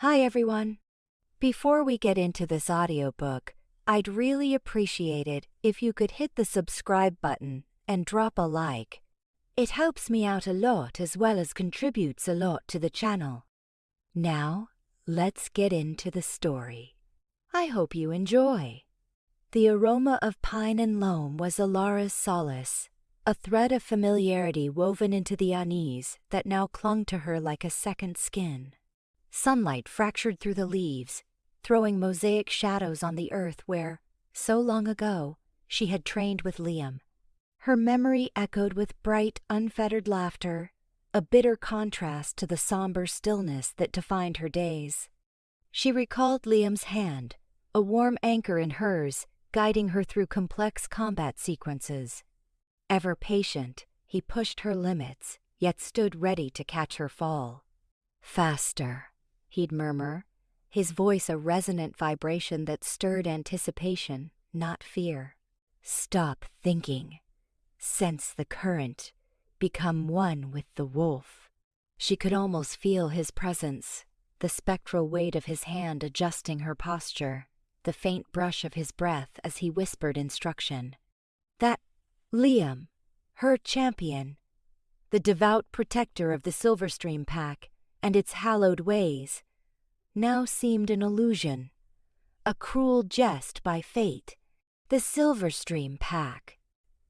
Hi everyone! Before we get into this audiobook, I'd really appreciate it if you could hit the subscribe button and drop a like. It helps me out a lot as well as contributes a lot to the channel. Now, let's get into the story. I hope you enjoy. The aroma of pine and loam was Elara's solace, a thread of familiarity woven into the unease that now clung to her like a second skin. Sunlight fractured through the leaves, throwing mosaic shadows on the earth where, so long ago, she had trained with Liam. Her memory echoed with bright, unfettered laughter, a bitter contrast to the somber stillness that defined her days. She recalled Liam's hand, a warm anchor in hers, guiding her through complex combat sequences. Ever patient, he pushed her limits, yet stood ready to catch her fall. "Faster," he'd murmur, his voice a resonant vibration that stirred anticipation, not fear. "Stop thinking. Sense the current. Become one with the wolf." She could almost feel his presence, the spectral weight of his hand adjusting her posture, the faint brush of his breath as he whispered instruction. That Liam, her champion, the devout protector of the Silverstream pack and its hallowed ways, now seemed an illusion, a cruel jest by fate. The Silverstream pack.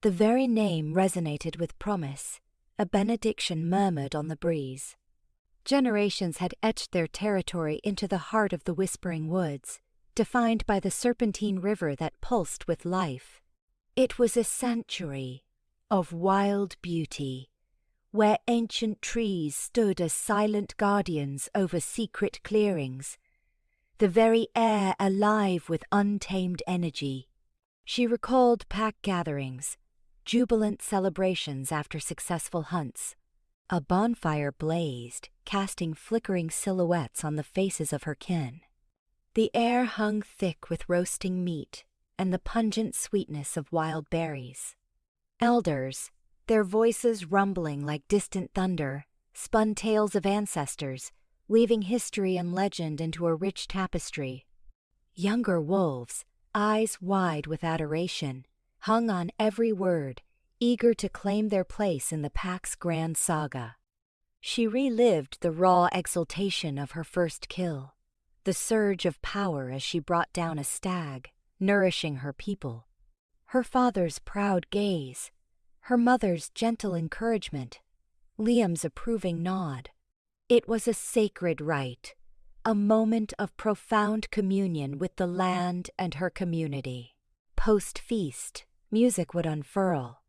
The very name resonated with promise, a benediction murmured on the breeze. Generations had etched their territory into the heart of the Whispering Woods, defined by the serpentine river that pulsed with life. It was a sanctuary of wild beauty, where ancient trees stood as silent guardians over secret clearings, the very air alive with untamed energy. She recalled pack gatherings, jubilant celebrations after successful hunts. A bonfire blazed, casting flickering silhouettes on the faces of her kin. The air hung thick with roasting meat and the pungent sweetness of wild berries. Elders, their voices rumbling like distant thunder, spun tales of ancestors, weaving history and legend into a rich tapestry. Younger wolves, eyes wide with adoration, hung on every word, eager to claim their place in the pack's grand saga. She relived the raw exultation of her first kill, the surge of power as she brought down a stag, nourishing her people. Her father's proud gaze, her mother's gentle encouragement, Liam's approving nod. It was a sacred rite, a moment of profound communion with the land and her community. Post-feast, music would unfurl.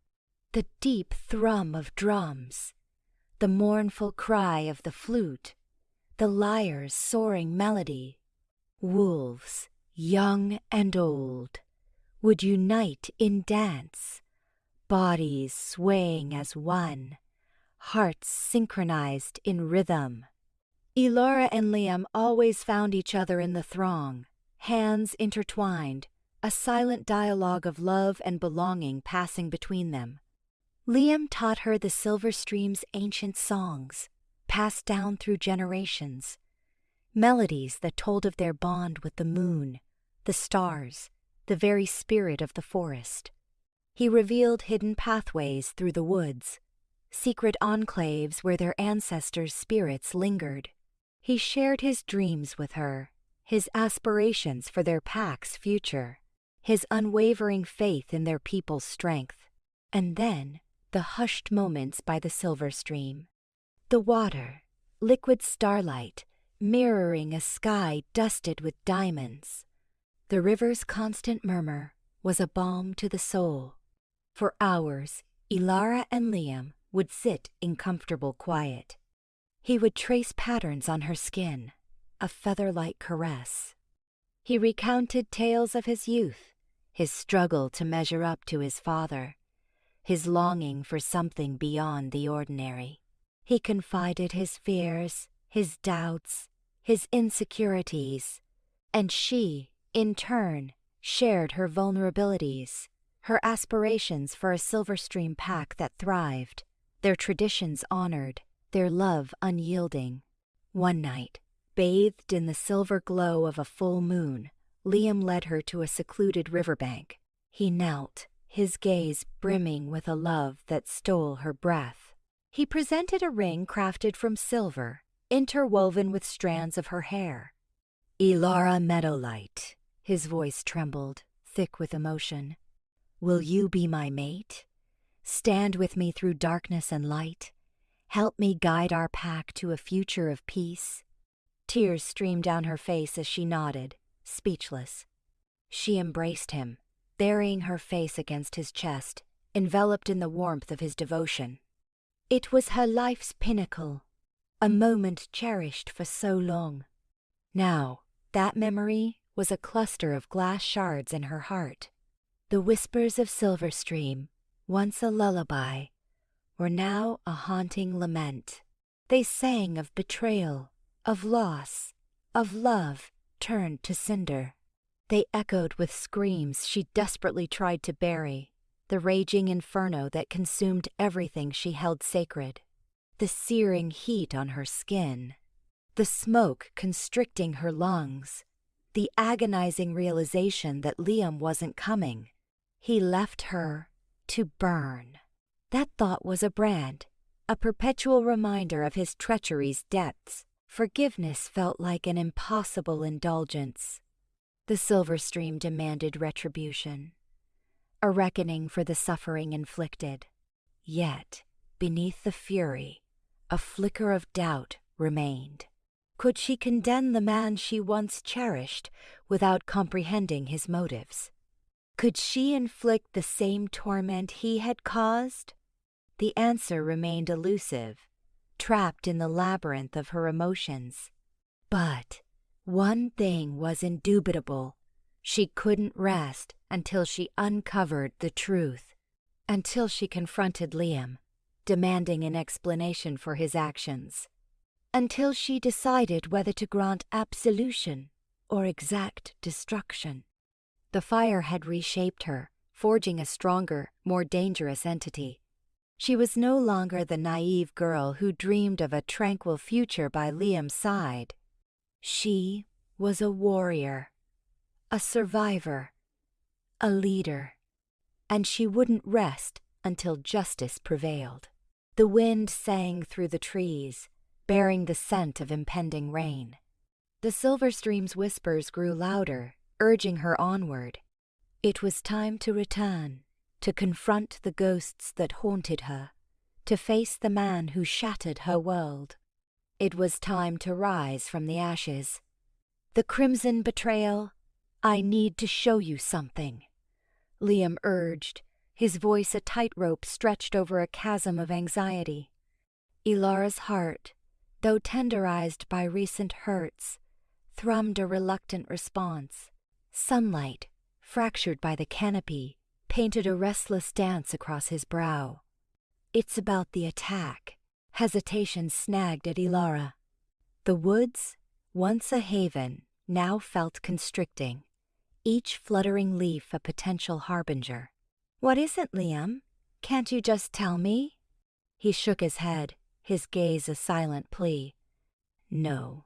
The deep thrum of drums, the mournful cry of the flute, the lyre's soaring melody. Wolves, young and old, would unite in dance, bodies swaying as one, hearts synchronized in rhythm. Elara and Liam always found each other in the throng, hands intertwined, a silent dialogue of love and belonging passing between them. Liam taught her the Silverstream's ancient songs, passed down through generations, melodies that told of their bond with the moon, the stars, the very spirit of the forest. He revealed hidden pathways through the woods, secret enclaves where their ancestors' spirits lingered. He shared his dreams with her, his aspirations for their pack's future, his unwavering faith in their people's strength. And then, the hushed moments by the Silverstream. The water, liquid starlight, mirroring a sky dusted with diamonds. The river's constant murmur was a balm to the soul. For hours, Elara and Liam would sit in comfortable quiet. He would trace patterns on her skin, a feather-like caress. He recounted tales of his youth, his struggle to measure up to his father, his longing for something beyond the ordinary. He confided his fears, his doubts, his insecurities, and she, in turn, shared her vulnerabilities, her aspirations for a Silverstream pack that thrived, their traditions honored, their love unyielding. One night, Bathed in the silver glow of a full moon, Liam led her to a secluded riverbank. He knelt, his gaze brimming with a love that stole her breath. He presented a ring crafted from silver, interwoven with strands of her hair. "Elara Meadowlight," his voice trembled, thick with emotion. "Will you be my mate? Stand with me through darkness and light. Help me guide our pack to a future of peace." Tears streamed down her face as she nodded, speechless. She embraced him, burying her face against his chest, enveloped in the warmth of his devotion. It was her life's pinnacle, a moment cherished for so long. Now, that memory was a cluster of glass shards in her heart. The whispers of Silverstream, once a lullaby, were now a haunting lament. They sang of betrayal, of loss, of love turned to cinder. They echoed with screams she desperately tried to bury, the raging inferno that consumed everything she held sacred. The searing heat on her skin, the smoke constricting her lungs, the agonizing realization that Liam wasn't coming. He left her to burn. That thought was a brand, a perpetual reminder of his treachery's depths. Forgiveness felt like an impossible indulgence. The Silverstream demanded retribution, a reckoning for the suffering inflicted. Yet, beneath the fury, a flicker of doubt remained. Could she condemn the man she once cherished without comprehending his motives? Could she inflict the same torment he had caused? The answer remained elusive, trapped in the labyrinth of her emotions. But one thing was indubitable. She couldn't rest until she uncovered the truth, until she confronted Liam, demanding an explanation for his actions, until she decided whether to grant absolution or exact destruction. The fire had reshaped her, forging a stronger, more dangerous entity. She was no longer the naive girl who dreamed of a tranquil future by Liam's side. She was a warrior, a survivor, a leader, and she wouldn't rest until justice prevailed. The wind sang through the trees, bearing the scent of impending rain. The Silverstream's whispers grew louder, urging her onward. It was time to return, to confront the ghosts that haunted her, to face the man who shattered her world. It was time to rise from the ashes. "The Crimson Betrayal, I need to show you something," Liam urged, his voice a tightrope stretched over a chasm of anxiety. Elara's heart, though tenderized by recent hurts, thrummed a reluctant response. Sunlight, fractured by the canopy, painted a restless dance across his brow. "It's about the attack." Hesitation snagged at Elara. The woods, once a haven, now felt constricting, each fluttering leaf a potential harbinger. "What is it, Liam? Can't you just tell me?" He shook his head, his gaze a silent plea. "No,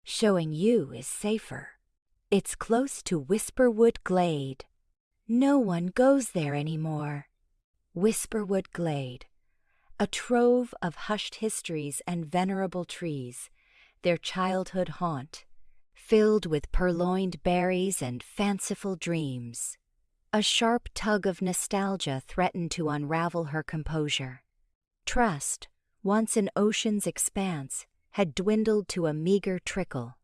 showing you is safer. It's close to Whisperwood Glade. No one goes there anymore." Whisperwood Glade, a trove of hushed histories and venerable trees, their childhood haunt, filled with purloined berries and fanciful dreams. A sharp tug of nostalgia threatened to unravel her composure. Trust, once an ocean's expanse, had dwindled to a meager trickle.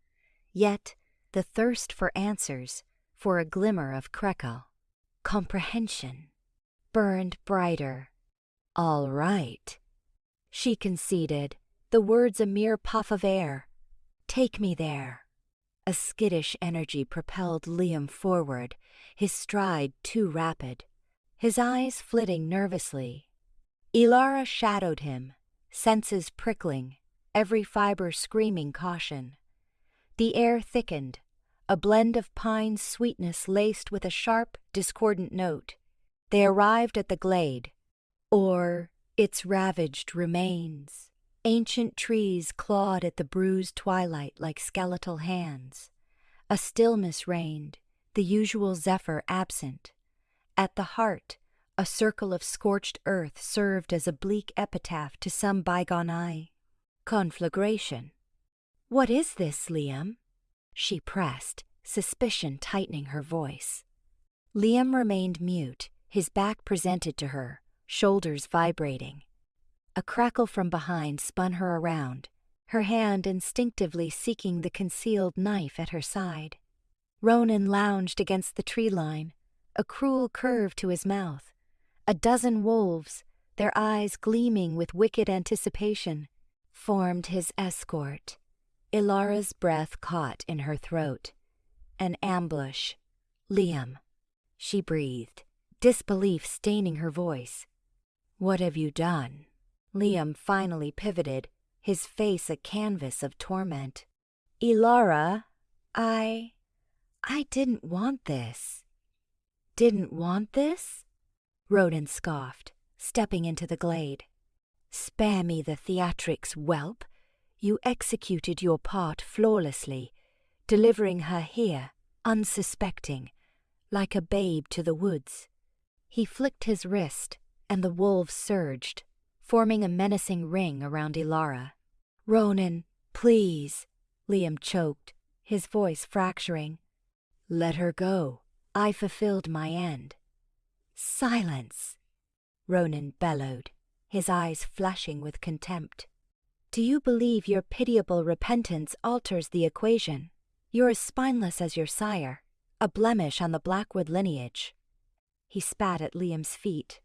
Yet, the thirst for answers, for a glimmer of Krekel, comprehension, burned brighter. "All right," she conceded, the words a mere puff of air. "Take me there." A skittish energy propelled Liam forward, his stride too rapid, his eyes flitting nervously. Elara shadowed him, senses prickling, every fiber screaming caution. The air thickened, a blend of pine sweetness laced with a sharp, discordant note. They arrived at the glade, or its ravaged remains. Ancient trees clawed at the bruised twilight like skeletal hands. A stillness reigned, the usual zephyr absent. At the heart, a circle of scorched earth served as a bleak epitaph to some bygone eye. Conflagration. "What is this, Liam?" she pressed, suspicion tightening her voice. Liam remained mute, his back presented to her, shoulders vibrating. A crackle from behind spun her around, her hand instinctively seeking the concealed knife at her side. Ronin lounged against the tree line, a cruel curve to his mouth. A dozen wolves, their eyes gleaming with wicked anticipation, formed his escort. Elara's breath caught in her throat. An ambush. "Liam," she breathed, disbelief staining her voice. "What have you done?" Liam finally pivoted, his face a canvas of torment. "Elara, I didn't want this." "Didn't want this?" Ronin scoffed, stepping into the glade. "Spare me the theatrics, whelp. You executed your part flawlessly, delivering her here, unsuspecting, like a babe to the woods." He flicked his wrist, and the wolves surged, forming a menacing ring around Elara. "Ronin, please," Liam choked, his voice fracturing. "Let her go. I fulfilled my end." "Silence!" Ronin bellowed, his eyes flashing with contempt. "Do you believe your pitiable repentance alters the equation? You're as spineless as your sire, a blemish on the Blackwood lineage." He spat at Liam's feet.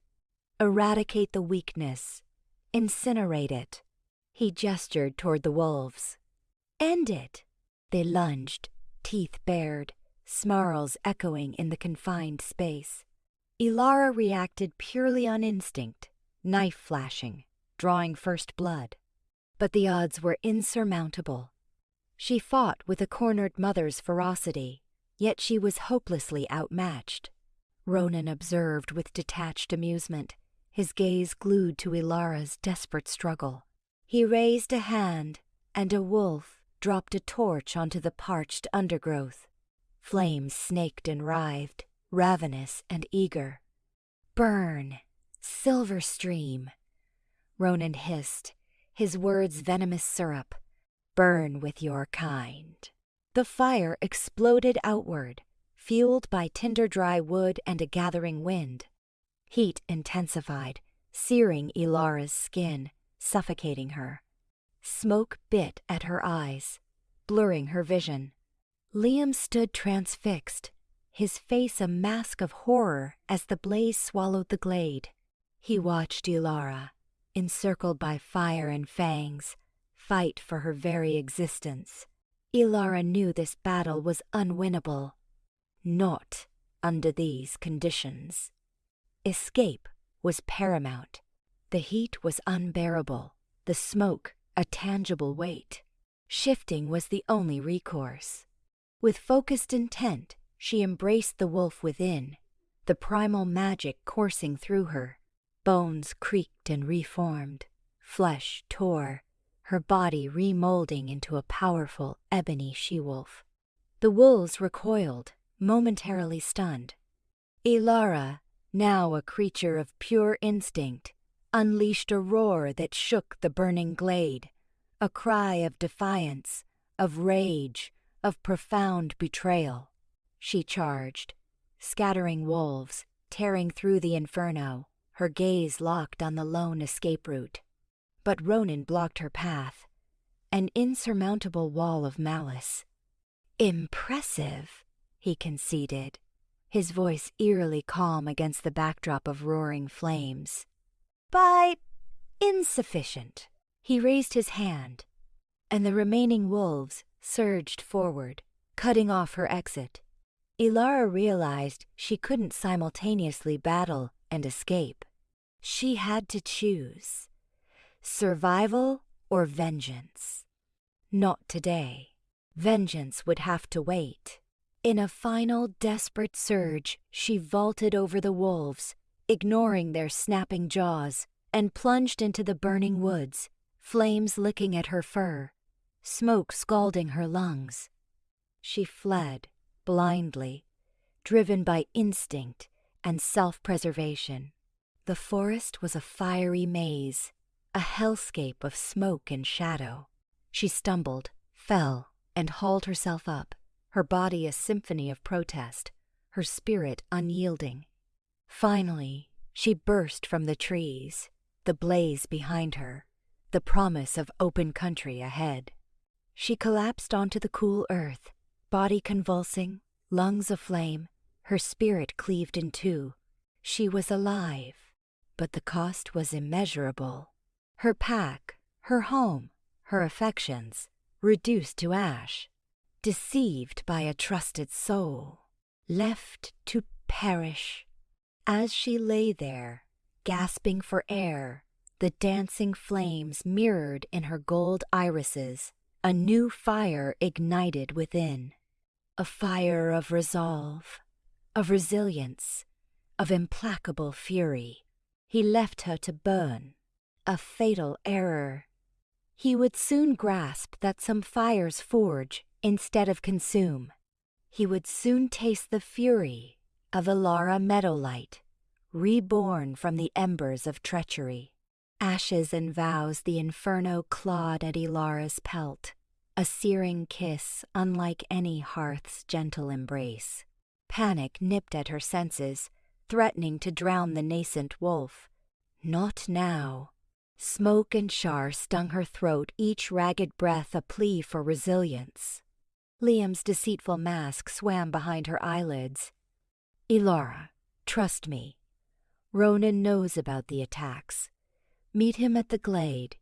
"Eradicate the weakness. Incinerate it." He gestured toward the wolves. "End it." They lunged, teeth bared, snarls echoing in the confined space. Elara reacted purely on instinct, knife flashing, drawing first blood. But the odds were insurmountable. She fought with a cornered mother's ferocity, yet she was hopelessly outmatched. Ronin observed with detached amusement, his gaze glued to Elara's desperate struggle. He raised a hand, and a wolf dropped a torch onto the parched undergrowth. Flames snaked and writhed, ravenous and eager. "Burn, Silverstream," Ronin hissed, his words venomous syrup. "Burn with your kind." The fire exploded outward, fueled by tinder-dry wood and a gathering wind. Heat intensified, searing Elara's skin, suffocating her. Smoke bit at her eyes, blurring her vision. Liam stood transfixed, his face a mask of horror as the blaze swallowed the glade. He watched Elara, encircled by fire and fangs, fight for her very existence. Elara knew this battle was unwinnable. Not under these conditions. Escape was paramount. The heat was unbearable, the smoke a tangible weight. Shifting was the only recourse. With focused intent, she embraced the wolf within, the primal magic coursing through her. Bones creaked and reformed, flesh tore, her body remolding into a powerful ebony she-wolf. The wolves recoiled, momentarily stunned. Elara, now a creature of pure instinct, unleashed a roar that shook the burning glade, a cry of defiance, of rage, of profound betrayal. She charged, scattering wolves, tearing through the inferno, her gaze locked on the lone escape route. But Ronin blocked her path, an insurmountable wall of malice. "Impressive," he conceded, his voice eerily calm against the backdrop of roaring flames. "But insufficient." He raised his hand, and the remaining wolves surged forward, cutting off her exit. Elara realized she couldn't simultaneously battle and escape. She had to choose. Survival or vengeance? Not today. Vengeance would have to wait. In a final desperate surge, she vaulted over the wolves, ignoring their snapping jaws, and plunged into the burning woods, flames licking at her fur, smoke scalding her lungs. She fled, blindly, driven by instinct and self-preservation. The forest was a fiery maze, a hellscape of smoke and shadow. She stumbled, fell, and hauled herself up, her body a symphony of protest, her spirit unyielding. Finally, she burst from the trees, the blaze behind her, the promise of open country ahead. She collapsed onto the cool earth, body convulsing, lungs aflame, her spirit cleaved in two. She was alive, but the cost was immeasurable. Her pack, her home, her affections, reduced to ash, deceived by a trusted soul, left to perish. As she lay there, gasping for air, the dancing flames mirrored in her gold irises, a new fire ignited within. A fire of resolve, of resilience, of implacable fury. He left her to burn. A fatal error. He would soon grasp that some fires forge instead of consume. He would soon taste the fury of Elara Meadowlight, reborn from the embers of treachery. Ashes and vows the inferno clawed at Elara's pelt, a searing kiss unlike any hearth's gentle embrace. Panic nipped at her senses, threatening to drown the nascent wolf. Not now. Smoke and char stung her throat, each ragged breath a plea for resilience. Liam's deceitful mask swam behind her eyelids. Elara, trust me. Ronin knows about the attacks. Meet him at the glade.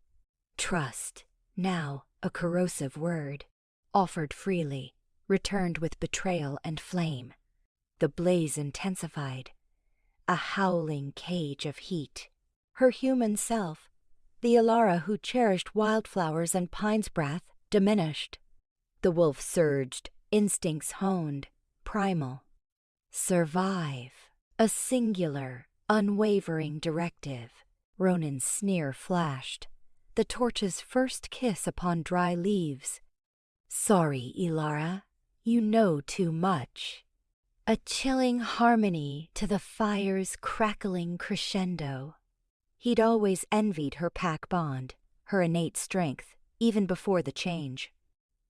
Trust, now a corrosive word, offered freely, returned with betrayal and flame. The blaze intensified, a howling cage of heat. Her human self, the Elara who cherished wildflowers and pine's breath, diminished. The wolf surged, instincts honed, primal. Survive, a singular, unwavering directive. Ronin's sneer flashed, the torch's first kiss upon dry leaves. Sorry, Elara, you know too much. A chilling harmony to the fire's crackling crescendo. He'd always envied her pack bond, her innate strength, even before the change.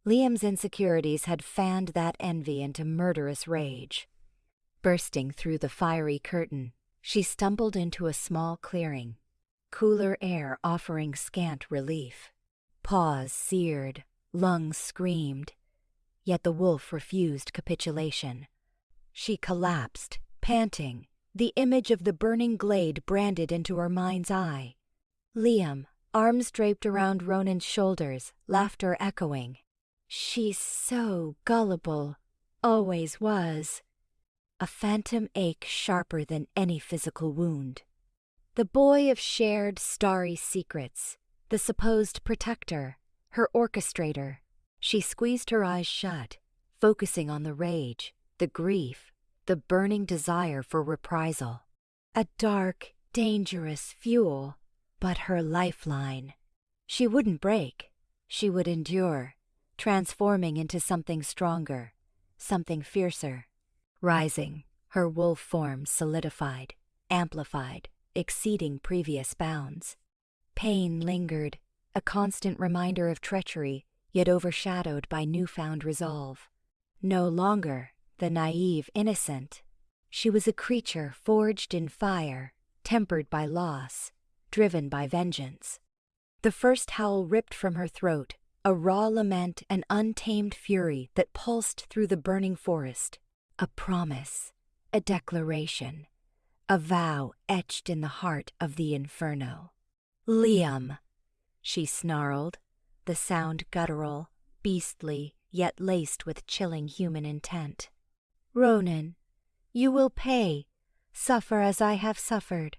Liam's insecurities had fanned that envy into murderous rage. Bursting through the fiery curtain, she stumbled into a small clearing, cooler air offering scant relief. Paws seared, lungs screamed, yet the wolf refused capitulation. She collapsed, panting, the image of the burning glade branded into her mind's eye. Liam, arms draped around Ronin's shoulders, laughter echoing. She's so gullible, always was. A phantom ache sharper than any physical wound. The boy of shared starry secrets, the supposed protector, her orchestrator. She squeezed her eyes shut, focusing on the rage, the grief, the burning desire for reprisal. A dark, dangerous fuel, but her lifeline. She wouldn't break. She would endure, transforming into something stronger, something fiercer. Rising, her wolf form solidified, amplified, exceeding previous bounds. Pain lingered, a constant reminder of treachery, yet overshadowed by newfound resolve. No longer the naive innocent. She was a creature forged in fire, tempered by loss, driven by vengeance. The first howl ripped from her throat, a raw lament and untamed fury that pulsed through the burning forest. A promise, a declaration, a vow etched in the heart of the inferno. Liam, she snarled, the sound guttural, beastly, yet laced with chilling human intent. Ronin, you will pay, suffer as I have suffered.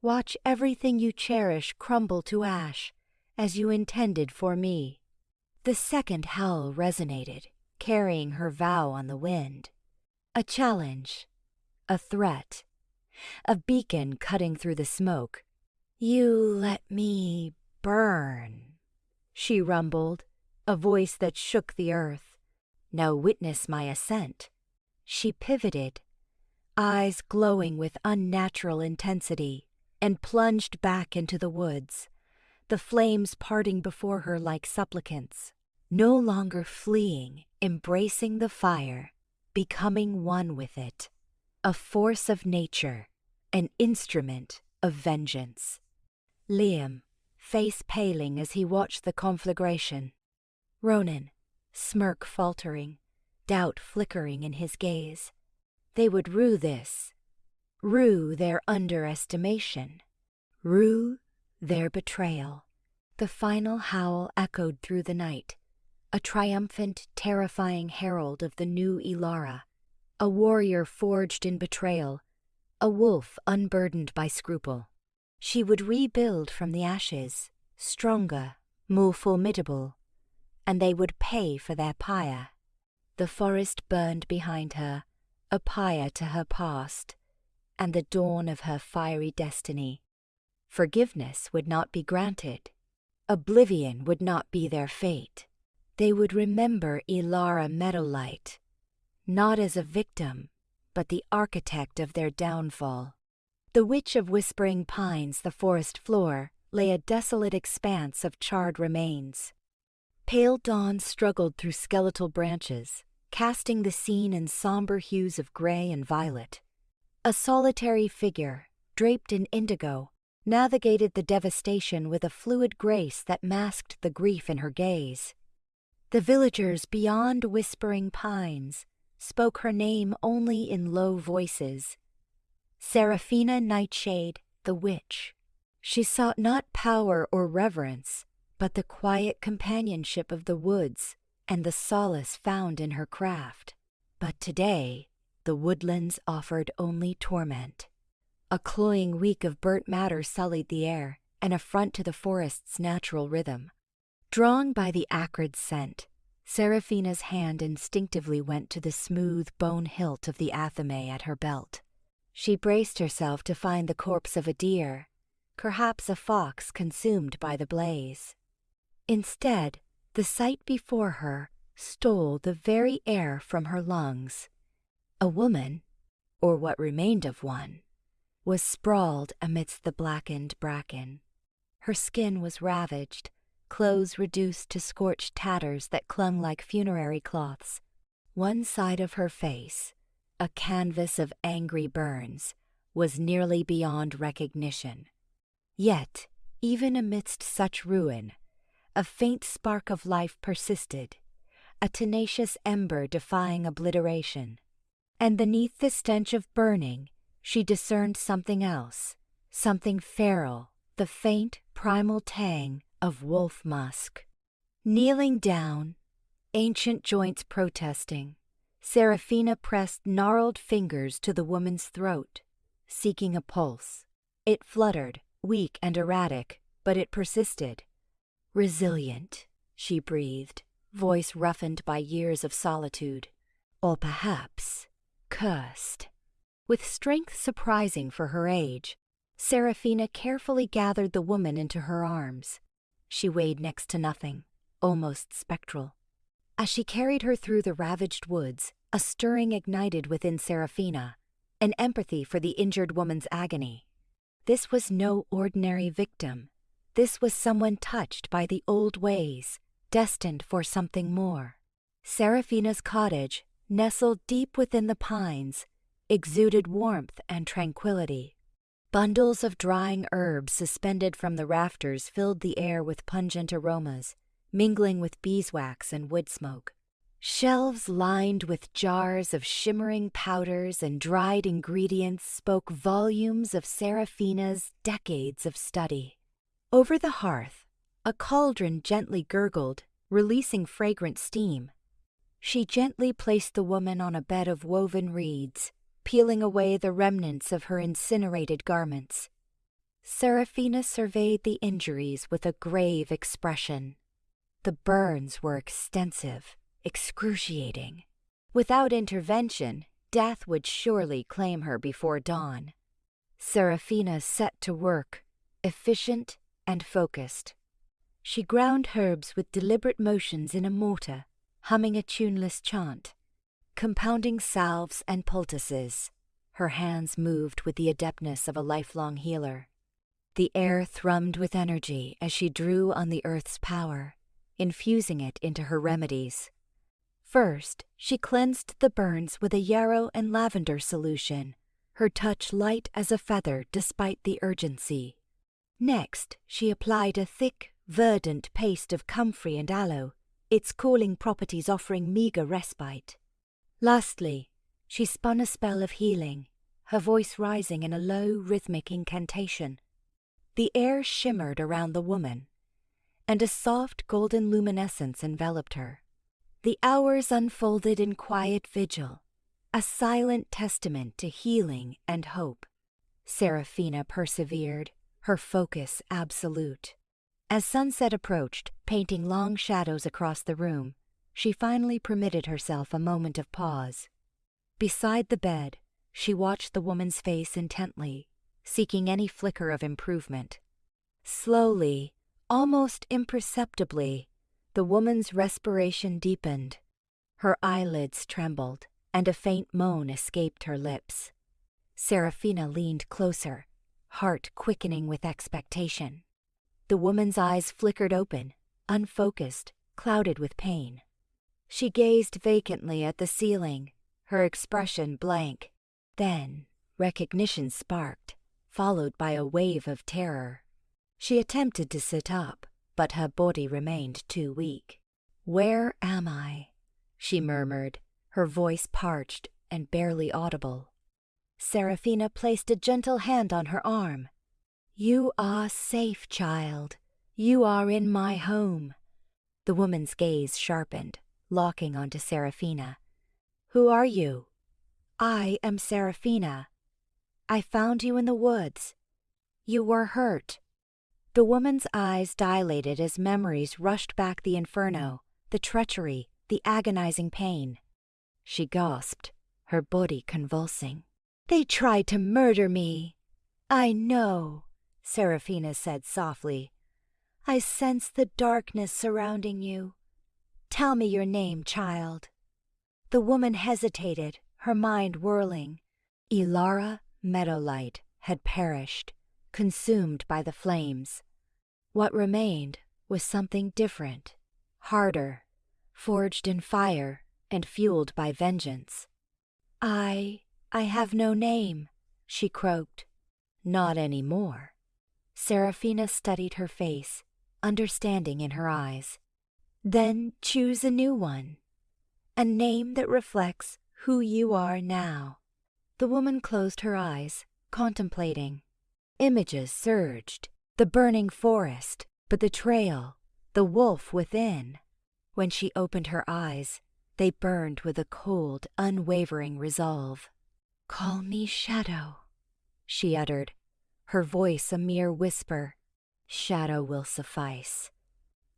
Watch everything you cherish crumble to ash, as you intended for me. The second howl resonated, carrying her vow on the wind. A challenge, a threat, a beacon cutting through the smoke. You let me burn. she rumbled, a voice that shook the earth. "Now witness my ascent." She pivoted, eyes glowing with unnatural intensity, and plunged back into the woods, the flames parting before her like supplicants, no longer fleeing, embracing the fire, becoming one with it, a force of nature, an instrument of vengeance. Liam, face paling as he watched the conflagration. Ronin, smirk faltering, doubt flickering in his gaze. They would rue this, rue their underestimation, rue their betrayal. The final howl echoed through the night, a triumphant, terrifying herald of the new Elara, a warrior forged in betrayal, a wolf unburdened by scruple. She would rebuild from the ashes, stronger, more formidable, and they would pay for their pyre. The forest burned behind her, a pyre to her past, and the dawn of her fiery destiny. Forgiveness would not be granted. Oblivion would not be their fate. They would remember Elara Meadowlight, not as a victim, but the architect of their downfall. The Witch of Whispering Pines, the forest floor, lay a desolate expanse of charred remains. Pale dawn struggled through skeletal branches, casting the scene in somber hues of gray and violet. A solitary figure, draped in indigo, navigated the devastation with a fluid grace that masked the grief in her gaze. The villagers beyond Whispering Pines spoke her name only in low voices. Saraphina Nightshade, the witch. She sought not power or reverence, but the quiet companionship of the woods and the solace found in her craft. But today, the woodlands offered only torment. A cloying reek of burnt matter sullied the air, an affront to the forest's natural rhythm. Drawn by the acrid scent, Seraphina's hand instinctively went to the smooth bone hilt of the athame at her belt. She braced herself to find the corpse of a deer, perhaps a fox consumed by the blaze. Instead, the sight before her stole the very air from her lungs. A woman, or what remained of one, was sprawled amidst the blackened bracken. Her skin was ravaged, clothes reduced to scorched tatters that clung like funerary cloths. One side of her face, a canvas of angry burns, was nearly beyond recognition. Yet, even amidst such ruin, a faint spark of life persisted, a tenacious ember defying obliteration. And beneath the stench of burning, she discerned something else, something feral, the faint, primal tang of wolf musk. Kneeling down, ancient joints protesting, Seraphina pressed gnarled fingers to the woman's throat, seeking a pulse. It fluttered, weak and erratic, but it persisted. Resilient, she breathed, voice roughened by years of solitude. Or perhaps cursed. With strength surprising for her age, Seraphina carefully gathered the woman into her arms. She weighed next to nothing, almost spectral. As she carried her through the ravaged woods, a stirring ignited within Seraphina, an empathy for the injured woman's agony. This was no ordinary victim. This was someone touched by the old ways, destined for something more. Seraphina's cottage, nestled deep within the pines, exuded warmth and tranquility. Bundles of drying herbs suspended from the rafters filled the air with pungent aromas, mingling with beeswax and wood smoke. Shelves lined with jars of shimmering powders and dried ingredients spoke volumes of Seraphina's decades of study. Over the hearth, a cauldron gently gurgled, releasing fragrant steam. She gently placed the woman on a bed of woven reeds, peeling away the remnants of her incinerated garments. Seraphina surveyed the injuries with a grave expression. The burns were extensive, excruciating. Without intervention, death would surely claim her before dawn. Seraphina set to work, efficient and focused. She ground herbs with deliberate motions in a mortar, humming a tuneless chant. Compounding salves and poultices, her hands moved with the adeptness of a lifelong healer. The air thrummed with energy as she drew on the earth's power, infusing it into her remedies. First, she cleansed the burns with a yarrow and lavender solution, her touch light as a feather despite the urgency. Next, she applied a thick, verdant paste of comfrey and aloe, its cooling properties offering meager respite. Lastly, she spun a spell of healing, her voice rising in a low, rhythmic incantation. The air shimmered around the woman, and a soft golden luminescence enveloped her. The hours unfolded in quiet vigil, a silent testament to healing and hope. Saraphina persevered, her focus absolute. As sunset approached, painting long shadows across the room, she finally permitted herself a moment of pause. Beside the bed, she watched the woman's face intently, seeking any flicker of improvement. Slowly, almost imperceptibly, the woman's respiration deepened. Her eyelids trembled, and a faint moan escaped her lips. Saraphina leaned closer, heart quickening with expectation. The woman's eyes flickered open, unfocused, clouded with pain. She gazed vacantly at the ceiling, her expression blank. Then, recognition sparked, followed by a wave of terror. She attempted to sit up, but her body remained too weak. "Where am I?" she murmured, her voice parched and barely audible. Saraphina placed a gentle hand on her arm. "You are safe, child. You are in my home." The woman's gaze sharpened, locking onto Saraphina. "Who are you?" "I am Saraphina. I found you in the woods. You were hurt." The woman's eyes dilated as memories rushed back the inferno, the treachery, the agonizing pain. She gasped, her body convulsing. "They tried to murder me." "I know," Saraphina said softly. "I sense the darkness surrounding you. Tell me your name, child." The woman hesitated, her mind whirling. Elara Meadowlight had perished, consumed by the flames. What remained was something different, harder, forged in fire and fueled by vengeance. I have no name," she croaked. "Not anymore." Saraphina studied her face, understanding in her eyes. "Then choose a new one. A name that reflects who you are now." The woman closed her eyes, contemplating. Images surged, the burning forest, but the trail, the wolf within. When she opened her eyes, they burned with a cold, unwavering resolve. "Call me Shadow," she uttered, her voice a mere whisper. "Shadow will suffice."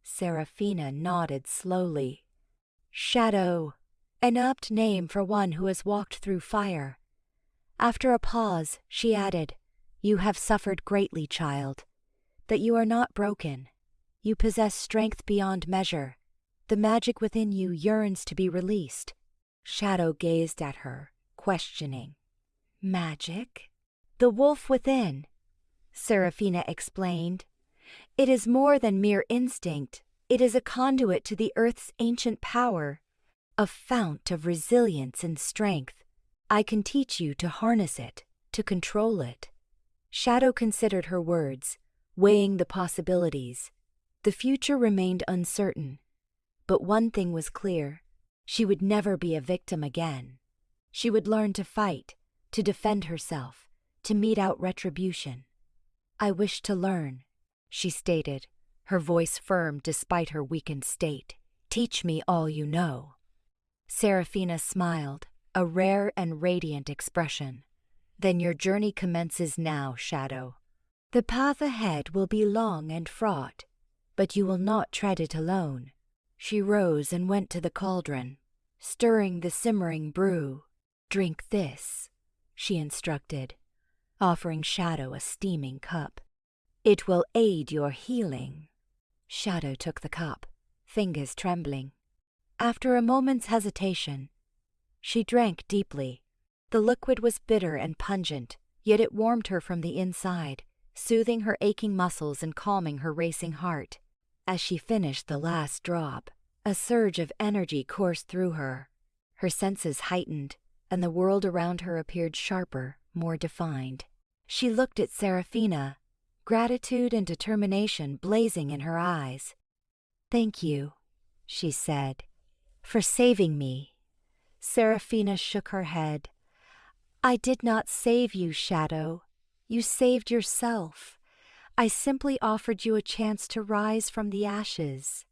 Saraphina nodded slowly. "Shadow, an apt name for one who has walked through fire." After a pause, she added, "You have suffered greatly, child. That you are not broken. You possess strength beyond measure. The magic within you yearns to be released." Shadow gazed at her, questioning. "Magic?" "The wolf within," Saraphina explained. "It is more than mere instinct. It is a conduit to the earth's ancient power, a fount of resilience and strength. I can teach you to harness it, to control it." Shadow considered her words, weighing the possibilities. The future remained uncertain, but one thing was clear: she would never be a victim again. She would learn to fight, to defend herself, to mete out retribution. "I wish to learn," she stated, her voice firm despite her weakened state. "Teach me all you know." Saraphina smiled, a rare and radiant expression. "Then your journey commences now, Shadow. The path ahead will be long and fraught, but you will not tread it alone." She rose and went to the cauldron, stirring the simmering brew. "Drink this," she instructed, offering Shadow a steaming cup. "It will aid your healing." Shadow took the cup, fingers trembling. After a moment's hesitation, she drank deeply. The liquid was bitter and pungent, yet it warmed her from the inside, soothing her aching muscles and calming her racing heart. As she finished the last drop, a surge of energy coursed through her. Her senses heightened, and the world around her appeared sharper, more defined. She looked at Saraphina, gratitude and determination blazing in her eyes. "Thank you," she said, "for saving me." Saraphina shook her head. "I did not save you, Shadow. You saved yourself. I simply offered you a chance to rise from the ashes."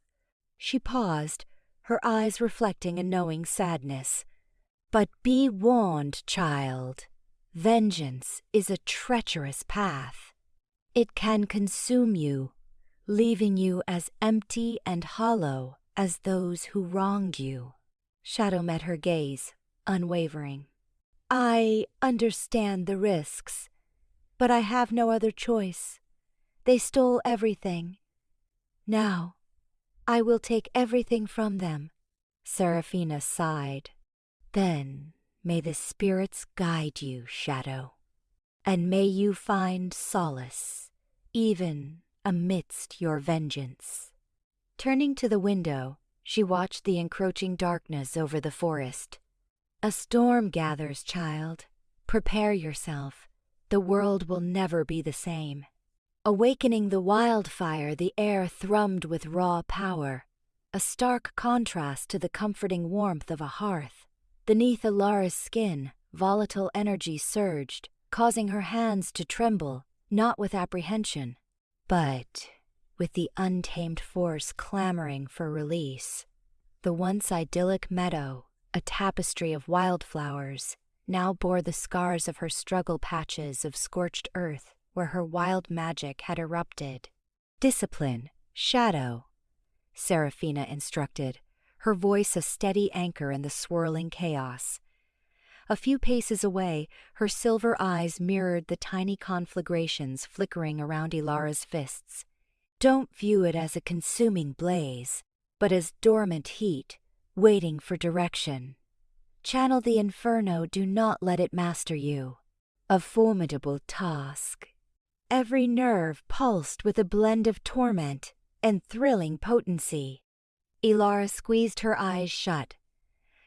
She paused, her eyes reflecting a knowing sadness. "But be warned, child. Vengeance is a treacherous path. It can consume you, leaving you as empty and hollow as those who wronged you." Shadow met her gaze, unwavering. "I understand the risks, but I have no other choice. They stole everything. Now, I will take everything from them." Saraphina sighed. "Then may the spirits guide you, Shadow, and may you find solace, even amidst your vengeance." Turning to the window, she watched the encroaching darkness over the forest. "A storm gathers, child. Prepare yourself. The world will never be the same." Awakening the wildfire, the air thrummed with raw power, a stark contrast to the comforting warmth of a hearth. Beneath Elara's skin, volatile energy surged, causing her hands to tremble, not with apprehension, but with the untamed force clamoring for release. The once idyllic meadow, a tapestry of wildflowers, now bore the scars of her struggle, patches of scorched earth where her wild magic had erupted. "Discipline, Shadow," Saraphina instructed, her voice a steady anchor in the swirling chaos. A few paces away, her silver eyes mirrored the tiny conflagrations flickering around Elara's fists. "Don't view it as a consuming blaze, but as dormant heat, waiting for direction. Channel the inferno, do not let it master you. A formidable task." Every nerve pulsed with a blend of torment and thrilling potency. Elara squeezed her eyes shut,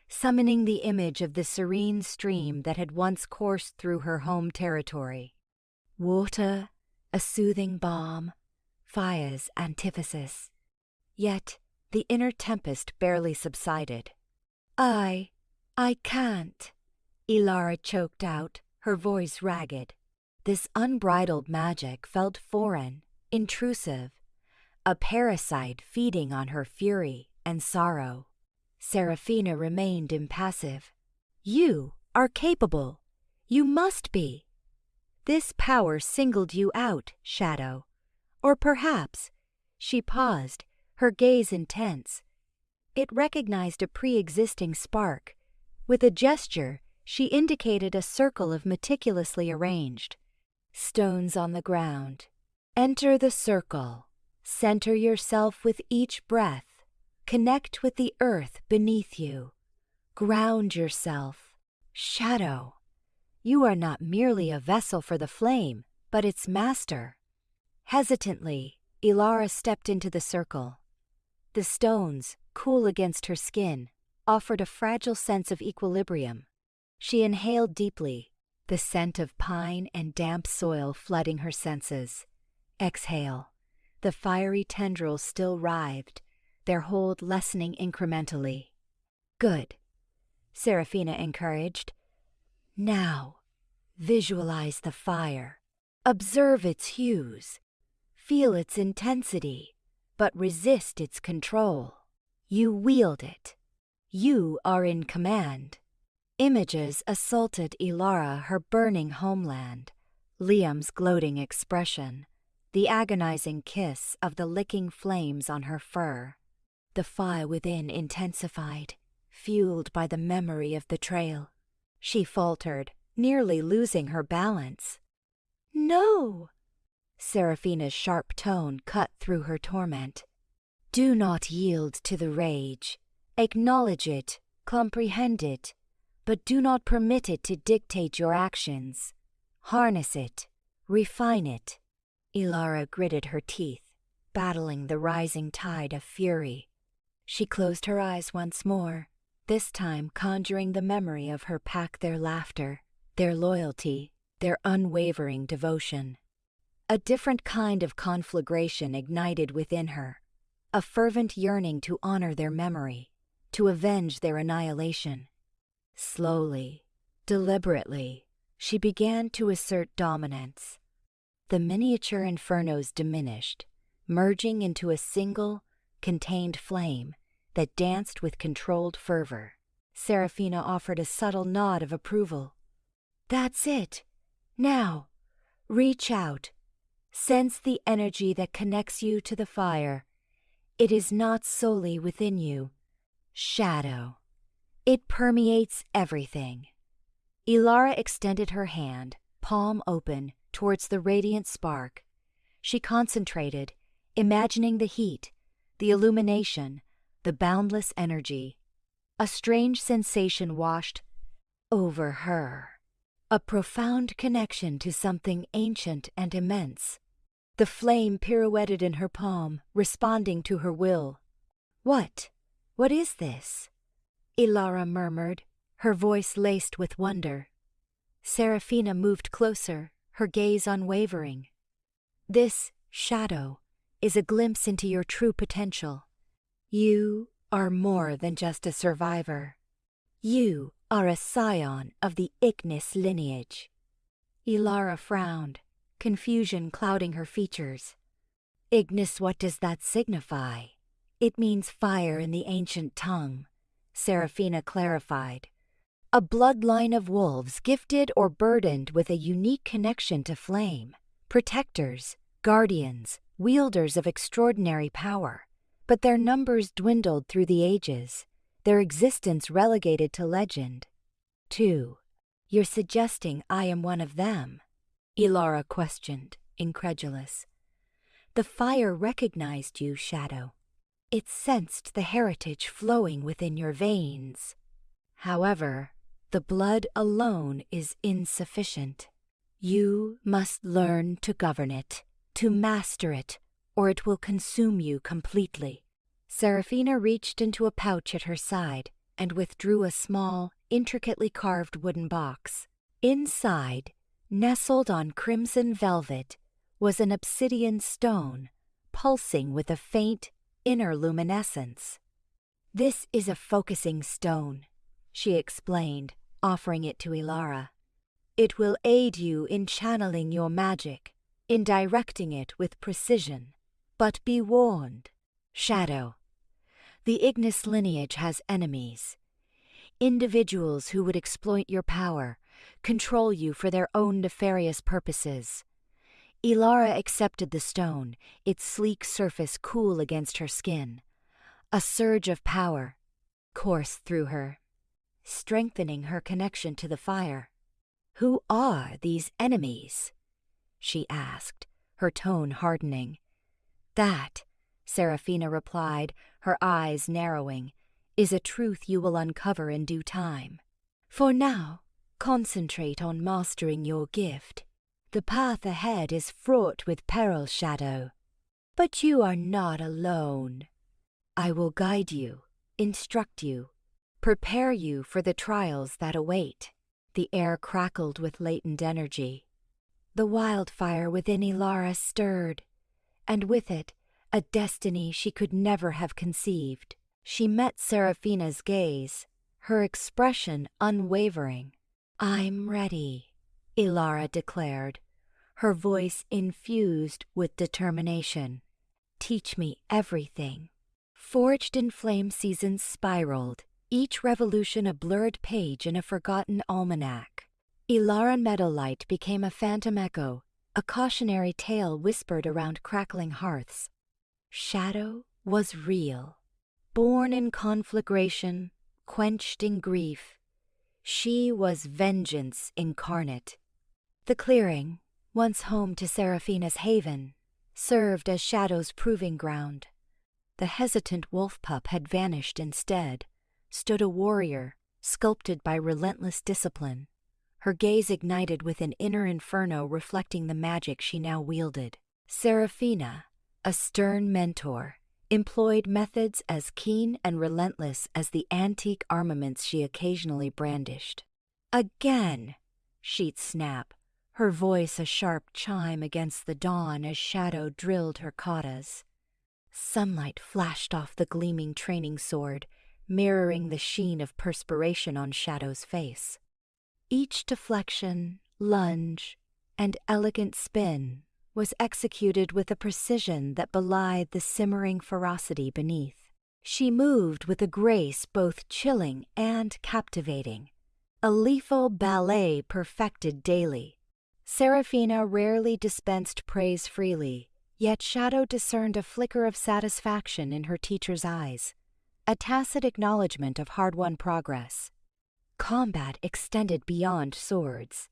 summoning the image of the serene stream that had once coursed through her home territory. Water, a soothing balm, fire's antithesis. Yet the inner tempest barely subsided. I can't," Elara choked out, her voice ragged. This unbridled magic felt foreign, intrusive, a parasite feeding on her fury and sorrow. Saraphina remained impassive. "You are capable. You must be. This power singled you out, Shadow. Or perhaps," she paused, her gaze intense, "it recognized a pre-existing spark. With a gesture, she indicated a circle of meticulously arranged stones on the ground. Enter the circle. Center yourself with each breath. Connect with the earth beneath you. Ground yourself. Shadow, you are not merely a vessel for the flame, but its master." Hesitantly, Elara stepped into the circle. The stones, cool against her skin, offered a fragile sense of equilibrium. She inhaled deeply, the scent of pine and damp soil flooding her senses. Exhale. The fiery tendrils still writhed, their hold lessening incrementally. "Good," Saraphina encouraged. "Now, visualize the fire. Observe its hues. Feel its intensity, but resist its control. You wield it. You are in command." Images assaulted Elara, her burning homeland, Liam's gloating expression, the agonizing kiss of the licking flames on her fur. The fire within intensified, fueled by the memory of betrayal. She faltered, nearly losing her balance. "No!" Saraphina's sharp tone cut through her torment. Do not yield to the rage. Acknowledge it, comprehend it, but do not permit it to dictate your actions. Harness it, refine it. Elara gritted her teeth, battling the rising tide of fury. She closed her eyes once more, this time conjuring the memory of her pack, their laughter, their loyalty, their unwavering devotion. A different kind of conflagration ignited within her, a fervent yearning to honor their memory, to avenge their annihilation. Slowly, deliberately, she began to assert dominance. The miniature infernos diminished, merging into a single, contained flame that danced with controlled fervor. Saraphina offered a subtle nod of approval. That's it. Now, reach out. Sense the energy that connects you to the fire. It is not solely within you. Shadow. It permeates everything. Elara extended her hand, palm open, towards the radiant spark. She concentrated, imagining the heat, the illumination, the boundless energy. A strange sensation washed over her. A profound connection to something ancient and immense. The flame pirouetted in her palm, responding to her will. What? What is this? Elara murmured, her voice laced with wonder. Saraphina moved closer, her gaze unwavering. This, shadow, is a glimpse into your true potential. You are more than just a survivor. You are a scion of the Ignis lineage. Elara frowned, confusion clouding her features. Ignis, what does that signify? It means fire in the ancient tongue, Saraphina clarified. A bloodline of wolves gifted or burdened with a unique connection to flame. Protectors, guardians, wielders of extraordinary power. But their numbers dwindled through the ages, their existence relegated to legend. 2. You're suggesting I am one of them? Elara questioned, incredulous. The fire recognized you, Shadow. It sensed the heritage flowing within your veins. However, the blood alone is insufficient. You must learn to govern it, to master it, or it will consume you completely. Saraphina reached into a pouch at her side and withdrew a small, intricately carved wooden box. Inside, nestled on crimson velvet, was an obsidian stone, pulsing with a faint, inner luminescence. This is a focusing stone, she explained, offering it to Elara. It will aid you in channeling your magic, in directing it with precision. But be warned, Shadow. The Ignis lineage has enemies. Individuals who would exploit your power, control you for their own nefarious purposes. Elara accepted the stone, its sleek surface cool against her skin. A surge of power coursed through her, strengthening her connection to the fire. Who are these enemies? She asked, her tone hardening. That, Saraphina replied, her eyes narrowing, is a truth you will uncover in due time. For now, concentrate on mastering your gift. The path ahead is fraught with peril, Shadow. But you are not alone. I will guide you, instruct you, prepare you for the trials that await. The air crackled with latent energy. The wildfire within Elara stirred, and with it, a destiny she could never have conceived. She met Saraphina's gaze, her expression unwavering. I'm ready, Elara declared, her voice infused with determination. Teach me everything. Forged in flame seasons spiraled, each revolution a blurred page in a forgotten almanac. Elara Meadowlight became a phantom echo, a cautionary tale whispered around crackling hearths. Shadow was real. Born in conflagration, quenched in grief, she was vengeance incarnate. The clearing, once home to Saraphina's haven, served as Shadow's proving ground. The hesitant wolf pup had vanished instead, stood a warrior, sculpted by relentless discipline, her gaze ignited with an inner inferno reflecting the magic she now wielded. Saraphina, a stern mentor, employed methods as keen and relentless as the antique armaments she occasionally brandished. Again! She'd snap, her voice a sharp chime against the dawn as Shadow drilled her katas. Sunlight flashed off the gleaming training sword, mirroring the sheen of perspiration on Shadow's face. Each deflection, lunge, and elegant spin was executed with a precision that belied the simmering ferocity beneath. She moved with a grace both chilling and captivating, a lethal ballet perfected daily. Saraphina rarely dispensed praise freely, yet Shadow discerned a flicker of satisfaction in her teacher's eyes, a tacit acknowledgement of hard-won progress. Combat extended beyond swords.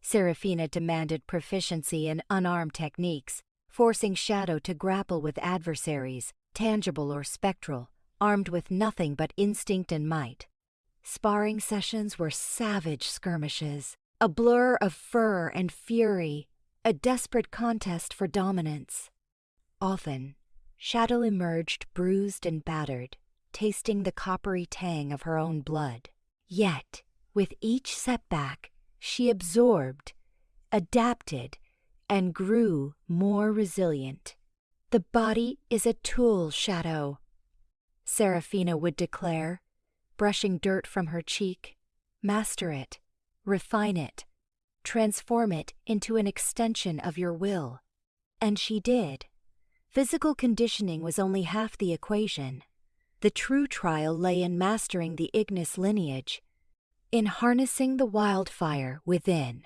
Saraphina demanded proficiency in unarmed techniques, forcing Shadow to grapple with adversaries, tangible or spectral, armed with nothing but instinct and might. Sparring sessions were savage skirmishes, a blur of fur and fury, a desperate contest for dominance. Often, Shadow emerged bruised and battered, tasting the coppery tang of her own blood. Yet, with each setback, she absorbed, adapted, and grew more resilient. "The body is a tool, Shadow," Saraphina would declare, brushing dirt from her cheek. "Master it, refine it, transform it into an extension of your will." And she did. Physical conditioning was only half the equation. The true trial lay in mastering the Ignis lineage. In harnessing the wildfire within,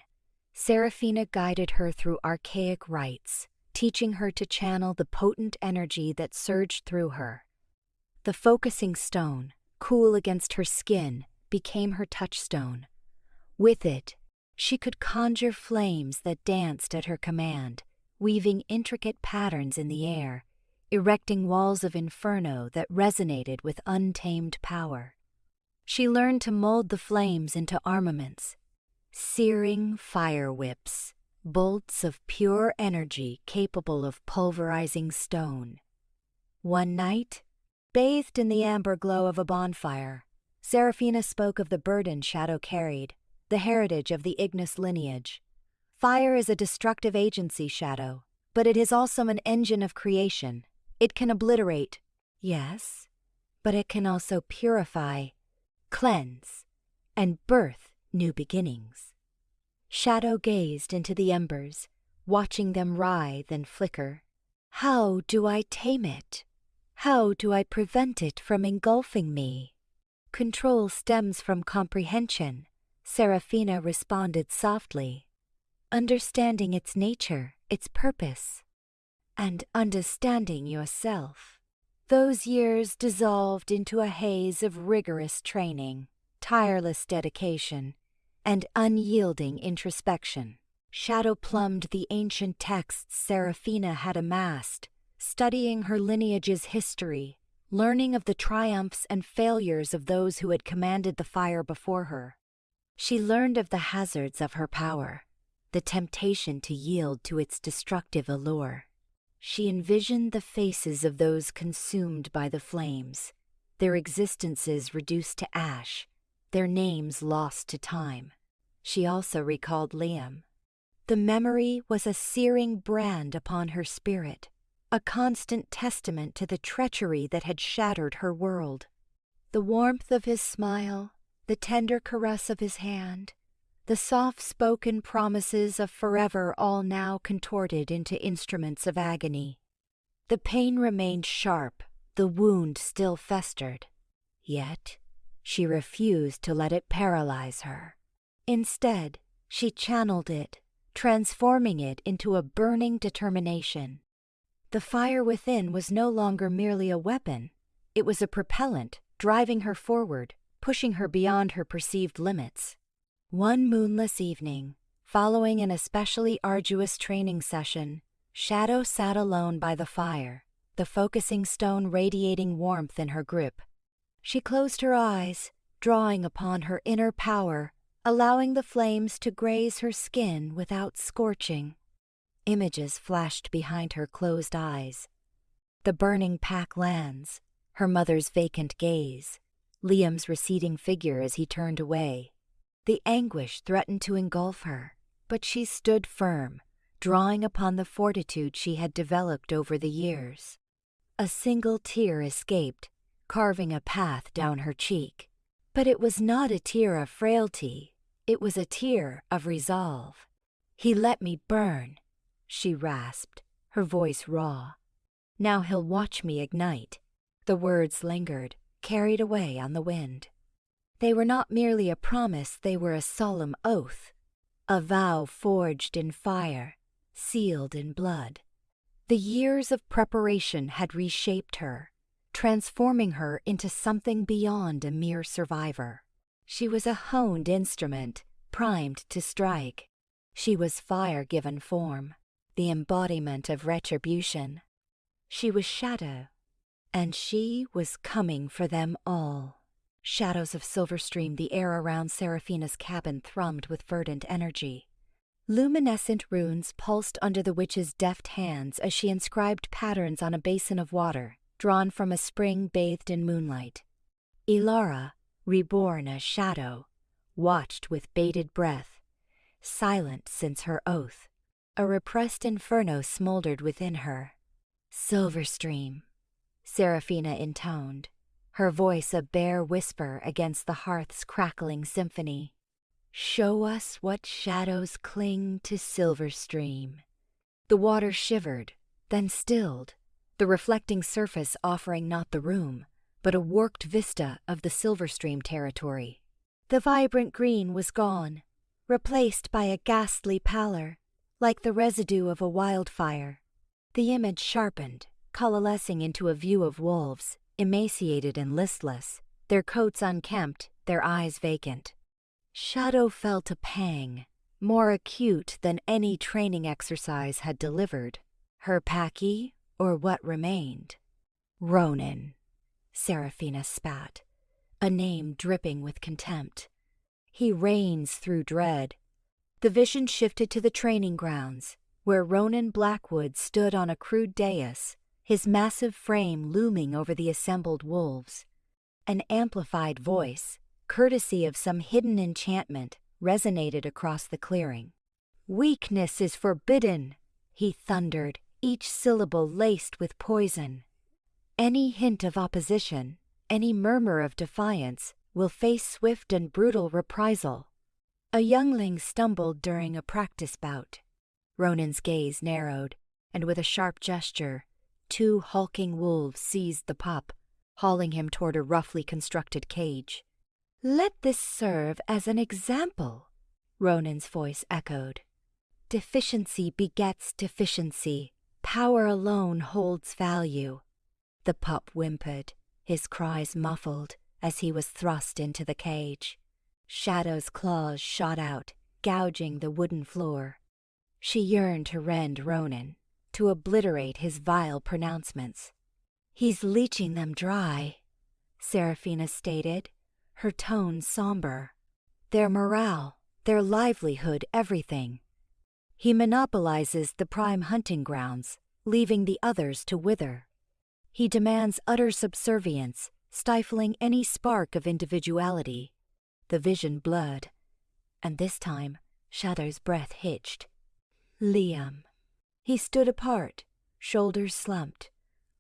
Saraphina guided her through archaic rites, teaching her to channel the potent energy that surged through her. The focusing stone, cool against her skin, became her touchstone. With it, she could conjure flames that danced at her command, weaving intricate patterns in the air, erecting walls of inferno that resonated with untamed power. She learned to mold the flames into armaments, searing fire whips, bolts of pure energy capable of pulverizing stone. One night, bathed in the amber glow of a bonfire, Saraphina spoke of the burden Shadow carried, the heritage of the Ignis lineage. "Fire is a destructive agency, Shadow, but it is also an engine of creation. It can obliterate, yes, but it can also purify, cleanse, and birth new beginnings." Shadow gazed into the embers, watching them writhe and flicker. "How do I tame it? How do I prevent it from engulfing me?" "Control stems from comprehension," Saraphina responded softly. "Understanding its nature, its purpose, and understanding yourself." Those years dissolved into a haze of rigorous training, tireless dedication, and unyielding introspection. Shadow plumbed the ancient texts Saraphina had amassed, studying her lineage's history, learning of the triumphs and failures of those who had commanded the fire before her. She learned of the hazards of her power, the temptation to yield to its destructive allure. She envisioned the faces of those consumed by the flames, their existences reduced to ash, their names lost to time. She also recalled Liam. The memory was a searing brand upon her spirit, a constant testament to the treachery that had shattered her world. The warmth of his smile, the tender caress of his hand, the soft-spoken promises of forever all now contorted into instruments of agony. The pain remained sharp, the wound still festered. Yet, she refused to let it paralyze her. Instead, she channeled it, transforming it into a burning determination. The fire within was no longer merely a weapon. It was a propellant, driving her forward, pushing her beyond her perceived limits. One moonless evening, following an especially arduous training session, Shadow sat alone by the fire, the focusing stone radiating warmth in her grip. She closed her eyes, drawing upon her inner power, allowing the flames to graze her skin without scorching. Images flashed behind her closed eyes. The burning pack lands, her mother's vacant gaze, Liam's receding figure as he turned away. The anguish threatened to engulf her, but she stood firm, drawing upon the fortitude she had developed over the years. A single tear escaped, carving a path down her cheek. But it was not a tear of frailty, it was a tear of resolve. "He let me burn," she rasped, her voice raw. "Now he'll watch me ignite." The words lingered, carried away on the wind. They were not merely a promise, they were a solemn oath, a vow forged in fire, sealed in blood. The years of preparation had reshaped her, transforming her into something beyond a mere survivor. She was a honed instrument, primed to strike. She was fire given form, the embodiment of retribution. She was shadow, and she was coming for them all. Shadows of Silverstream, the air around Saraphina's cabin thrummed with verdant energy. Luminescent runes pulsed under the witch's deft hands as she inscribed patterns on a basin of water, drawn from a spring bathed in moonlight. Elara, reborn as shadow, watched with bated breath, silent since her oath. A repressed inferno smoldered within her. "Silverstream," Saraphina intoned, her voice a bare whisper against the hearth's crackling symphony. "Show us what shadows cling to Silverstream." The water shivered, then stilled, the reflecting surface offering not the room, but a worked vista of the Silverstream territory. The vibrant green was gone, replaced by a ghastly pallor, like the residue of a wildfire. The image sharpened, coalescing into a view of wolves, emaciated and listless, their coats unkempt, their eyes vacant. Shadow felt a pang, more acute than any training exercise had delivered. Her Paki, or what remained? Ronin, Saraphina spat, a name dripping with contempt. He reigns through dread. The vision shifted to the training grounds, where Ronin Blackwood stood on a crude dais, his massive frame looming over the assembled wolves. An amplified voice, courtesy of some hidden enchantment, resonated across the clearing. "Weakness is forbidden," he thundered, each syllable laced with poison. "Any hint of opposition, any murmur of defiance, will face swift and brutal reprisal." A youngling stumbled during a practice bout. Ronin's gaze narrowed, and with a sharp gesture, 2 hulking wolves seized the pup, hauling him toward a roughly constructed cage. "Let this serve as an example," Ronin's voice echoed. "Deficiency begets deficiency. Power alone holds value." The pup whimpered, his cries muffled, as he was thrust into the cage. Shadow's claws shot out, gouging the wooden floor. She yearned to rend Ronin, to obliterate his vile pronouncements. "He's leeching them dry," Saraphina stated, her tone somber. "Their morale, their livelihood, everything. He monopolizes the prime hunting grounds, leaving the others to wither. He demands utter subservience, stifling any spark of individuality." The vision blurred, and this time Shadow's breath hitched. Liam. He stood apart, shoulders slumped,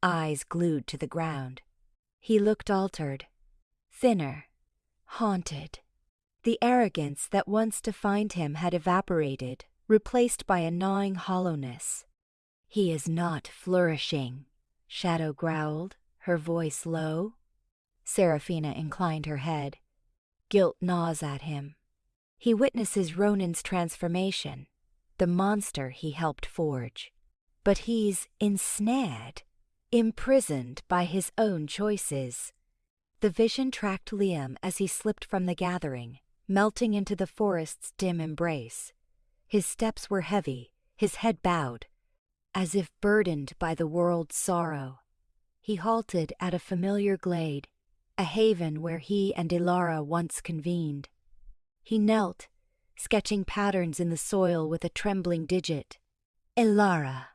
eyes glued to the ground. He looked altered, thinner, haunted. The arrogance that once defined him had evaporated, replaced by a gnawing hollowness. "He is not flourishing," Shadow growled, her voice low. Saraphina inclined her head. Guilt gnaws at him. He witnesses Ronin's transformation, the monster he helped forge. But he's ensnared, imprisoned by his own choices. The vision tracked Liam as he slipped from the gathering, melting into the forest's dim embrace. His steps were heavy, his head bowed, as if burdened by the world's sorrow. he halted at a familiar glade, a haven where he and Elara once convened. He knelt, sketching patterns in the soil with a trembling digit. "Elara,"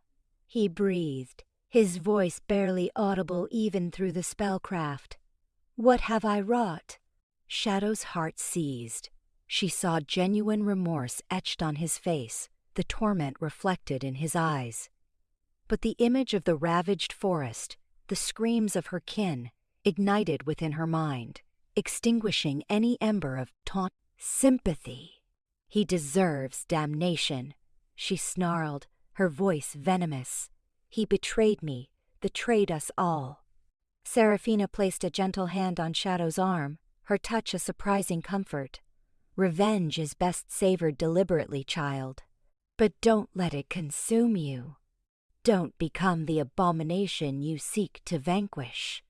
he breathed, his voice barely audible even through the spellcraft. "What have I wrought?" Shadow's heart seized. She saw genuine remorse etched on his face, the torment reflected in his eyes. But the image of the ravaged forest, the screams of her kin, ignited within her mind, extinguishing any ember of taunt sympathy. "He deserves damnation," she snarled, her voice venomous. "He betrayed me, betrayed us all." Saraphina placed a gentle hand on Shadow's arm, her touch a surprising comfort. "Revenge is best savored deliberately, child. But don't let it consume you. Don't become the abomination you seek to vanquish."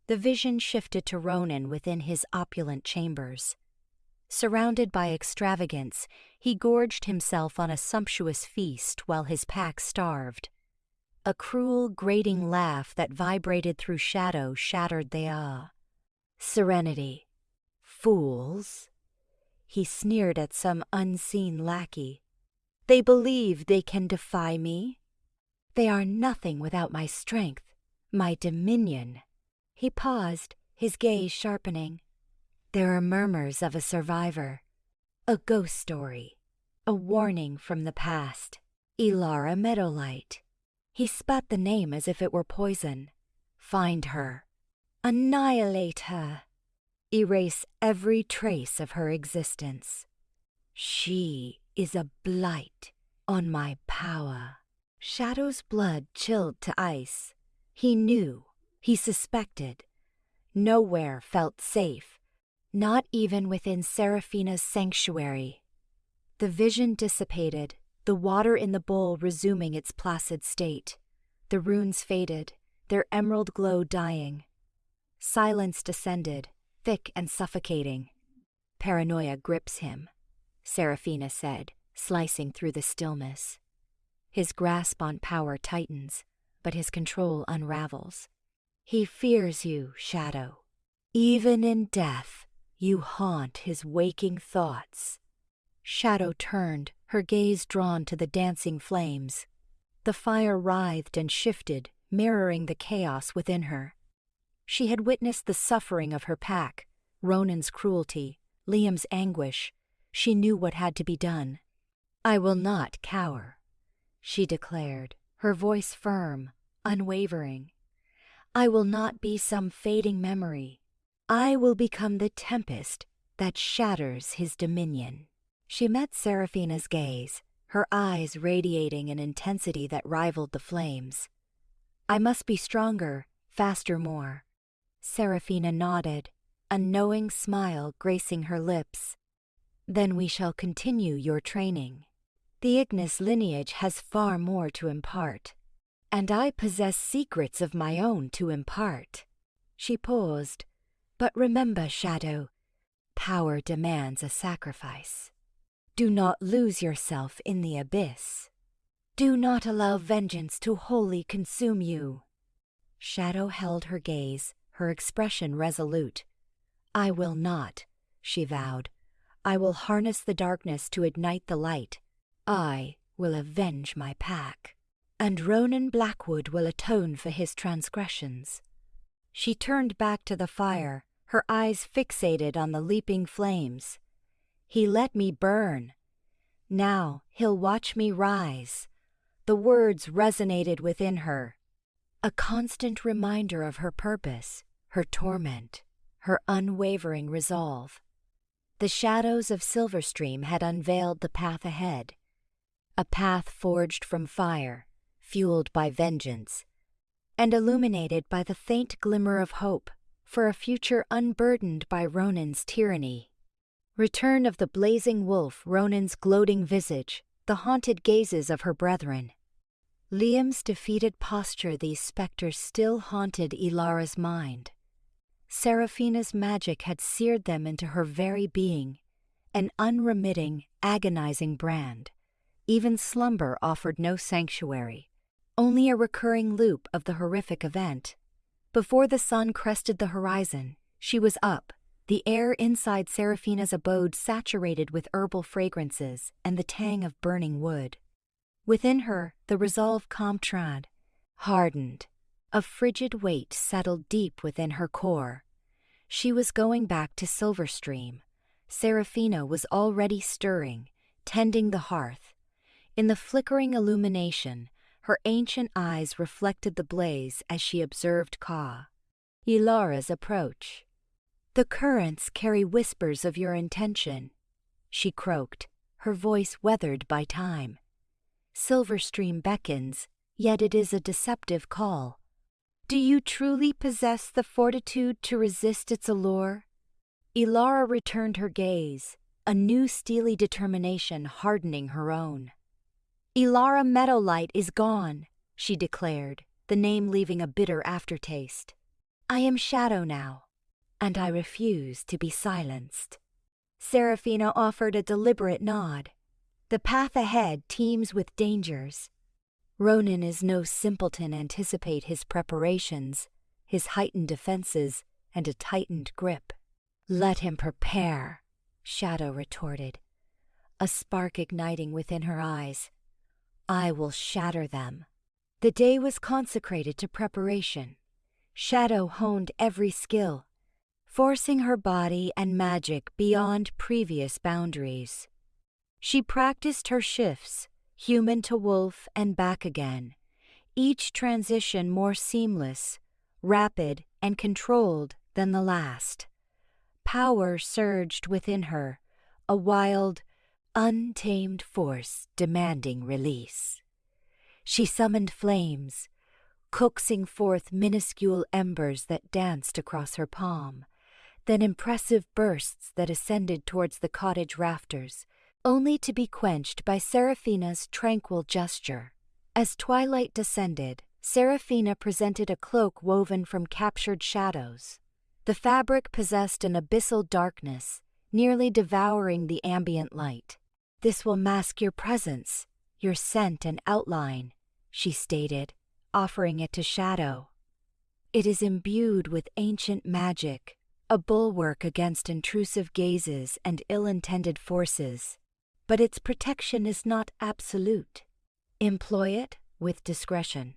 The vision shifted to Ronin within his opulent chambers. Surrounded by extravagance, he gorged himself on a sumptuous feast while his pack starved. A cruel, grating laugh that vibrated through Shadow shattered the awe. "Serenity. Fools." He sneered at some unseen lackey. "They believe they can defy me? They are nothing without my strength, my dominion." He paused, his gaze sharpening. "There are murmurs of a survivor, a ghost story, a warning from the past. Elara Meadowlight." He spat the name as if it were poison. "Find her. Annihilate her. Erase every trace of her existence. She is a blight on my power." Shadow's blood chilled to ice. He knew, he suspected. Nowhere felt safe, not even within Saraphina's sanctuary. The vision dissipated, the water in the bowl resuming its placid state. The runes faded, their emerald glow dying. Silence descended, thick and suffocating. "Paranoia grips him," Saraphina said, slicing through the stillness. His grasp on power tightens, but his control unravels. "He fears you, Shadow. Even in death, you haunt his waking thoughts." Shadow turned, her gaze drawn to the dancing flames. The fire writhed and shifted, mirroring the chaos within her. She had witnessed the suffering of her pack, Ronin's cruelty, Liam's anguish. She knew what had to be done. "I will not cower," she declared, her voice firm, unwavering. "I will not be some fading memory. I will become the tempest that shatters his dominion." She met Saraphina's gaze, her eyes radiating an intensity that rivaled the flames. "I must be stronger, faster more." Saraphina nodded, a knowing smile gracing her lips. "Then we shall continue your training. The Ignis lineage has far more to impart, and I possess secrets of my own to impart." She paused. "But remember, Shadow, power demands a sacrifice. Do not lose yourself in the abyss. Do not allow vengeance to wholly consume you." Shadow held her gaze, her expression resolute. "I will not," she vowed. "I will harness the darkness to ignite the light. I will avenge my pack. And Ronin Blackwood will atone for his transgressions." She turned back to the fire, her eyes fixated on the leaping flames. "He let me burn. Now he'll watch me rise." The words resonated within her, a constant reminder of her purpose, her torment, her unwavering resolve. The shadows of Silverstream had unveiled the path ahead, a path forged from fire, fueled by vengeance, and illuminated by the faint glimmer of hope for a future unburdened by Ronin's tyranny. Return of the blazing wolf, Ronin's gloating visage, the haunted gazes of her brethren. Liam's defeated posture, these specters still haunted Elara's mind. Saraphina's magic had seared them into her very being, an unremitting, agonizing brand. Even slumber offered no sanctuary, only a recurring loop of the horrific event. Before the sun crested the horizon, she was up, the air inside Saraphina's abode saturated with herbal fragrances and the tang of burning wood. Within her, the resolve comtrad, hardened. A frigid weight settled deep within her core. She was going back to Silverstream. Saraphina was already stirring, tending the hearth. In the flickering illumination, her ancient eyes reflected the blaze as she observed Elara's approach. "The currents carry whispers of your intention," she croaked, her voice weathered by time. "Silverstream beckons, yet it is a deceptive call. Do you truly possess the fortitude to resist its allure?" Elara returned her gaze, a new steely determination hardening her own. "Elara Meadowlight is gone," she declared, the name leaving a bitter aftertaste. "I am Shadow now, and I refuse to be silenced." Saraphina offered a deliberate nod. "The path ahead teems with dangers. Ronin is no simpleton. Anticipate his preparations, his heightened defenses, and a tightened grip." "Let him prepare," Shadow retorted, a spark igniting within her eyes. "I will shatter them." The day was consecrated to preparation. Shadow honed every skill, forcing her body and magic beyond previous boundaries. She practiced her shifts, human to wolf and back again, each transition more seamless, rapid, and controlled than the last. Power surged within her, a wild, untamed force demanding release. She summoned flames, coaxing forth minuscule embers that danced across her palm, then impressive bursts that ascended towards the cottage rafters, only to be quenched by Saraphina's tranquil gesture. As twilight descended, Saraphina presented a cloak woven from captured shadows. The fabric possessed an abyssal darkness, nearly devouring the ambient light. "This will mask your presence, your scent and outline," she stated, offering it to Shadow. "It is imbued with ancient magic, a bulwark against intrusive gazes and ill-intended forces. But its protection is not absolute. Employ it with discretion."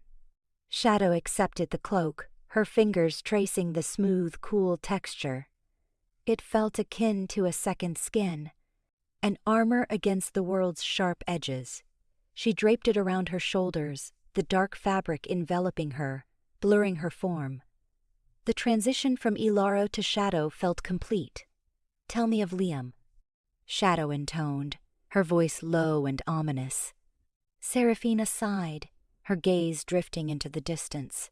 Shadow accepted the cloak, her fingers tracing the smooth, cool texture. It felt akin to a second skin, an armor against the world's sharp edges. She draped it around her shoulders, the dark fabric enveloping her, blurring her form. The transition from Elara to Shadow felt complete. "Tell me of Liam," Shadow intoned, her voice low and ominous. Saraphina sighed, her gaze drifting into the distance.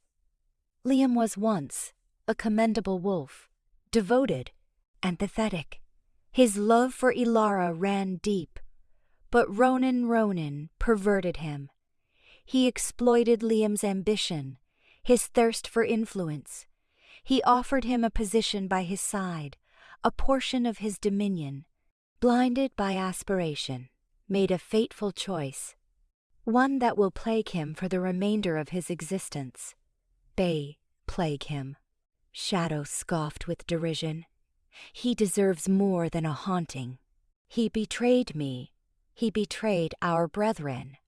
"Liam was once a commendable wolf, devoted, empathetic. His love for Elara ran deep, but Ronin perverted him. He exploited Liam's ambition, his thirst for influence. He offered him a position by his side, a portion of his dominion. Blinded by aspiration, made a fateful choice, one that will plague him for the remainder of his existence. Plague him," Shadow scoffed with derision. "He deserves more than a haunting. He betrayed me. He betrayed our brethren."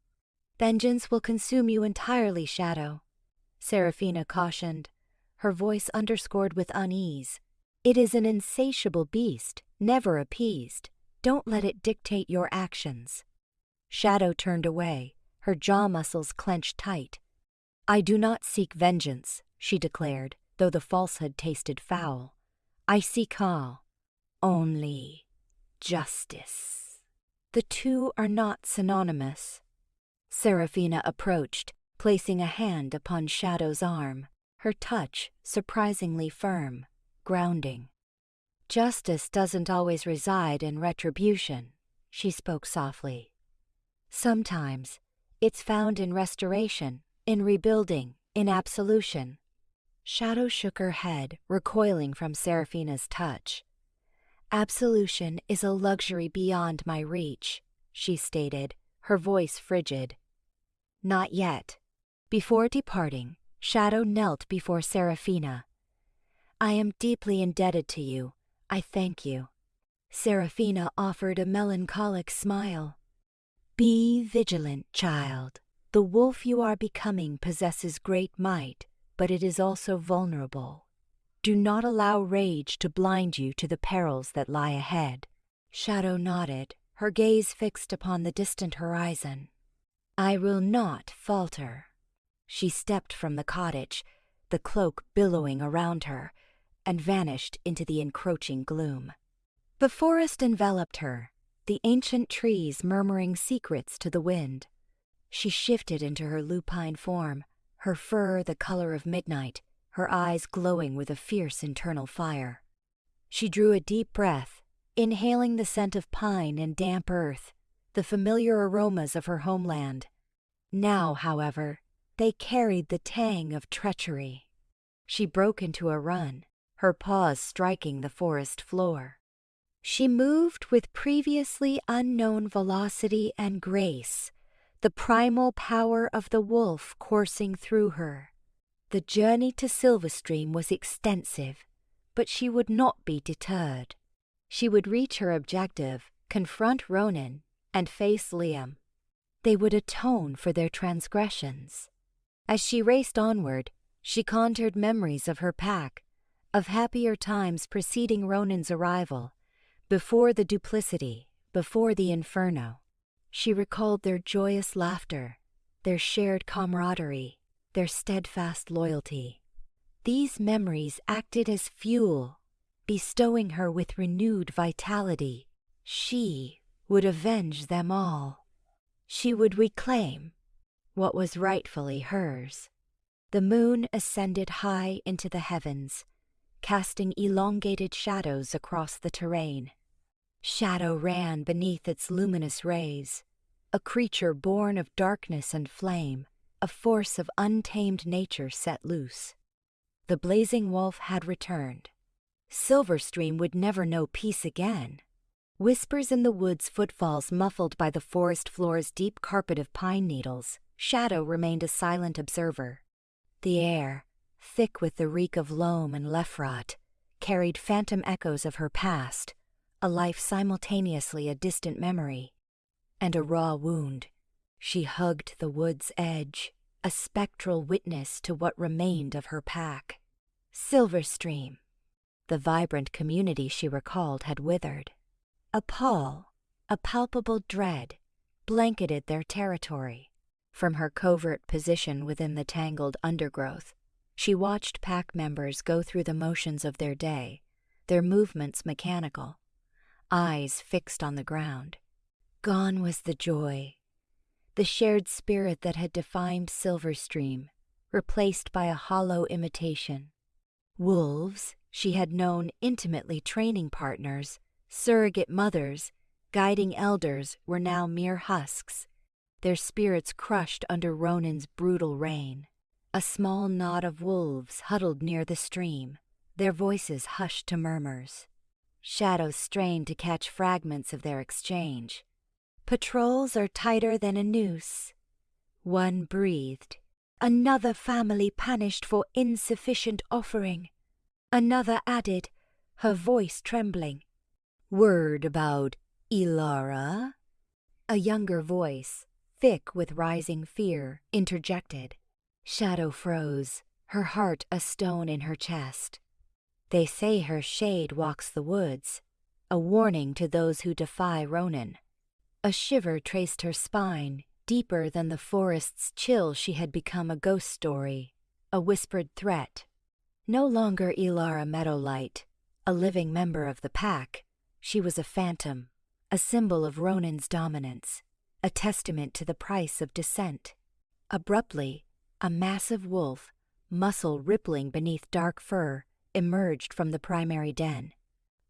"Vengeance will consume you entirely, Shadow," Saraphina cautioned, her voice underscored with unease. "It is an insatiable beast, never appeased. Don't let it dictate your actions." Shadow turned away, her jaw muscles clenched tight. "I do not seek vengeance," she declared, though the falsehood tasted foul. "I seek only justice." "The two are not synonymous." Saraphina approached, placing a hand upon Shadow's arm, her touch surprisingly firm, grounding. "Justice doesn't always reside in retribution," she spoke softly. "Sometimes it's found in restoration, in rebuilding, in absolution." Shadow shook her head, recoiling from Saraphina's touch. "Absolution is a luxury beyond my reach," she stated, her voice frigid. "Not yet." Before departing, Shadow knelt before Saraphina. "I am deeply indebted to you. I thank you." Saraphina offered a melancholic smile. "Be vigilant, child. The wolf you are becoming possesses great might, but it is also vulnerable. Do not allow rage to blind you to the perils that lie ahead." Shadow nodded, her gaze fixed upon the distant horizon. "I will not falter." She stepped from the cottage, the cloak billowing around her, and vanished into the encroaching gloom. The forest enveloped her, the ancient trees murmuring secrets to the wind. She shifted into her lupine form, her fur the color of midnight, her eyes glowing with a fierce internal fire. She drew a deep breath, inhaling the scent of pine and damp earth, the familiar aromas of her homeland. Now, however, they carried the tang of treachery. She broke into a run, her paws striking the forest floor. She moved with previously unknown velocity and grace, the primal power of the wolf coursing through her. The journey to Silverstream was extensive, but she would not be deterred. She would reach her objective, confront Ronin, and face Liam. They would atone for their transgressions. As she raced onward, she conjured memories of her pack, of happier times preceding Ronin's arrival, before the duplicity, before the inferno. She recalled their joyous laughter, their shared camaraderie, their steadfast loyalty. These memories acted as fuel, bestowing her with renewed vitality. She would avenge them all. She would reclaim what was rightfully hers. The moon ascended high into the heavens, casting elongated shadows across the terrain. Shadow ran beneath its luminous rays, a creature born of darkness and flame, a force of untamed nature set loose. The blazing wolf had returned. Silverstream would never know peace again. Whispers in the woods, footfalls muffled by the forest floor's deep carpet of pine needles. Shadow remained a silent observer. The air, thick with the reek of loam and lefrot, carried phantom echoes of her past, a life simultaneously a distant memory and a raw wound. She hugged the wood's edge, a spectral witness to what remained of her pack. Silverstream. The vibrant community she recalled had withered. A pall, a palpable dread, blanketed their territory. From her covert position within the tangled undergrowth, she watched pack members go through the motions of their day, their movements mechanical, eyes fixed on the ground. Gone was the joy, the shared spirit that had defined Silverstream, replaced by a hollow imitation. Wolves she had known intimately, training partners, surrogate mothers, guiding elders, were now mere husks, their spirits crushed under Ronin's brutal reign. A small knot of wolves huddled near the stream, their voices hushed to murmurs. Shadow strained to catch fragments of their exchange. "Patrols are tighter than a noose." One breathed. "Another family punished for insufficient offering." Another added, her voice trembling, "Word about Elara?" A younger voice, thick with rising fear, interjected. Shadow froze, her heart a stone in her chest. "They say her shade walks the woods, a warning to those who defy Ronin." A shiver traced her spine, deeper than the forest's chill. She had become a ghost story, a whispered threat. No longer Elara Meadowlight, a living member of the pack, she was a phantom, a symbol of Ronin's dominance, a testament to the price of dissent. Abruptly, a massive wolf, muscle rippling beneath dark fur, emerged from the primary den.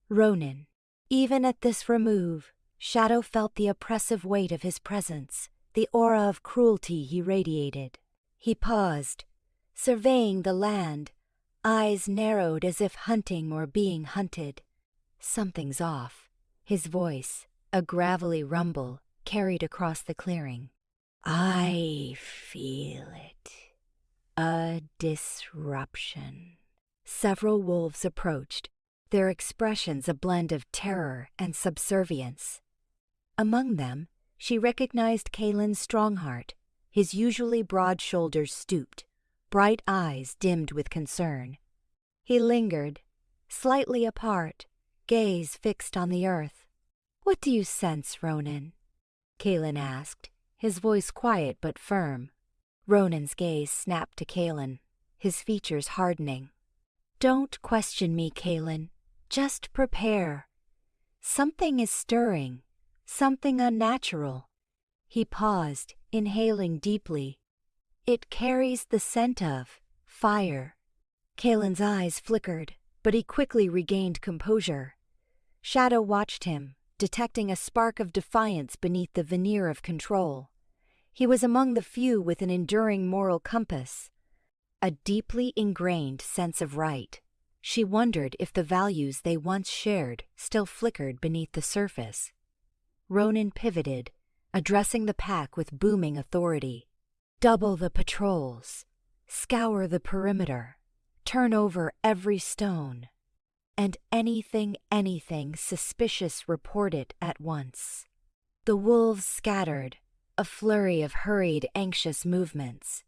Ronin. Even at this remove, Shadow felt the oppressive weight of his presence, the aura of cruelty he radiated. He paused, surveying the land, eyes narrowed as if hunting or being hunted. "Something's off." His voice, a gravelly rumble, carried across the clearing. "I feel it." A disruption. Several wolves approached, their expressions a blend of terror and subservience. Among them, she recognized Kaelin's Strongheart, his usually broad shoulders stooped, bright eyes dimmed with concern. He lingered, slightly apart, gaze fixed on the earth. "What do you sense, Ronin?" Kaelin asked, his voice quiet but firm. Ronin's gaze snapped to Kaelin, his features hardening. "Don't question me, Kaelin. Just prepare. Something is stirring, something unnatural." He paused, inhaling deeply. "It carries the scent of fire." Kaelin's eyes flickered, but he quickly regained composure. Shadow watched him, detecting a spark of defiance beneath the veneer of control. He was among the few with an enduring moral compass, a deeply ingrained sense of right. She wondered if the values they once shared still flickered beneath the surface. Ronin pivoted, addressing the pack with booming authority. "Double the patrols. Scour the perimeter. Turn over every stone. And anything suspicious report it at once." The wolves scattered, a flurry of hurried, anxious movements.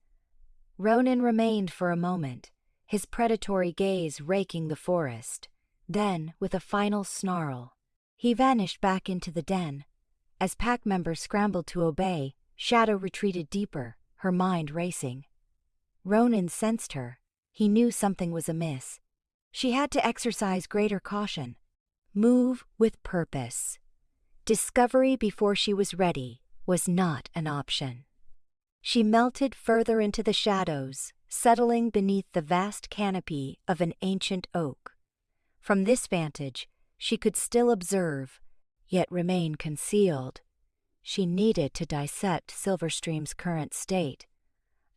Ronin remained for a moment, his predatory gaze raking the forest. Then, with a final snarl, he vanished back into the den. As pack members scrambled to obey, Shadow retreated deeper, her mind racing. Ronin sensed her. He knew something was amiss. She had to exercise greater caution. Move with purpose. Discovery before she was ready was not an option. She melted further into the shadows, settling beneath the vast canopy of an ancient oak. From this vantage, she could still observe, yet remain concealed. She needed to dissect Silverstream's current state,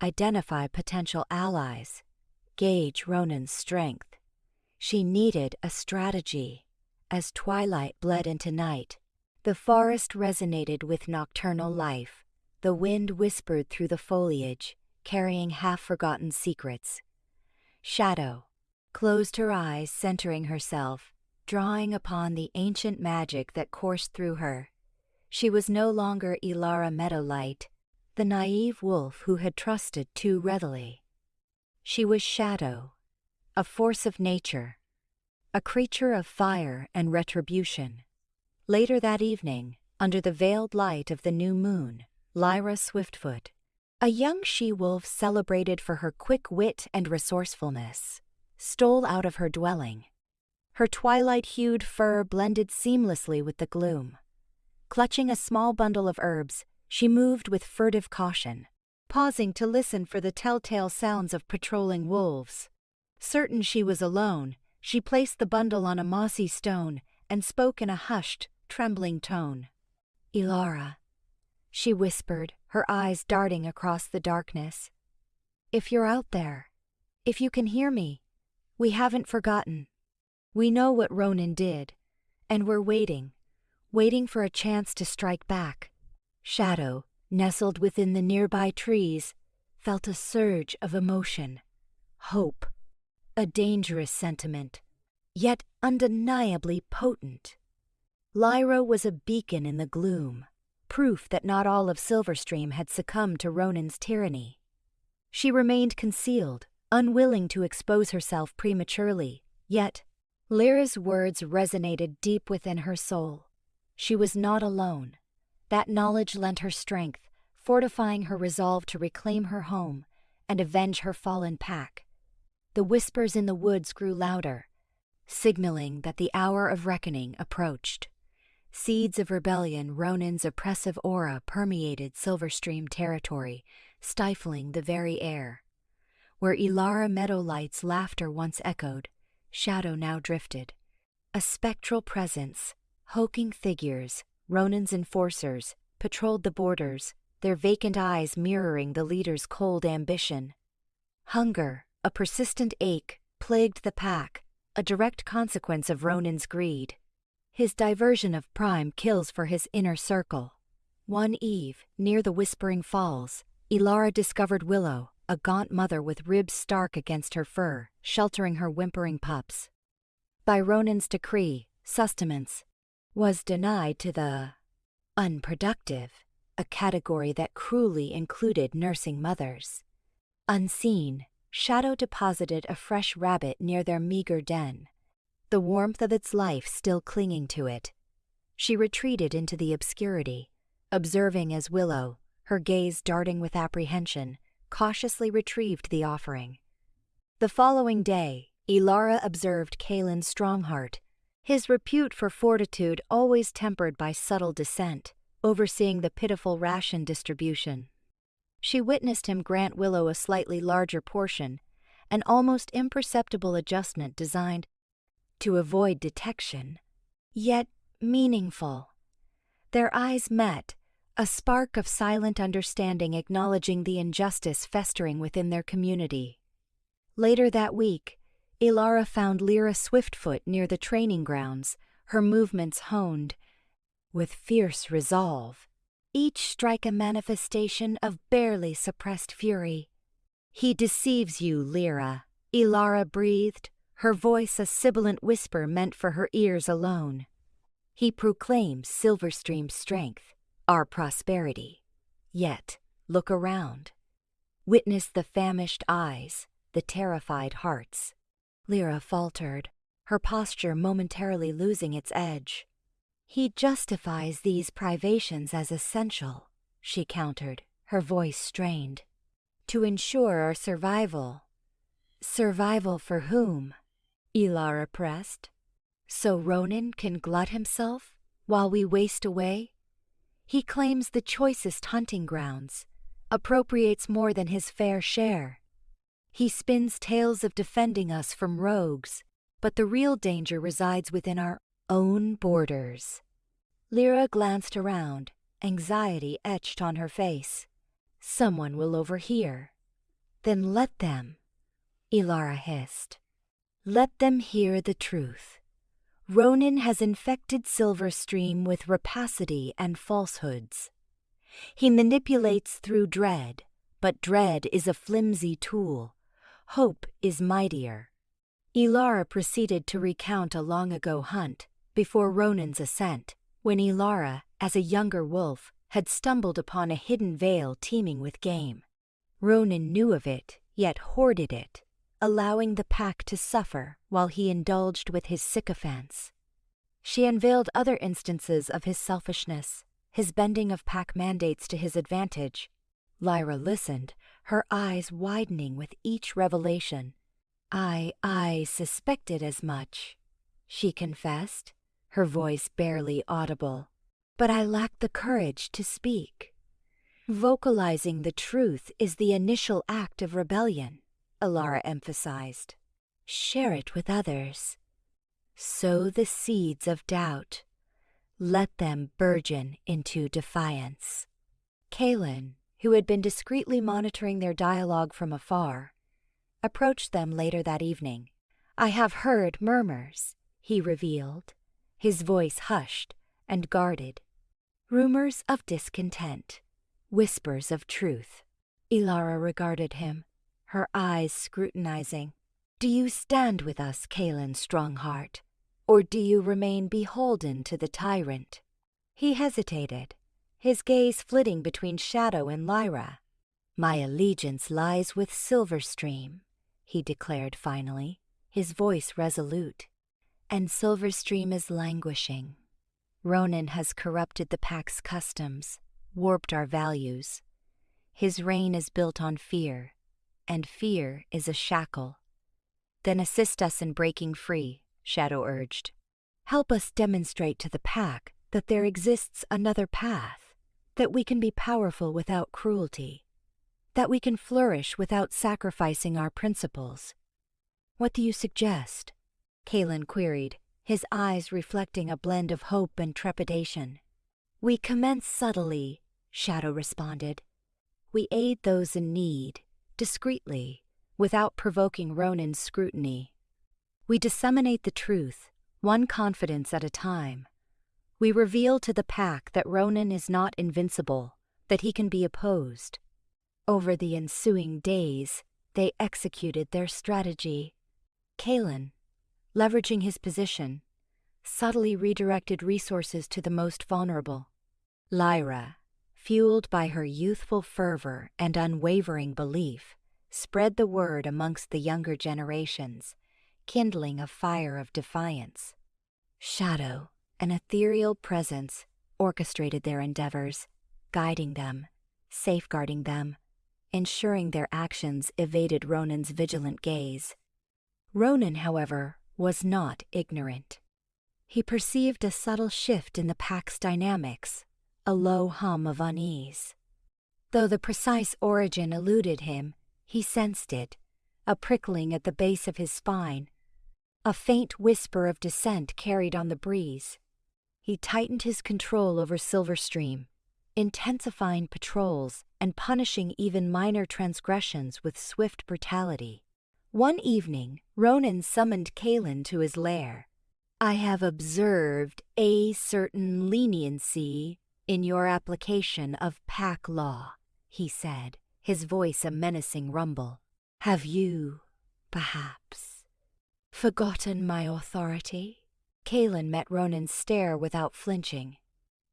identify potential allies, gauge Ronin's strength. She needed a strategy. As twilight bled into night, the forest resonated with nocturnal life. The wind whispered through the foliage, carrying half-forgotten secrets. Shadow closed her eyes, centering herself, drawing upon the ancient magic that coursed through her. She was no longer Elara Meadowlight, the naive wolf who had trusted too readily. She was Shadow, a force of nature, a creature of fire and retribution. Later that evening, under the veiled light of the new moon, Lyra Swiftfoot, a young she-wolf celebrated for her quick wit and resourcefulness, stole out of her dwelling. Her twilight-hued fur blended seamlessly with the gloom. Clutching a small bundle of herbs, she moved with furtive caution, pausing to listen for the telltale sounds of patrolling wolves. Certain she was alone, she placed the bundle on a mossy stone and spoke in a hushed, trembling tone. "Elara," she whispered, her eyes darting across the darkness. "If you're out there, if you can hear me, we haven't forgotten. We know what Ronin did, and we're waiting for a chance to strike back." Shadow, nestled within the nearby trees, felt a surge of emotion, hope, a dangerous sentiment, yet undeniably potent. Lyra was a beacon in the gloom, proof that not all of Silverstream had succumbed to Ronin's tyranny. She remained concealed, unwilling to expose herself prematurely, yet Lyra's words resonated deep within her soul. She was not alone. That knowledge lent her strength, fortifying her resolve to reclaim her home and avenge her fallen pack. The whispers in the woods grew louder, signaling that the hour of reckoning approached. Seeds of rebellion, Ronin's oppressive aura permeated Silverstream territory, stifling the very air. Where Elara Meadowlight's laughter once echoed, Shadow now drifted. A spectral presence, hulking figures, Ronin's enforcers, patrolled the borders, their vacant eyes mirroring the leader's cold ambition. Hunger, a persistent ache, plagued the pack, a direct consequence of Ronin's greed. His diversion of prime kills for his inner circle. One eve, near the Whispering Falls, Elara discovered Willow, a gaunt mother with ribs stark against her fur, sheltering her whimpering pups. By Ronin's decree, sustenance was denied to the unproductive, a category that cruelly included nursing mothers. Unseen, Shadow deposited a fresh rabbit near their meager den, the warmth of its life still clinging to it. She retreated into the obscurity, observing as Willow, her gaze darting with apprehension, cautiously retrieved the offering. The following day, Elara observed Kalen's strong heart, his repute for fortitude always tempered by subtle dissent, overseeing the pitiful ration distribution. She witnessed him grant Willow a slightly larger portion, an almost imperceptible adjustment designed to avoid detection, yet meaningful. Their eyes met, a spark of silent understanding acknowledging the injustice festering within their community. Later that week, Elara found Lyra Swiftfoot near the training grounds, her movements honed with fierce resolve, each strike a manifestation of barely suppressed fury. "He deceives you, Lyra," Elara breathed, her voice a sibilant whisper meant for her ears alone. "He proclaims Silverstream's strength, our prosperity. Yet, look around. Witness the famished eyes, the terrified hearts." Lyra faltered, her posture momentarily losing its edge. "He justifies these privations as essential," she countered, her voice strained. "To ensure our survival." "Survival for whom?" Elara pressed. "So Ronin can glut himself while we waste away? He claims the choicest hunting grounds, appropriates more than his fair share. He spins tales of defending us from rogues, but the real danger resides within our own borders." Lyra glanced around, anxiety etched on her face. "Someone will overhear." "Then let them," Elara hissed. "Let them hear the truth. Ronin has infected Silverstream with rapacity and falsehoods. He manipulates through dread, but dread is a flimsy tool. Hope is mightier." Elara proceeded to recount a long-ago hunt, before Ronin's ascent, when Elara, as a younger wolf, had stumbled upon a hidden vale teeming with game. Ronin knew of it, yet hoarded it, allowing the pack to suffer while he indulged with his sycophants. She unveiled other instances of his selfishness, his bending of pack mandates to his advantage. Lyra listened, her eyes widening with each revelation. I suspected as much," she confessed, her voice barely audible. "But I lacked the courage to speak." "Vocalizing the truth is the initial act of rebellion," Elara emphasized. "Share it with others. Sow the seeds of doubt. Let them burgeon into defiance." Kalen, who had been discreetly monitoring their dialogue from afar, approached them later that evening. "I have heard murmurs," he revealed, his voice hushed and guarded. "Rumors of discontent, whispers of truth." Elara regarded him, her eyes scrutinizing. "Do you stand with us, Kalen Strongheart, or do you remain beholden to the tyrant?" He hesitated, his gaze flitting between Shadow and Lyra. "My allegiance lies with Silverstream," he declared finally, his voice resolute. "And Silverstream is languishing. Ronin has corrupted the pack's customs, warped our values. His reign is built on fear, and fear is a shackle." "Then assist us in breaking free," Shadow urged. "Help us demonstrate to the pack that there exists another path, that we can be powerful without cruelty, that we can flourish without sacrificing our principles." "What do you suggest?" Kalen queried, his eyes reflecting a blend of hope and trepidation. "We commence subtly," Shadow responded. "We aid those in need, discreetly, without provoking Ronin's scrutiny. We disseminate the truth, one confidence at a time. We reveal to the pack that Ronin is not invincible, that he can be opposed. Over the ensuing days, they executed their strategy. Kalen, leveraging his position, subtly redirected resources to the most vulnerable. Lyra, fueled by her youthful fervor and unwavering belief, spread the word amongst the younger generations, kindling a fire of defiance. Shadow, an ethereal presence, orchestrated their endeavors, guiding them, safeguarding them, ensuring their actions evaded Ronin's vigilant gaze. Ronin, however, was not ignorant. He perceived a subtle shift in the pack's dynamics, a low hum of unease. Though the precise origin eluded him, he sensed it, a prickling at the base of his spine, a faint whisper of dissent carried on the breeze. He tightened his control over Silverstream, intensifying patrols and punishing even minor transgressions with swift brutality. One evening, Ronin summoned Kalen to his lair. "I have observed a certain leniency in your application of pack law," he said, his voice a menacing rumble. "Have you, perhaps, forgotten my authority?" Kalen met Ronin's stare without flinching.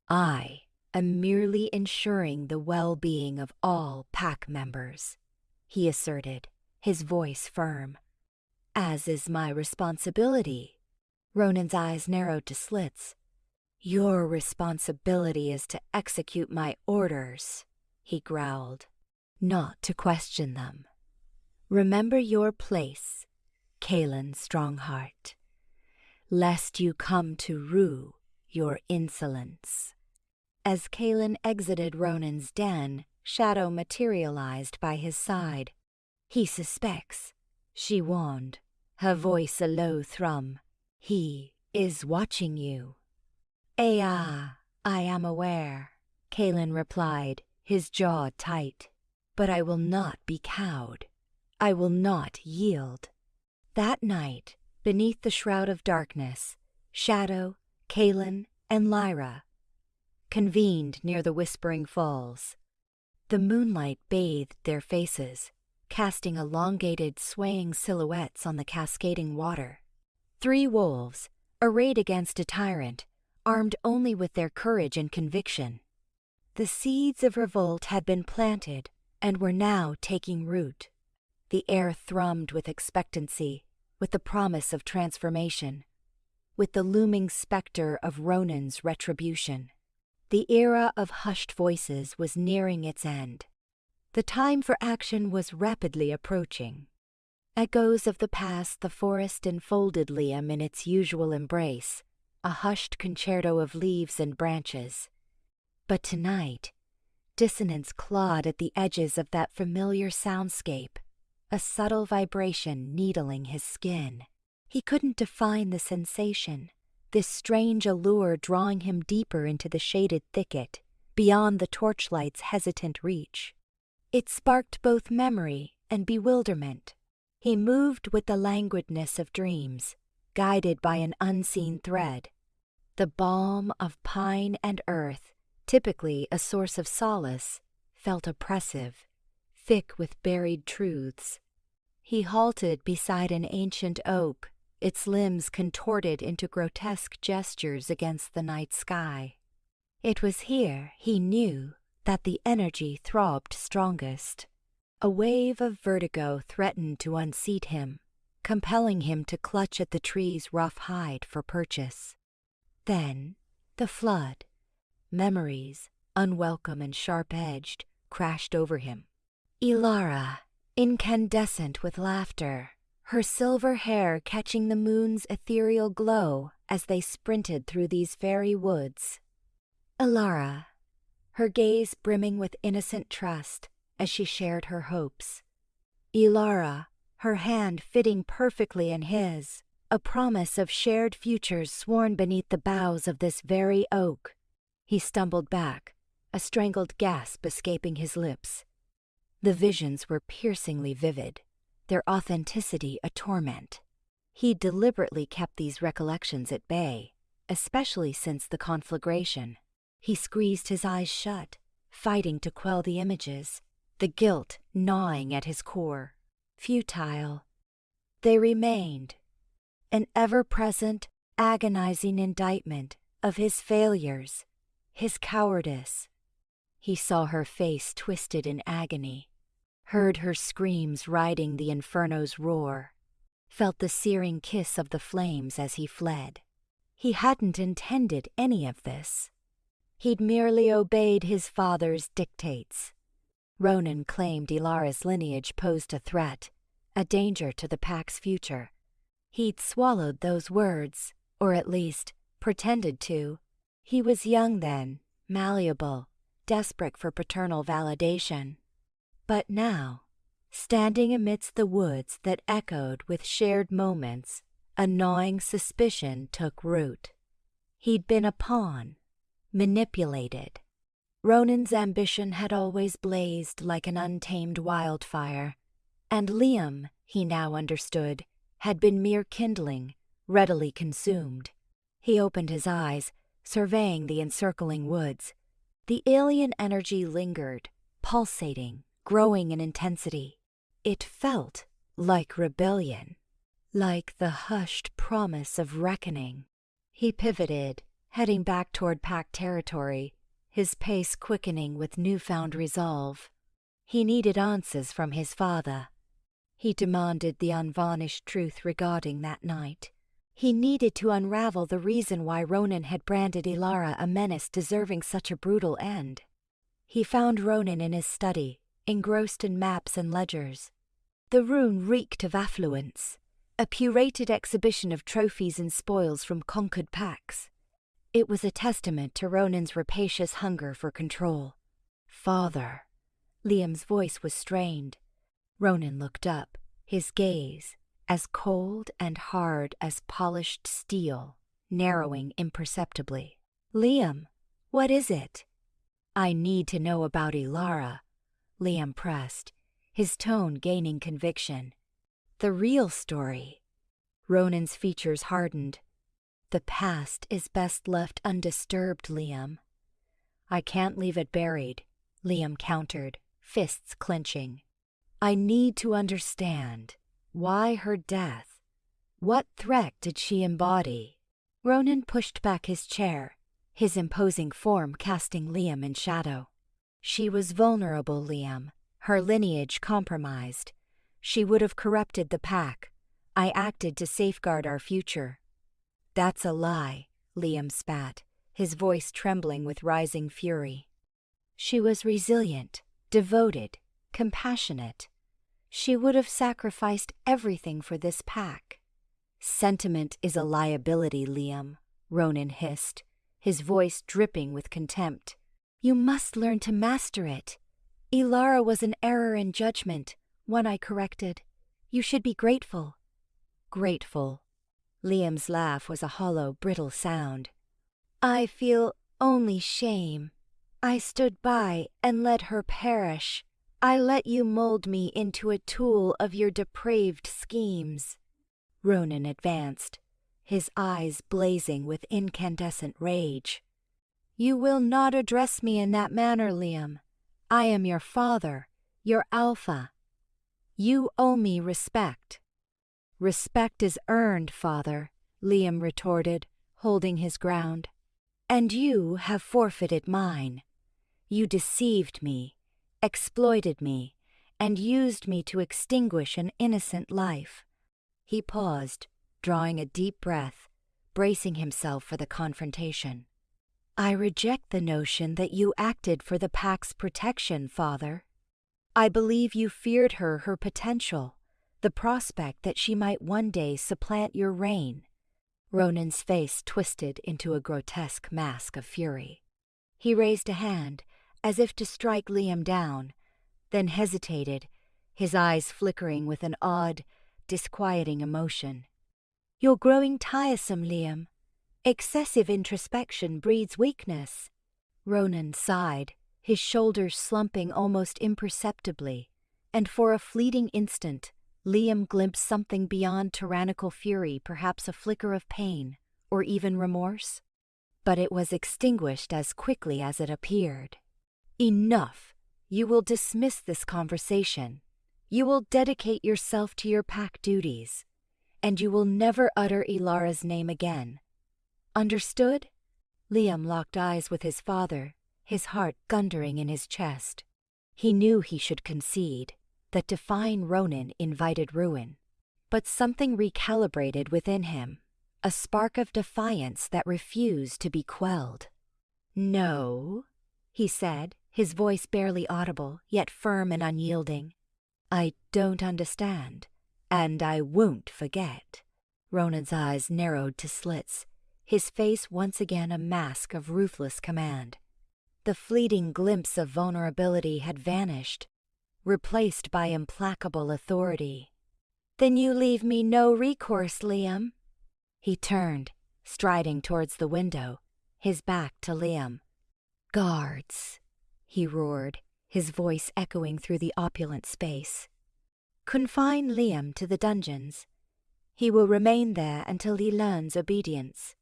"I am merely ensuring the well-being of all pack members," he asserted, his voice firm. "As is my responsibility." Ronin's eyes narrowed to slits. "Your responsibility is to execute my orders," he growled, "not to question them. Remember your place, Kalen Strongheart, lest you come to rue your insolence." As Kalen exited Ronin's den, Shadow materialized by his side. "He suspects," she warned, her voice a low thrum. "He is watching you." "I am aware," Kalen replied, his jaw tight. "But I will not be cowed. I will not yield." That night, beneath the shroud of darkness, Shadow, Kalen, and Lyra convened near the Whispering Falls. The moonlight bathed their faces, casting elongated, swaying silhouettes on the cascading water. 3 wolves, arrayed against a tyrant, armed only with their courage and conviction. The seeds of revolt had been planted and were now taking root. The air thrummed with expectancy, with the promise of transformation, with the looming specter of Ronin's retribution. The era of hushed voices was nearing its end. The time for action was rapidly approaching. Echoes of the past, the forest enfolded Liam in its usual embrace, a hushed concerto of leaves and branches. But tonight, dissonance clawed at the edges of that familiar soundscape, a subtle vibration needling his skin. He couldn't define the sensation, this strange allure drawing him deeper into the shaded thicket, beyond the torchlight's hesitant reach. It sparked both memory and bewilderment. He moved with the languidness of dreams, guided by an unseen thread. The balm of pine and earth, typically a source of solace, felt oppressive, thick with buried truths. He halted beside an ancient oak, its limbs contorted into grotesque gestures against the night sky. It was here, he knew, that the energy throbbed strongest. A wave of vertigo threatened to unseat him, compelling him to clutch at the tree's rough hide for purchase. Then, the flood, memories, unwelcome and sharp-edged, crashed over him. Elara, incandescent with laughter, her silver hair catching the moon's ethereal glow as they sprinted through these fairy woods. Elara, her gaze brimming with innocent trust as she shared her hopes. Elara, her hand fitting perfectly in his, a promise of shared futures sworn beneath the boughs of this very oak. He stumbled back, a strangled gasp escaping his lips. The visions were piercingly vivid, their authenticity a torment. He deliberately kept these recollections at bay, especially since the conflagration. He squeezed his eyes shut, fighting to quell the images, the guilt gnawing at his core. Futile. They remained, an ever-present, agonizing indictment of his failures, his cowardice. He saw her face twisted in agony, heard her screams riding the inferno's roar, felt the searing kiss of the flames as he fled. He hadn't intended any of this. He'd merely obeyed his father's dictates. Ronin claimed Elara's lineage posed a threat, a danger to the pack's future. He'd swallowed those words, or at least, pretended to. He was young then, malleable, desperate for paternal validation. But now, standing amidst the woods that echoed with shared moments, a gnawing suspicion took root. He'd been a pawn, manipulated. Ronin's ambition had always blazed like an untamed wildfire, and Liam, he now understood, had been mere kindling, readily consumed. He opened his eyes, surveying the encircling woods. The alien energy lingered, pulsating, growing in intensity. It felt like rebellion, like the hushed promise of reckoning. He pivoted, heading back toward pack territory, his pace quickening with newfound resolve. He needed answers from his father. He demanded the unvarnished truth regarding that night. He needed to unravel the reason why Ronin had branded Elara a menace deserving such a brutal end. He found Ronin in his study, engrossed in maps and ledgers. The room reeked of affluence, a curated exhibition of trophies and spoils from conquered packs. It was a testament to Ronin's rapacious hunger for control. "Father." Liam's voice was strained. Ronin looked up, his gaze, as cold and hard as polished steel, narrowing imperceptibly. "Liam, what is it?" "I need to know about Elara," Liam pressed, his tone gaining conviction. "The real story." Ronin's features hardened. "The past is best left undisturbed, Liam." "I can't leave it buried," Liam countered, fists clenching. "I need to understand. Why her death? What threat did she embody?" Ronin pushed back his chair, his imposing form casting Liam in shadow. "She was vulnerable, Liam, her lineage compromised. She would have corrupted the pack. I acted to safeguard our future." "That's a lie," Liam spat, his voice trembling with rising fury. "She was resilient, devoted, compassionate. She would have sacrificed everything for this pack." "Sentiment is a liability, Liam," Ronin hissed, his voice dripping with contempt. "You must learn to master it. Elara was an error in judgment, one I corrected. You should be grateful." "Grateful." Liam's laugh was a hollow, brittle sound. "I feel only shame. I stood by and let her perish. I let you mold me into a tool of your depraved schemes." Ronin advanced, his eyes blazing with incandescent rage. "You will not address me in that manner, Liam. I am your father, your alpha. You owe me respect." "Respect is earned, father," Liam retorted, holding his ground. "And you have forfeited mine. You deceived me, exploited me, and used me to extinguish an innocent life." He paused, drawing a deep breath, bracing himself for the confrontation. "I reject the notion that you acted for the pack's protection, father. I believe you feared her potential, the prospect that she might one day supplant your reign." Ronin's face twisted into a grotesque mask of fury. He raised a hand, as if to strike Liam down, then hesitated, his eyes flickering with an odd, disquieting emotion. "You're growing tiresome, Liam. Excessive introspection breeds weakness." Ronin sighed, his shoulders slumping almost imperceptibly, and for a fleeting instant, Liam glimpsed something beyond tyrannical fury, perhaps a flicker of pain, or even remorse. But it was extinguished as quickly as it appeared. "Enough!" You will dismiss this conversation. You will dedicate yourself to your pack duties, and you will never utter Elara's name again. Understood? Liam locked eyes with his father, his heart thundering in his chest. He knew he should concede, that defying Ronin invited ruin. But something recalibrated within him, a spark of defiance that refused to be quelled. No, he said, his voice barely audible, yet firm and unyielding. I don't understand, and I won't forget. Ronin's eyes narrowed to slits, his face once again a mask of ruthless command. The fleeting glimpse of vulnerability had vanished, replaced by implacable authority. Then you leave me no recourse, Liam. He turned, striding towards the window, his back to Liam. Guards, he roared, his voice echoing through the opulent space. Confine Liam to the dungeons. He will remain there until he learns obedience.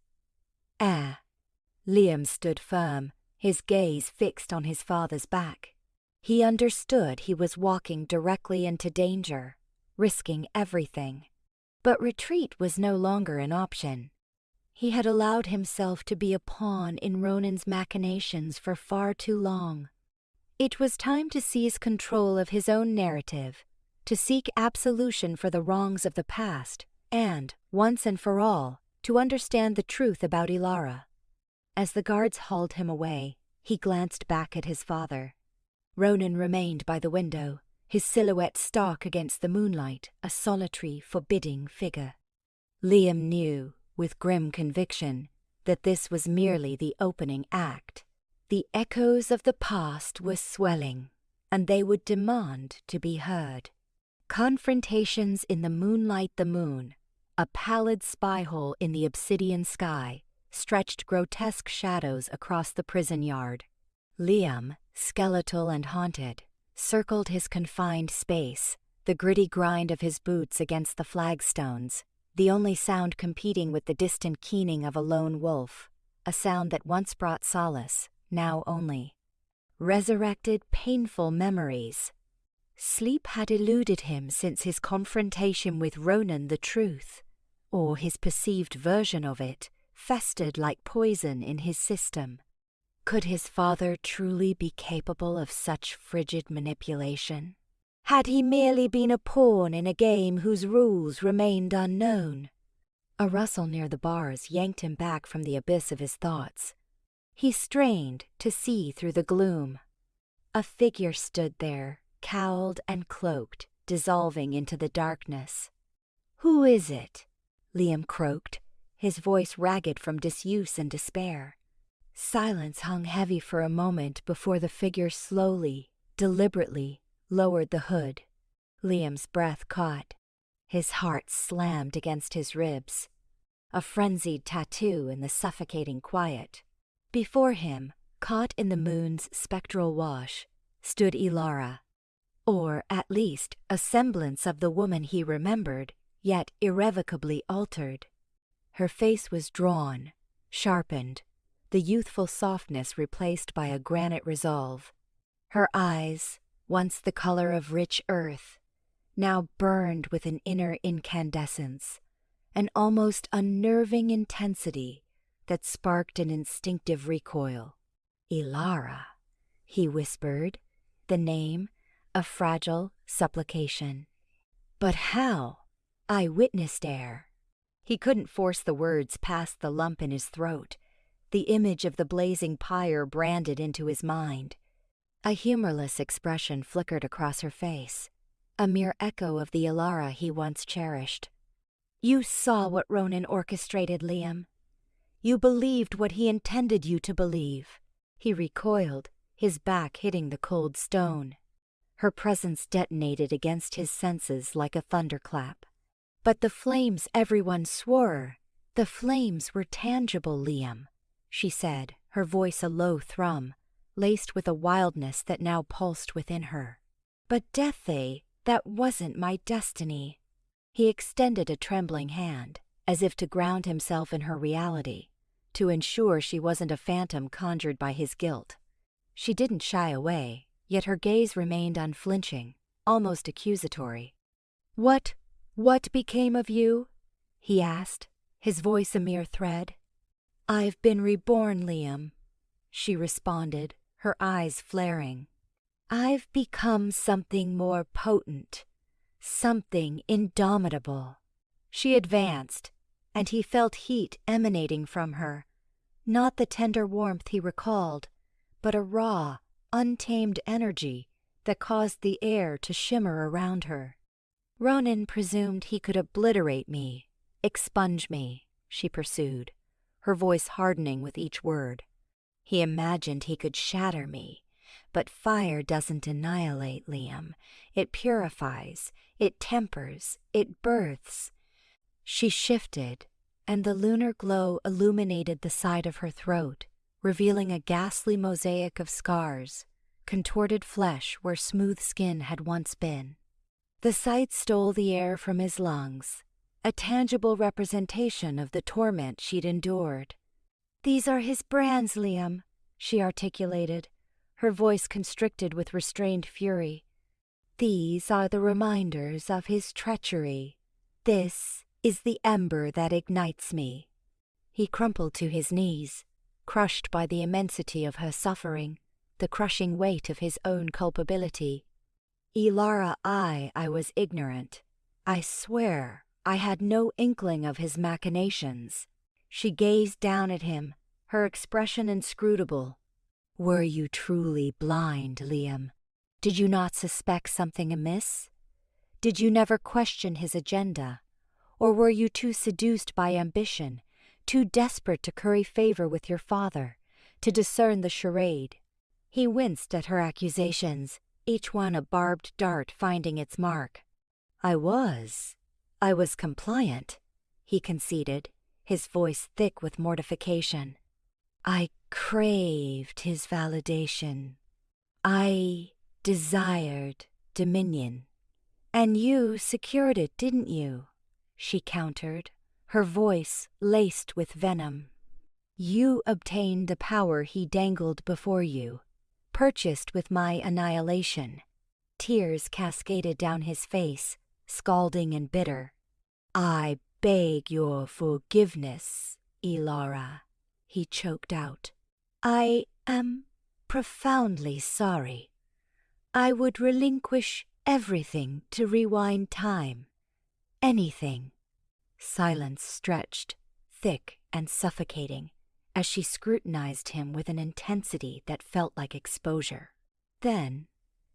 Liam stood firm, his gaze fixed on his father's back. He understood he was walking directly into danger, risking everything. But retreat was no longer an option. He had allowed himself to be a pawn in Ronin's machinations for far too long. It was time to seize control of his own narrative, to seek absolution for the wrongs of the past, and, once and for all, to understand the truth about Elara. As the guards hauled him away, he glanced back at his father. Ronin remained by the window, his silhouette stark against the moonlight, a solitary, forbidding figure. Liam knew, with grim conviction, that this was merely the opening act. The echoes of the past were swelling, and they would demand to be heard. Confrontations in the moonlight, the moon, a pallid spy-hole in the obsidian sky, stretched grotesque shadows across the prison yard. Liam, skeletal and haunted, circled his confined space, the gritty grind of his boots against the flagstones, the only sound competing with the distant keening of a lone wolf, a sound that once brought solace, now only resurrected painful memories. Sleep had eluded him since his confrontation with Ronin, the truth, or his perceived version of it, festered like poison in his system. Could his father truly be capable of such frigid manipulation? Had he merely been a pawn in a game whose rules remained unknown? A rustle near the bars yanked him back from the abyss of his thoughts. He strained to see through the gloom. A figure stood there, cowled and cloaked, dissolving into the darkness. "Who is it?" Liam croaked, his voice ragged from disuse and despair. Silence hung heavy for a moment before the figure slowly, deliberately, lowered the hood. Liam's breath caught. His heart slammed against his ribs. A frenzied tattoo in the suffocating quiet. Before him, caught in the moon's spectral wash, stood Elara. Or, at least, a semblance of the woman he remembered, yet irrevocably altered. Her face was drawn, sharpened, the youthful softness replaced by a granite resolve. Her eyes, once the color of rich earth, now burned with an inner incandescence, an almost unnerving intensity that sparked an instinctive recoil. "Elara," he whispered, the name, a fragile supplication. "But how? I witnessed air." He couldn't force the words past the lump in his throat, the image of the blazing pyre branded into his mind. A humorless expression flickered across her face, a mere echo of the Elara he once cherished. "You saw what Ronin orchestrated, Liam. You believed what he intended you to believe." He recoiled, his back hitting the cold stone. Her presence detonated against his senses like a thunderclap. "But the flames everyone swore, the flames were tangible, Liam," she said, her voice a low thrum, laced with a wildness that now pulsed within her. "But Dethe, that wasn't my destiny." He extended a trembling hand, as if to ground himself in her reality, to ensure she wasn't a phantom conjured by his guilt. She didn't shy away, yet her gaze remained unflinching, almost accusatory. What became of you? He asked, his voice a mere thread. I've been reborn, Liam, she responded, her eyes flaring. I've become something more potent, something indomitable. She advanced, and he felt heat emanating from her, not the tender warmth he recalled, but a raw, untamed energy that caused the air to shimmer around her. Ronin presumed he could obliterate me, expunge me, she pursued, her voice hardening with each word. He imagined he could shatter me, but fire doesn't annihilate, Liam. It purifies, it tempers, it births. She shifted, and the lunar glow illuminated the side of her throat, revealing a ghastly mosaic of scars, contorted flesh where smooth skin had once been. The sight stole the air from his lungs, a tangible representation of the torment she'd endured. These are his brands, Liam, she articulated, her voice constricted with restrained fury. These are the reminders of his treachery. This is the ember that ignites me. He crumpled to his knees, crushed by the immensity of her suffering, the crushing weight of his own culpability. Elara, I was ignorant. I swear I had no inkling of his machinations. She gazed down at him, her expression inscrutable. Were you truly blind, Liam? Did you not suspect something amiss? Did you never question his agenda? Or were you too seduced by ambition, too desperate to curry favor with your father, to discern the charade? He winced at her accusations, each one a barbed dart finding its mark. I was compliant, he conceded, his voice thick with mortification. I craved his validation. I desired dominion. And you secured it, didn't you? She countered, her voice laced with venom. You obtained the power he dangled before you, purchased with my annihilation. Tears cascaded down his face, scalding and bitter. I beg your forgiveness, Elara, he choked out. I am profoundly sorry. I would relinquish everything to rewind time. Anything. Silence stretched, thick and suffocating, as she scrutinized him with an intensity that felt like exposure. Then,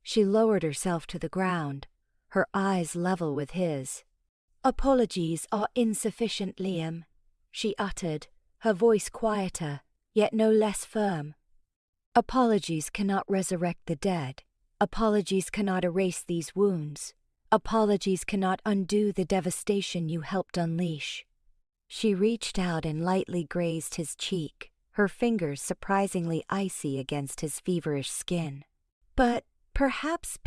she lowered herself to the ground, her eyes level with his. Apologies are insufficient, Liam, she uttered, her voice quieter, yet no less firm. Apologies cannot resurrect the dead. Apologies cannot erase these wounds. Apologies cannot undo the devastation you helped unleash. She reached out and lightly grazed his cheek, her fingers surprisingly icy against his feverish skin. But perhaps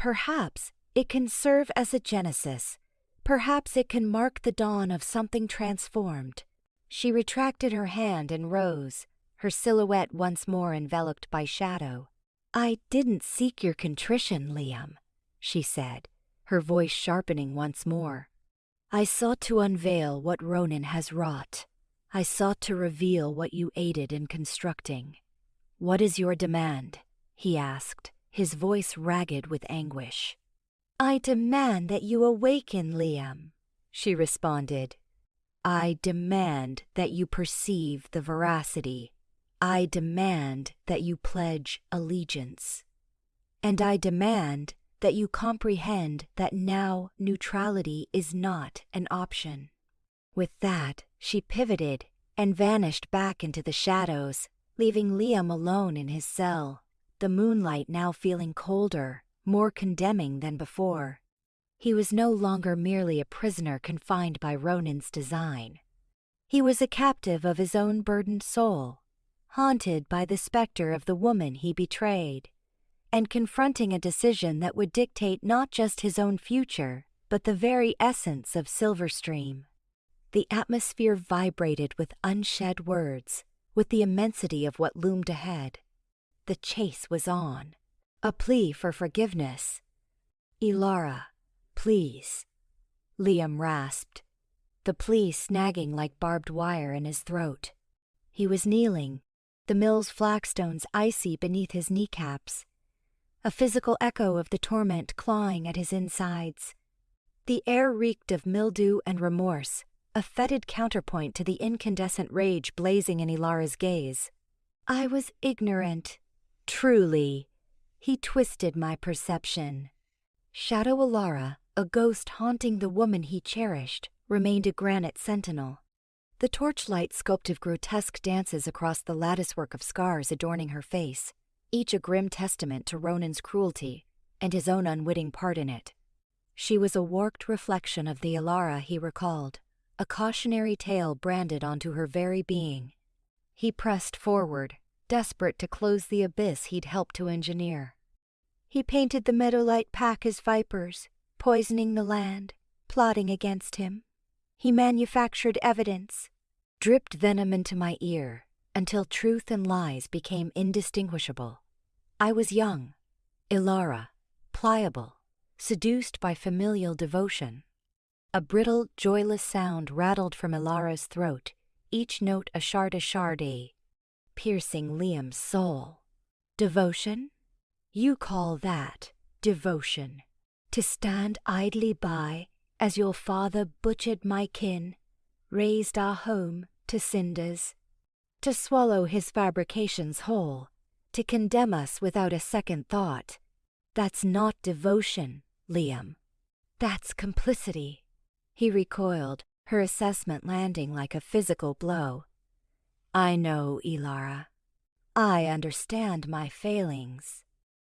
it can serve as a genesis. Perhaps it can mark the dawn of something transformed. She retracted her hand and rose, her silhouette once more enveloped by shadow. I didn't seek your contrition, Liam, she said, her voice sharpening once more. I sought to unveil what Ronin has wrought. I sought to reveal what you aided in constructing. What is your demand? He asked, his voice ragged with anguish. I demand that you awaken, Liam, she responded. I demand that you perceive the veracity. I demand that you pledge allegiance. And I demand that you comprehend that now neutrality is not an option. With that, she pivoted and vanished back into the shadows, leaving Liam alone in his cell, the moonlight now feeling colder, more condemning than before. He was no longer merely a prisoner confined by Ronin's design. He was a captive of his own burdened soul, haunted by the specter of the woman he betrayed, and confronting a decision that would dictate not just his own future, but the very essence of Silverstream. The atmosphere vibrated with unshed words, with the immensity of what loomed ahead. The chase was on. A plea for forgiveness. Elara, please, Liam rasped, the plea snagging like barbed wire in his throat. He was kneeling, the mill's flagstones icy beneath his kneecaps, a physical echo of the torment clawing at his insides. The air reeked of mildew and remorse, a fetid counterpoint to the incandescent rage blazing in Elara's gaze. I was ignorant. Truly. He twisted my perception. Shadow Elara, a ghost haunting the woman he cherished, remained a granite sentinel. The torchlight sculpted grotesque dances across the latticework of scars adorning her face, each a grim testament to Ronin's cruelty and his own unwitting part in it. She was a warped reflection of the Elara he recalled, a cautionary tale branded onto her very being. He pressed forward, desperate to close the abyss he'd helped to engineer. He painted the Meadowlight pack as vipers, poisoning the land, plotting against him. He manufactured evidence, dripped venom into my ear, until truth and lies became indistinguishable. I was young, Elara, pliable, seduced by familial devotion. A brittle, joyless sound rattled from Elara's throat, each note a shard-a-shard-y, piercing Liam's soul. Devotion? You call that devotion? To stand idly by as your father butchered my kin, razed our home to cinders, to swallow his fabrications whole, to condemn us without a second thought. That's not devotion, Liam. That's complicity. He recoiled, her assessment landing like a physical blow. I know, Elara. I understand my failings.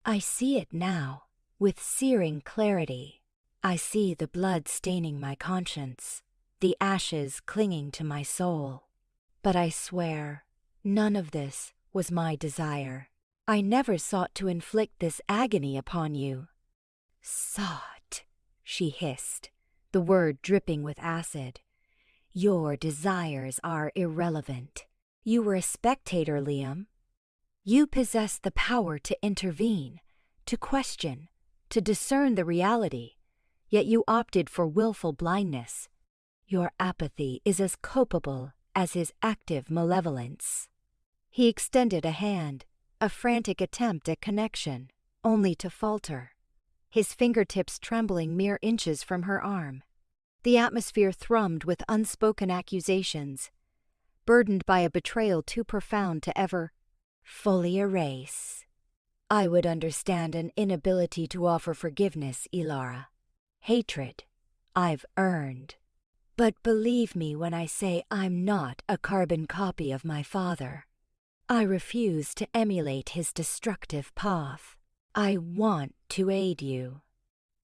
I see it now, with searing clarity. I see the blood staining my conscience, the ashes clinging to my soul. But I swear, none of this was my desire. I never sought to inflict this agony upon you. Sought, she hissed, the word dripping with acid. Your desires are irrelevant. You were a spectator, Liam. You possess the power to intervene, to question, to discern the reality, yet you opted for willful blindness. Your apathy is as culpable as his active malevolence. He extended a hand, a frantic attempt at connection, only to falter, his fingertips trembling mere inches from her arm. The atmosphere thrummed with unspoken accusations, burdened by a betrayal too profound to ever fully erase. I would understand an inability to offer forgiveness, Elara. Hatred, I've earned. But believe me when I say I'm not a carbon copy of my father. I refuse to emulate his destructive path. I want to aid you.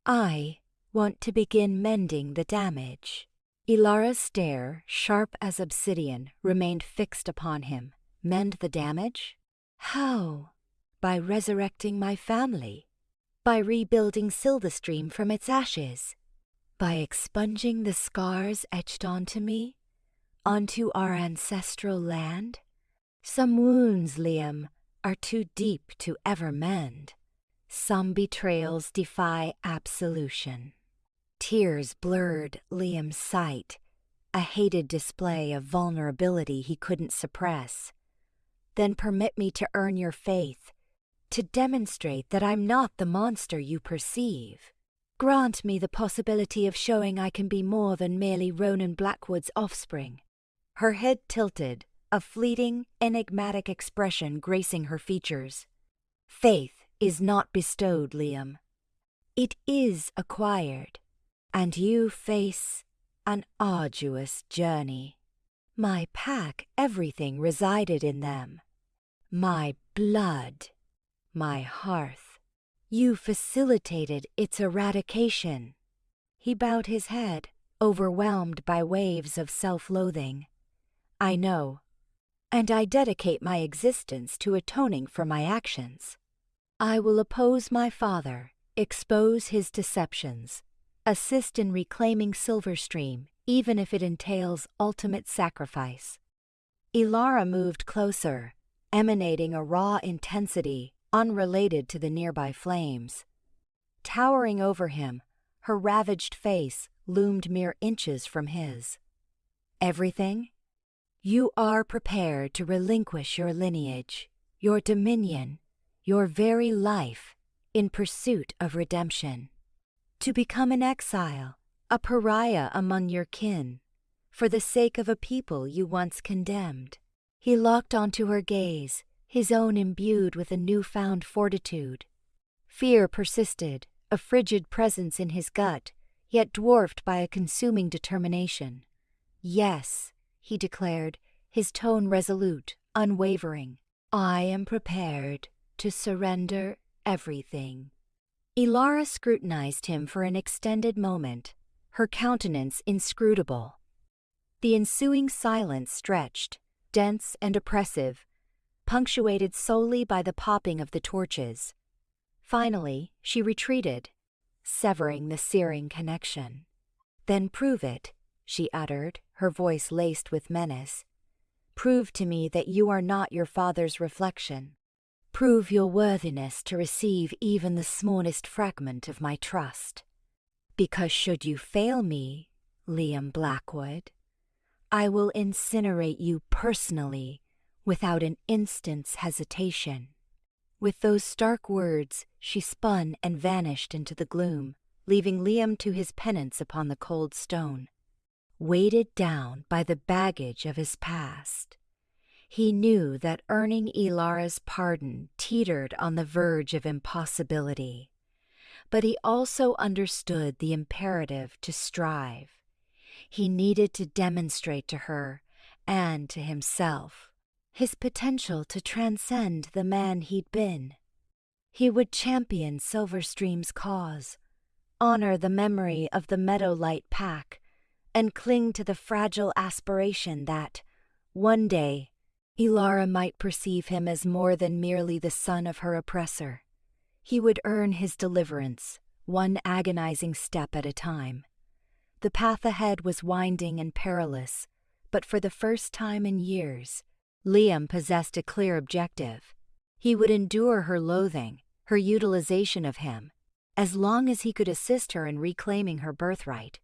I want to begin mending the damage. Elara's stare, sharp as obsidian, remained fixed upon him. Mend the damage? How? By resurrecting my family. By rebuilding Silverstream from its ashes. By expunging the scars etched onto me, onto our ancestral land. Some wounds, Liam, are too deep to ever mend. Some betrayals defy absolution. Tears blurred Liam's sight, a hated display of vulnerability he couldn't suppress. Then permit me to earn your faith, to demonstrate that I'm not the monster you perceive. Grant me the possibility of showing I can be more than merely Ronin Blackwood's offspring. Her head tilted, a fleeting, enigmatic expression gracing her features. Faith is not bestowed, Liam. It is acquired, and you face an arduous journey. My pack, everything resided in them. My blood, my hearth. You facilitated its eradication. He bowed his head, overwhelmed by waves of self-loathing. I know, and I dedicate my existence to atoning for my actions. I will oppose my father, expose his deceptions, assist in reclaiming Silverstream, even if it entails ultimate sacrifice. Elara moved closer, emanating a raw intensity, unrelated to the nearby flames. Towering over him, her ravaged face loomed mere inches from his. Everything? You are prepared to relinquish your lineage, your dominion, your very life, in pursuit of redemption. To become an exile, a pariah among your kin, for the sake of a people you once condemned. He locked onto her gaze, his own imbued with a newfound fortitude. Fear persisted, a frigid presence in his gut, yet dwarfed by a consuming determination. Yes, he declared, his tone resolute, unwavering. I am prepared to surrender everything. Elara scrutinized him for an extended moment, her countenance inscrutable. The ensuing silence stretched, dense and oppressive, punctuated solely by the popping of the torches. Finally, she retreated, severing the searing connection. Then prove it, she uttered, her voice laced with menace. Prove to me that you are not your father's reflection. Prove your worthiness to receive even the smallest fragment of my trust. Because should you fail me, Liam Blackwood, I will incinerate you personally, without an instant's hesitation. With those stark words, she spun and vanished into the gloom, leaving Liam to his penance upon the cold stone. Weighted down by the baggage of his past, he knew that earning Elara's pardon teetered on the verge of impossibility. But he also understood the imperative to strive. He needed to demonstrate to her, and to himself, his potential to transcend the man he'd been. He would champion Silverstream's cause, honor the memory of the Meadowlight pack, and cling to the fragile aspiration that, one day, Elara might perceive him as more than merely the son of her oppressor. He would earn his deliverance, one agonizing step at a time. The path ahead was winding and perilous, but for the first time in years, Liam possessed a clear objective. He would endure her loathing, her utilization of him, as long as he could assist her in reclaiming her birthright.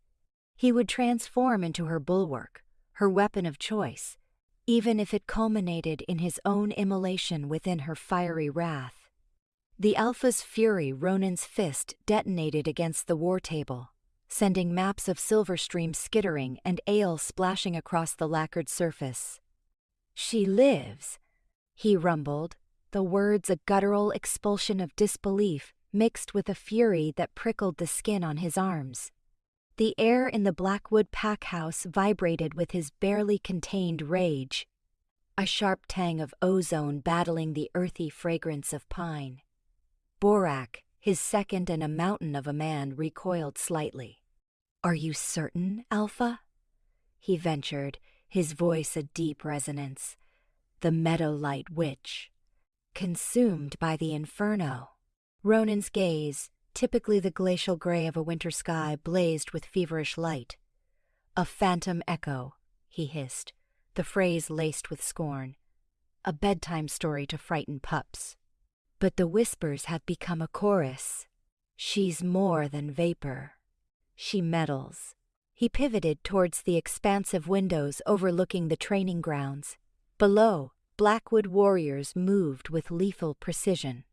He would transform into her bulwark, her weapon of choice, even if it culminated in his own immolation within her fiery wrath. The Alpha's fury, Ronin's fist, detonated against the war table, sending maps of Silverstream skittering and ale splashing across the lacquered surface. She lives, he rumbled, the words a guttural expulsion of disbelief mixed with a fury that prickled the skin on his arms. The air in the Blackwood pack house vibrated with his barely contained rage, a sharp tang of ozone battling the earthy fragrance of pine. Borak, his second and a mountain of a man, recoiled slightly. Are you certain, Alpha? He ventured, his voice a deep resonance. The Meadowlight witch. Consumed by the inferno. Ronin's gaze, typically the glacial gray of a winter sky, blazed with feverish light. A phantom echo, he hissed, the phrase laced with scorn. A bedtime story to frighten pups. But the whispers had become a chorus. She's more than vapor. She meddles. He pivoted towards the expansive windows overlooking the training grounds. Below, Blackwood warriors moved with lethal precision,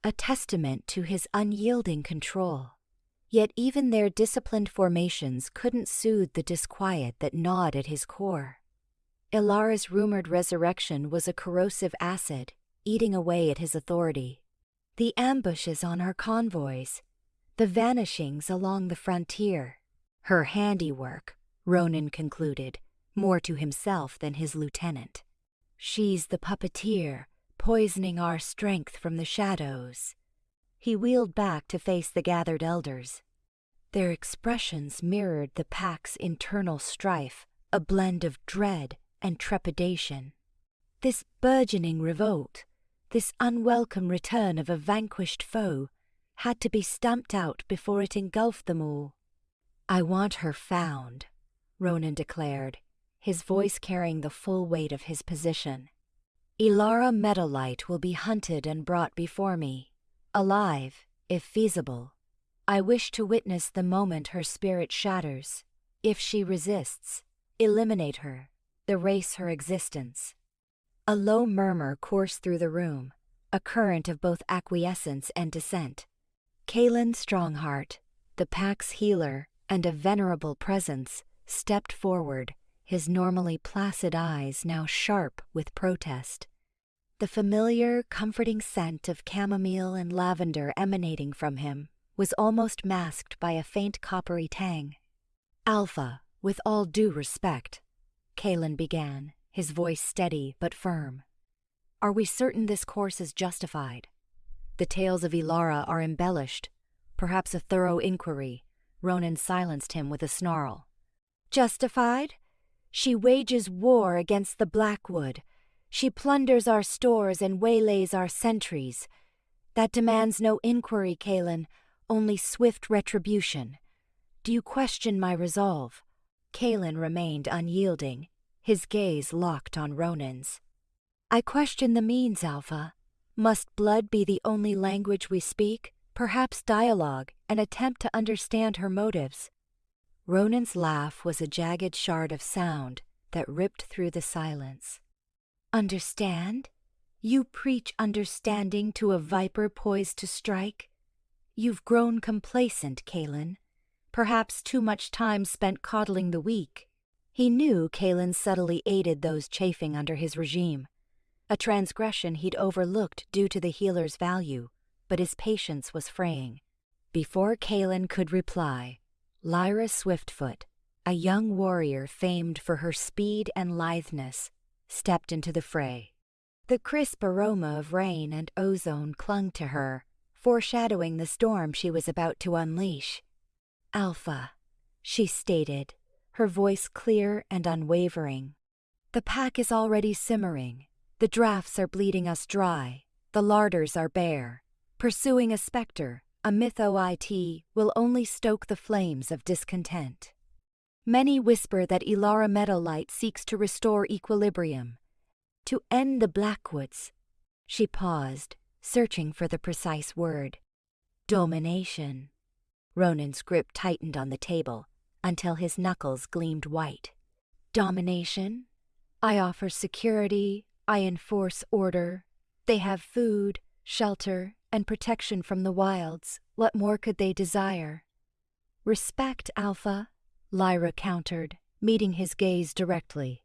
a testament to his unyielding control. Yet even their disciplined formations couldn't soothe the disquiet that gnawed at his core. Elara's rumored resurrection was a corrosive acid, eating away at his authority. The ambushes on our convoys, the vanishings along the frontier. Her handiwork, Ronin concluded, more to himself than his lieutenant. She's the puppeteer, poisoning our strength from the shadows. He wheeled back to face the gathered elders. Their expressions mirrored the pack's internal strife, a blend of dread and trepidation. This burgeoning revolt, this unwelcome return of a vanquished foe, had to be stamped out before it engulfed them all. I want her found, Ronin declared, his voice carrying the full weight of his position. Elara Meadowlight will be hunted and brought before me, alive, if feasible. I wish to witness the moment her spirit shatters. If she resists, eliminate her, erase her existence. A low murmur coursed through the room, a current of both acquiescence and dissent. Kaelin Strongheart, the pack's healer and a venerable presence, stepped forward, his normally placid eyes now sharp with protest. The familiar, comforting scent of chamomile and lavender emanating from him was almost masked by a faint coppery tang. "Alpha, with all due respect," Kaelin began, his voice steady but firm. "Are we certain this course is justified? The tales of Elara are embellished. Perhaps a thorough inquiry." Ronin silenced him with a snarl. "Justified? She wages war against the Blackwood. She plunders our stores and waylays our sentries. That demands no inquiry, Kaelin, only swift retribution. Do you question my resolve?" Kaelin remained unyielding, his gaze locked on Ronin's. "I question the means, Alpha. Must blood be the only language we speak? Perhaps dialogue, an attempt to understand her motives." Ronin's laugh was a jagged shard of sound that ripped through the silence. "Understand? You preach understanding to a viper poised to strike? You've grown complacent, Kaelin. Perhaps too much time spent coddling the weak." He knew Kaelin subtly aided those chafing under his regime, a transgression he'd overlooked due to the healer's value, but his patience was fraying. Before Kaelin could reply, Lyra Swiftfoot, a young warrior famed for her speed and litheness, stepped into the fray. The crisp aroma of rain and ozone clung to her, foreshadowing the storm she was about to unleash. "Alpha," she stated, her voice clear and unwavering. "The pack is already simmering. The drafts are bleeding us dry. The larders are bare. Pursuing a specter, a myth-OIT, will only stoke the flames of discontent. Many whisper that Elara Meadowlight seeks to restore equilibrium, to end the Blackwoods." She paused, searching for the precise word. "Domination." Ronin's grip tightened on the table until his knuckles gleamed white. "Domination? I offer security, I enforce order. They have food, shelter, and protection from the wilds. What more could they desire?" "Respect, Alpha," Lyra countered, meeting his gaze directly.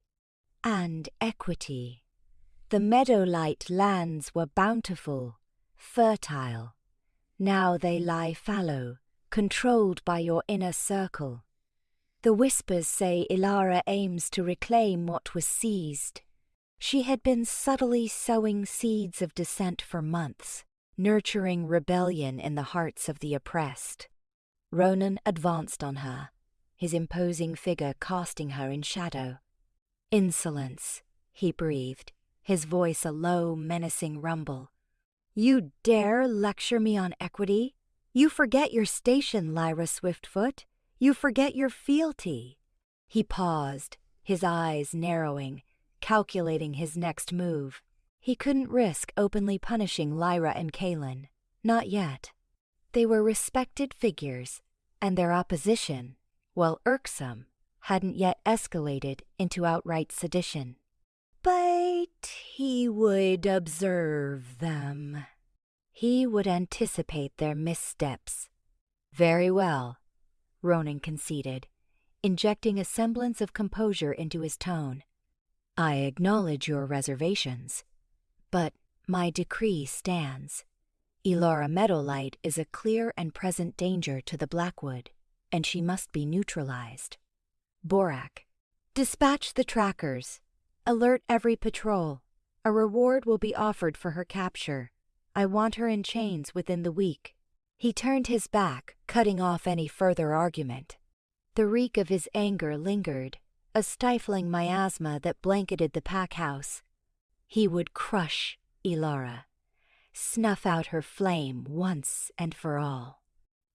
"And equity. The Meadowlight lands were bountiful, fertile. Now they lie fallow, controlled by your inner circle. The whispers say Elara aims to reclaim what was seized." She had been subtly sowing seeds of dissent for months, nurturing rebellion in the hearts of the oppressed. Ronin advanced on her, his imposing figure casting her in shadow. "Insolence," he breathed, his voice a low, menacing rumble. "You dare lecture me on equity? You forget your station, Lyra Swiftfoot. You forget your fealty." He paused, his eyes narrowing, calculating his next move. He couldn't risk openly punishing Lyra and Kaelin. Not yet. They were respected figures, and their opposition, while irksome, hadn't yet escalated into outright sedition. But he would observe them. He would anticipate their missteps. "Very well," Ronin conceded, injecting a semblance of composure into his tone. "I acknowledge your reservations, but my decree stands. Elara Meadowlight is a clear and present danger to the Blackwood, and she must be neutralized. Borak, dispatch the trackers. Alert every patrol. A reward will be offered for her capture. I want her in chains within the week." He turned his back, cutting off any further argument. The reek of his anger lingered, a stifling miasma that blanketed the pack house. He would crush Elara, snuff out her flame once and for all.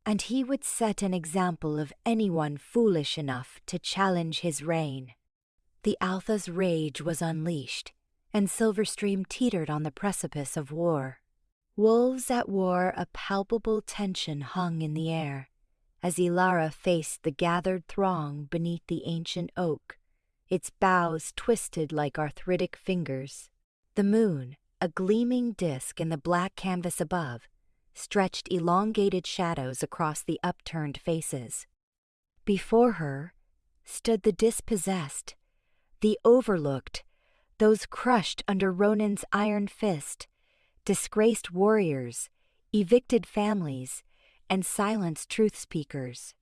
And he would set an example of anyone foolish enough to challenge his reign. The Alpha's rage was unleashed, and Silverstream teetered on the precipice of war. Wolves at war, a palpable tension hung in the air, as Elara faced the gathered throng beneath the ancient oak, its boughs twisted like arthritic fingers. The moon, a gleaming disk in the black canvas above, stretched elongated shadows across the upturned faces. Before her stood the dispossessed, the overlooked, those crushed under Ronin's iron fist, disgraced warriors, evicted families, and silenced truth speakers.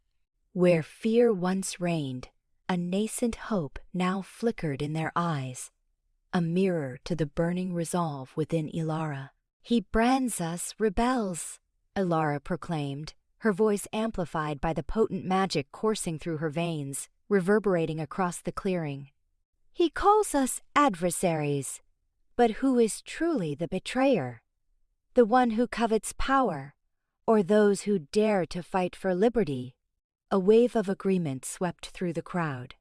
Where fear once reigned, a nascent hope now flickered in their eyes, a mirror to the burning resolve within Elara. "He brands us rebels," Elara proclaimed, her voice amplified by the potent magic coursing through her veins, reverberating across the clearing. "He calls us adversaries, but who is truly the betrayer? The one who covets power, or those who dare to fight for liberty?" A wave of agreement swept through the crowd.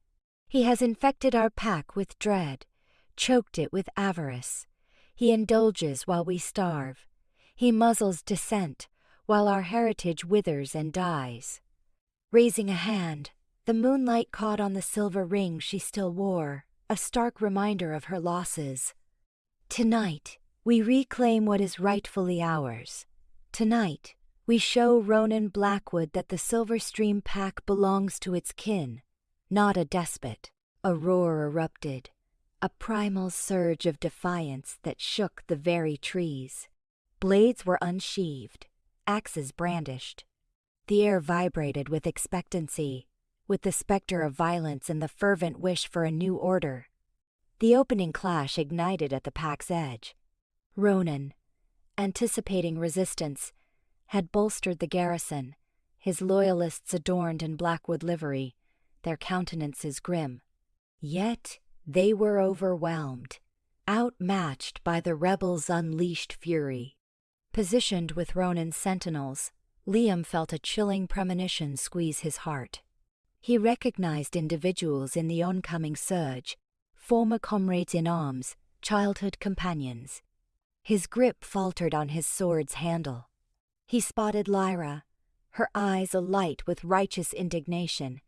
"He has infected our pack with dread, choked it with avarice. He indulges while we starve. He muzzles dissent, while our heritage withers and dies." Raising a hand, the moonlight caught on the silver ring she still wore, a stark reminder of her losses. "Tonight, we reclaim what is rightfully ours. Tonight, we show Ronin Blackwood that the Silverstream pack belongs to its kin, not a despot." A roar erupted, a primal surge of defiance that shook the very trees. Blades were unsheathed, axes brandished. The air vibrated with expectancy, with the specter of violence and the fervent wish for a new order. The opening clash ignited at the pack's edge. Ronin, anticipating resistance, had bolstered the garrison, his loyalists adorned in Blackwood livery, their countenances grim. Yet they were overwhelmed, outmatched by the rebels' unleashed fury. Positioned with Ronin's sentinels, Liam felt a chilling premonition squeeze his heart. He recognized individuals in the oncoming surge, former comrades in arms, childhood companions. His grip faltered on his sword's handle. He spotted Lyra, her eyes alight with righteous indignation,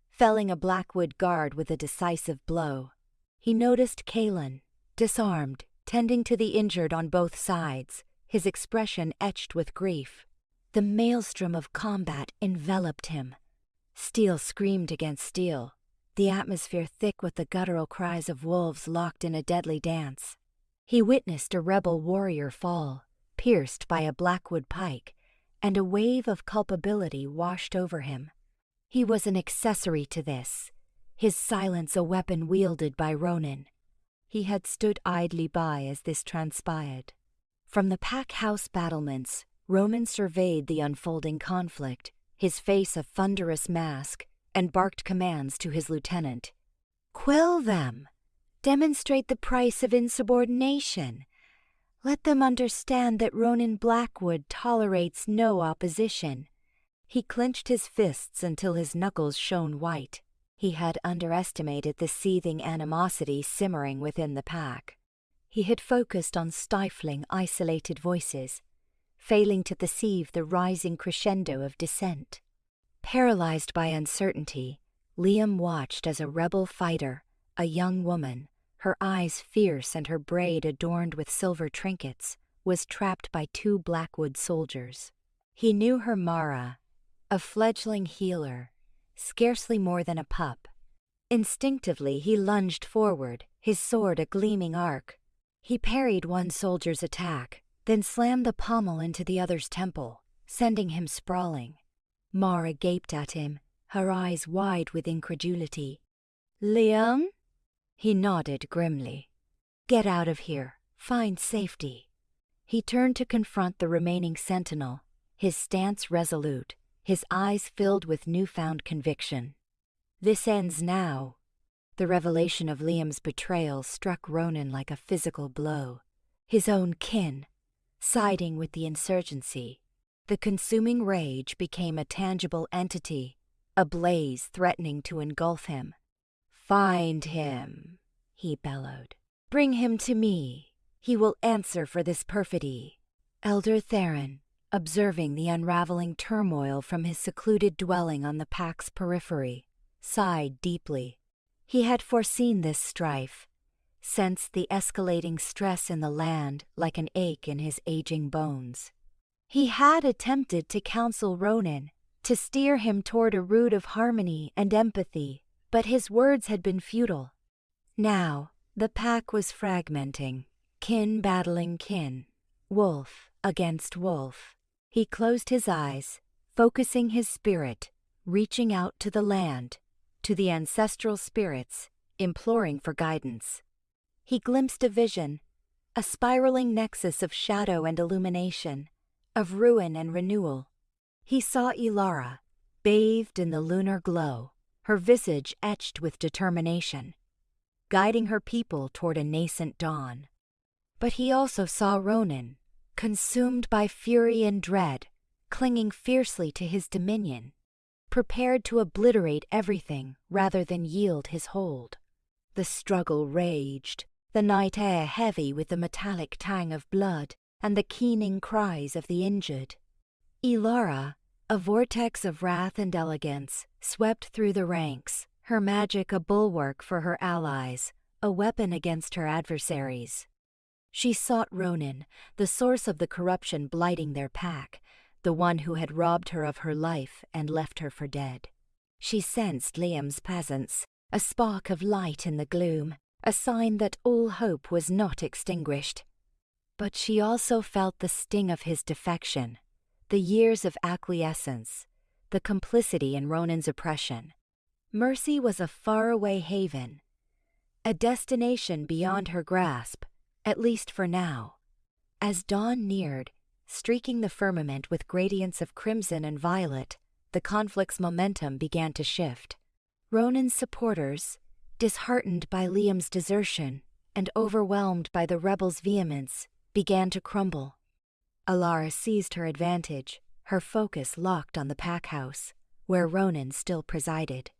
felling a Blackwood guard with a decisive blow. He noticed Kaelin, disarmed, tending to the injured on both sides, his expression etched with grief. The maelstrom of combat enveloped him. Steel screamed against steel, the atmosphere thick with the guttural cries of wolves locked in a deadly dance. He witnessed a rebel warrior fall, pierced by a Blackwood pike, and a wave of culpability washed over him. He was an accessory to this, his silence a weapon wielded by Ronin. He had stood idly by as this transpired. From the pack house battlements, Ronin surveyed the unfolding conflict, his face a thunderous mask, and barked commands to his lieutenant. "Quell them! Demonstrate the price of insubordination! Let them understand that Ronin Blackwood tolerates no opposition." He clenched his fists until his knuckles shone white. He had underestimated the seething animosity simmering within the pack. He had focused on stifling isolated voices, failing to perceive the rising crescendo of dissent. Paralyzed by uncertainty, Liam watched as a rebel fighter, a young woman, her eyes fierce and her braid adorned with silver trinkets, was trapped by two Blackwood soldiers. He knew her Mara, a fledgling healer, scarcely more than a pup. Instinctively he lunged forward, his sword a gleaming arc. He parried one soldier's attack, then slammed the pommel into the other's temple, sending him sprawling. Mara gaped at him, her eyes wide with incredulity. "Liam?" He nodded grimly. "Get out of here. Find safety." He turned to confront the remaining sentinel, his stance resolute, his eyes filled with newfound conviction. "This ends now." The revelation of Liam's betrayal struck Ronin like a physical blow. His own kin, siding with the insurgency. The consuming rage became a tangible entity, a blaze threatening to engulf him. "Find him," he bellowed. Bring him to me. He will answer for this perfidy. Elder Theron, observing the unraveling turmoil from his secluded dwelling on the pack's periphery, sighed deeply. He had foreseen this strife, sensed the escalating stress in the land like an ache in his aging bones. He had attempted to counsel Ronin, to steer him toward a route of harmony and empathy, but his words had been futile. Now, the pack was fragmenting, kin battling kin, wolf against wolf. He closed his eyes, focusing his spirit, reaching out to the land, to the ancestral spirits, imploring for guidance. He glimpsed a vision, a spiraling nexus of shadow and illumination, of ruin and renewal. He saw Elara, bathed in the lunar glow, her visage etched with determination, guiding her people toward a nascent dawn. But he also saw Ronin, consumed by fury and dread, clinging fiercely to his dominion, prepared to obliterate everything rather than yield his hold. The struggle raged, the night air heavy with the metallic tang of blood and the keening cries of the injured. Elara, a vortex of wrath and elegance, swept through the ranks, her magic a bulwark for her allies, a weapon against her adversaries. She sought Ronin, the source of the corruption blighting their pack, the one who had robbed her of her life and left her for dead. She sensed Liam's presence, a spark of light in the gloom, a sign that all hope was not extinguished. But she also felt the sting of his defection, the years of acquiescence, the complicity in Ronin's oppression. Mercy was a faraway haven, a destination beyond her grasp, at least for now. As dawn neared, streaking the firmament with gradients of crimson and violet, the conflict's momentum began to shift. Ronin's supporters, disheartened by Liam's desertion and overwhelmed by the rebels' vehemence, began to crumble. Elara seized her advantage, her focus locked on the pack-house, where Ronin still presided.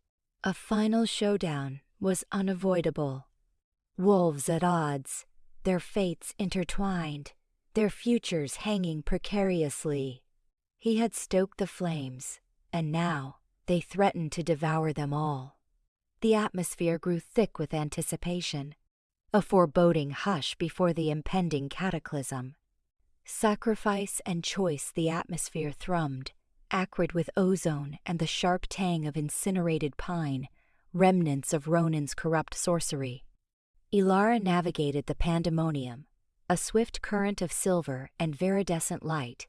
A final showdown was unavoidable. Wolves at odds, their fates intertwined, their futures hanging precariously. He had stoked the flames, and now they threatened to devour them all. The atmosphere grew thick with anticipation, a foreboding hush before the impending cataclysm. Sacrifice and choice the atmosphere thrummed, acrid with ozone and the sharp tang of incinerated pine, remnants of Ronin's corrupt sorcery. Elara navigated the pandemonium, a swift current of silver and viridescent light,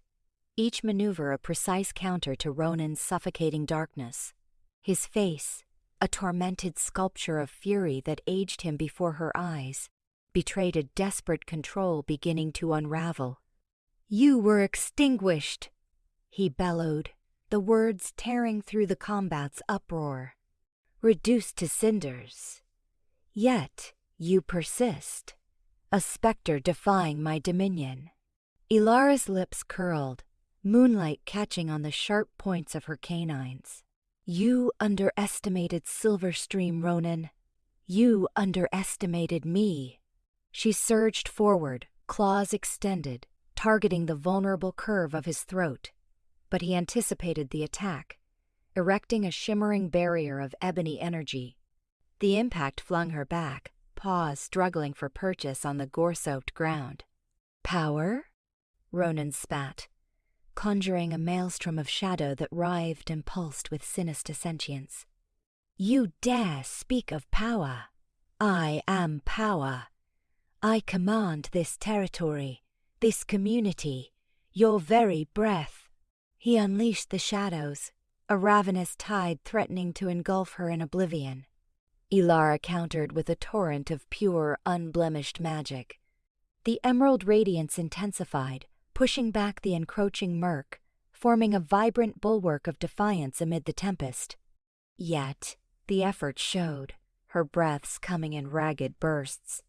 each maneuver a precise counter to Ronin's suffocating darkness. His face, a tormented sculpture of fury that aged him before her eyes, betrayed a desperate control beginning to unravel. "You were extinguished," he bellowed, the words tearing through the combat's uproar. "Reduced to cinders. Yet you persist, a specter defying my dominion." Elara's lips curled, moonlight catching on the sharp points of her canines. "You underestimated Silverstream, Ronin. You underestimated me." She surged forward, claws extended, targeting the vulnerable curve of his throat. But he anticipated the attack, erecting a shimmering barrier of ebony energy. The impact flung her back, paws struggling for purchase on the gore-soaked ground. "Power?" Ronin spat, conjuring a maelstrom of shadow that writhed and pulsed with sinister sentience. "You dare speak of power? I am power. I command this territory, this community, your very breath." He unleashed the shadows, a ravenous tide threatening to engulf her in oblivion. Elara countered with a torrent of pure, unblemished magic. The emerald radiance intensified, pushing back the encroaching murk, forming a vibrant bulwark of defiance amid the tempest. Yet, the effort showed, her breaths coming in ragged bursts.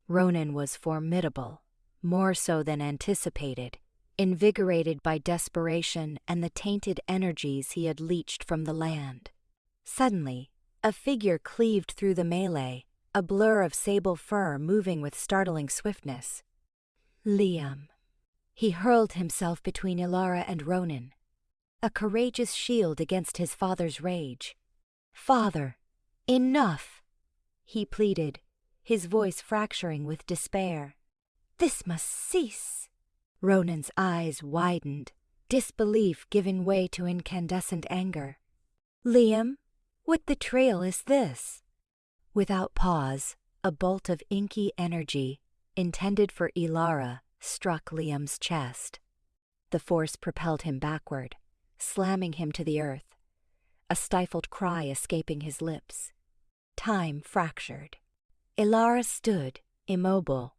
Ronin was formidable, more so than anticipated, invigorated by desperation and the tainted energies he had leached from the land. Suddenly, a figure cleaved through the melee, a blur of sable fur moving with startling swiftness. Liam. He hurled himself between Elara and Ronin, a courageous shield against his father's rage. "Father, enough!" he pleaded, his voice fracturing with despair. "This must cease." Ronin's eyes widened, disbelief giving way to incandescent anger. "Liam, what betrayal is this?" Without pause, a bolt of inky energy, intended for Elara, struck Liam's chest. The force propelled him backward, slamming him to the earth, a stifled cry escaping his lips. Time fractured. Elara stood, immobile,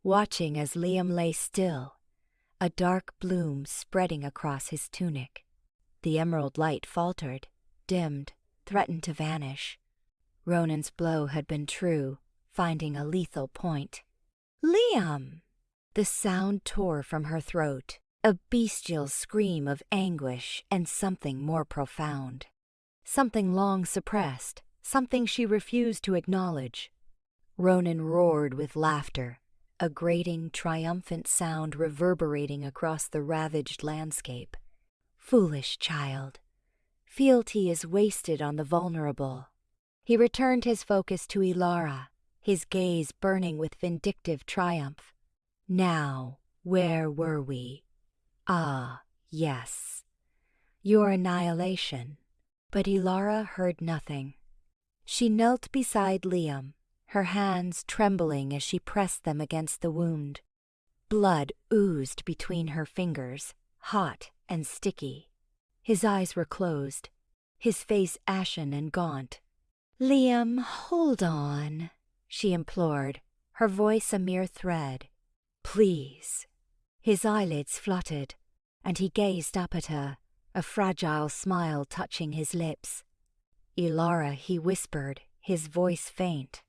watching as Liam lay still, a dark bloom spreading across his tunic. The emerald light faltered, dimmed, threatened to vanish. Ronin's blow had been true, finding a lethal point. "Liam!" The sound tore from her throat, a bestial scream of anguish and something more profound. Something long suppressed, something she refused to acknowledge. Ronin roared with laughter, a grating, triumphant sound reverberating across the ravaged landscape. "Foolish child. Fealty is wasted on the vulnerable." He returned his focus to Elara, his gaze burning with vindictive triumph. "Now, where were we? Ah, yes. Your annihilation." But Elara heard nothing. She knelt beside Liam, her hands trembling as she pressed them against the wound. Blood oozed between her fingers, hot and sticky. His eyes were closed, his face ashen and gaunt. "Liam, hold on," she implored, her voice a mere thread. "Please." His eyelids fluttered, and he gazed up at her, a fragile smile touching his lips. "Elara," he whispered, his voice faint.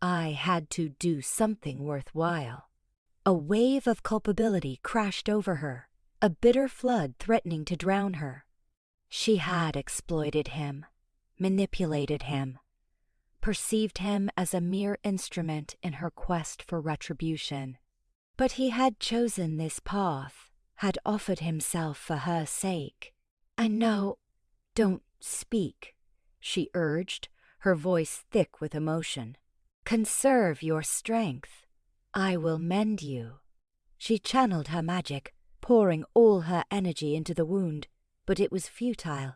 "I had to do something worthwhile." A wave of culpability crashed over her, a bitter flood threatening to drown her. She had exploited him, manipulated him, perceived him as a mere instrument in her quest for retribution. But he had chosen this path, had offered himself for her sake. "And no, don't speak," she urged, her voice thick with emotion. "Conserve your strength. I will mend you." She channeled her magic, pouring all her energy into the wound, but it was futile.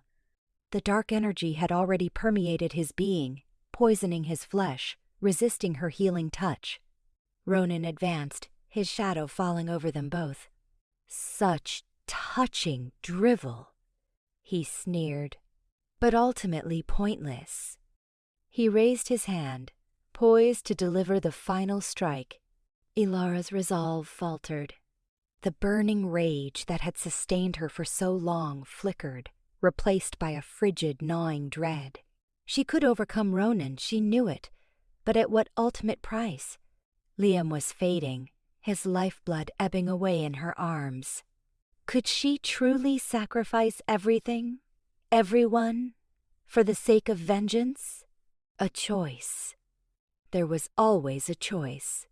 The dark energy had already permeated his being, poisoning his flesh, resisting her healing touch. Ronin advanced, his shadow falling over them both. "Such touching drivel," he sneered, "but ultimately pointless." He raised his hand, poised to deliver the final strike. Elara's resolve faltered. The burning rage that had sustained her for so long flickered, replaced by a frigid, gnawing dread. She could overcome Ronin, she knew it, but at what ultimate price? Liam was fading, his lifeblood ebbing away in her arms. Could she truly sacrifice everything, everyone, for the sake of vengeance? A choice. There was always a choice.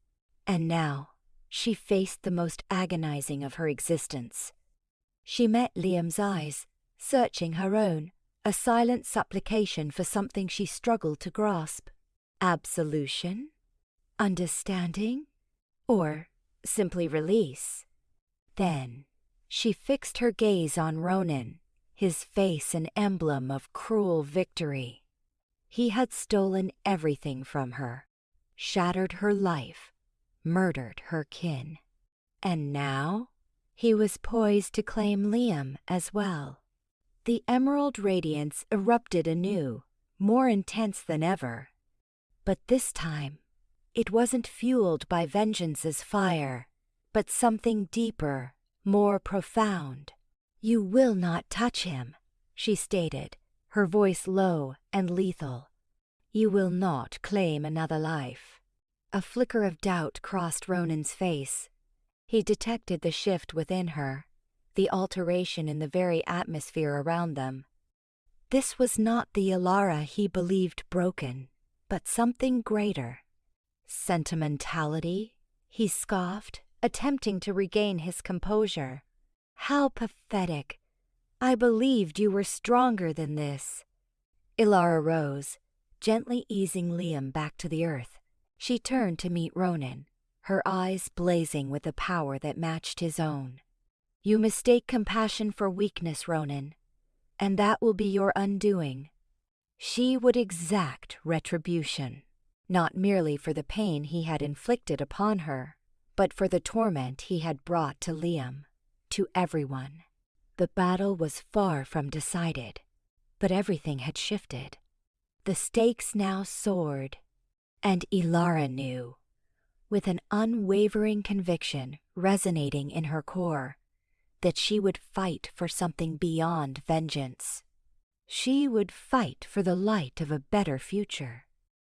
And now, she faced the most agonizing of her existence. She met Liam's eyes, searching her own, a silent supplication for something she struggled to grasp. Absolution? Understanding? Or simply release? Then, she fixed her gaze on Ronin, his face an emblem of cruel victory. He had stolen everything from her, shattered her life, murdered her kin. And now, he was poised to claim Liam as well. The emerald radiance erupted anew, more intense than ever. But this time, it wasn't fueled by vengeance's fire, but something deeper, more profound. "You will not touch him," she stated, her voice low and lethal. "You will not claim another life." A flicker of doubt crossed Ronin's face. He detected the shift within her, the alteration in the very atmosphere around them. This was not the Elara he believed broken. but something greater. Sentimentality? He scoffed, attempting to regain his composure. How pathetic. I believed you were stronger than this. Elara rose, gently easing Liam back to the earth. She turned to meet Ronin, her eyes blazing with a power that matched his own. You mistake compassion for weakness, Ronin, and that will be your undoing. She would exact retribution, not merely for the pain he had inflicted upon her, but for the torment he had brought to Liam, to everyone. The battle was far from decided, but everything had shifted. The stakes now soared, and Elara knew, with an unwavering conviction resonating in her core, that she would fight for something beyond vengeance. She would fight for the light of a better future.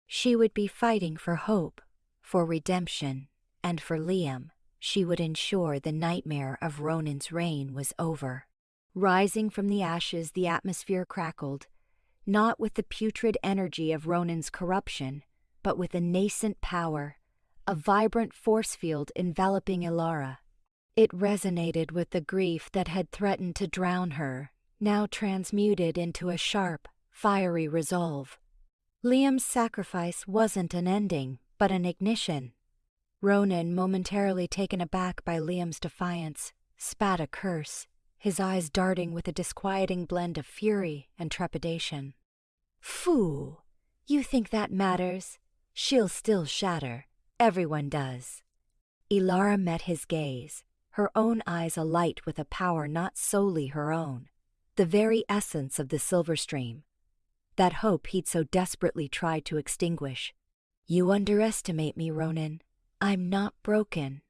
She would be fighting for hope, for redemption, and for Liam. She would ensure the nightmare of Ronin's reign was over. Rising from the ashes, the atmosphere crackled, not with the putrid energy of Ronin's corruption, but with a nascent power, a vibrant force field enveloping Elara. It resonated with the grief that had threatened to drown her, now transmuted into a sharp, fiery resolve. Liam's sacrifice wasn't an ending, but an ignition. Ronin, momentarily taken aback by Liam's defiance, spat a curse, his eyes darting with a disquieting blend of fury and trepidation. Fool! You think that matters? She'll still shatter. Everyone does. Elara met his gaze, her own eyes alight with a power not solely her own, the very essence of the Silverstream, that hope he'd so desperately tried to extinguish. You underestimate me, Ronin. I'm not broken.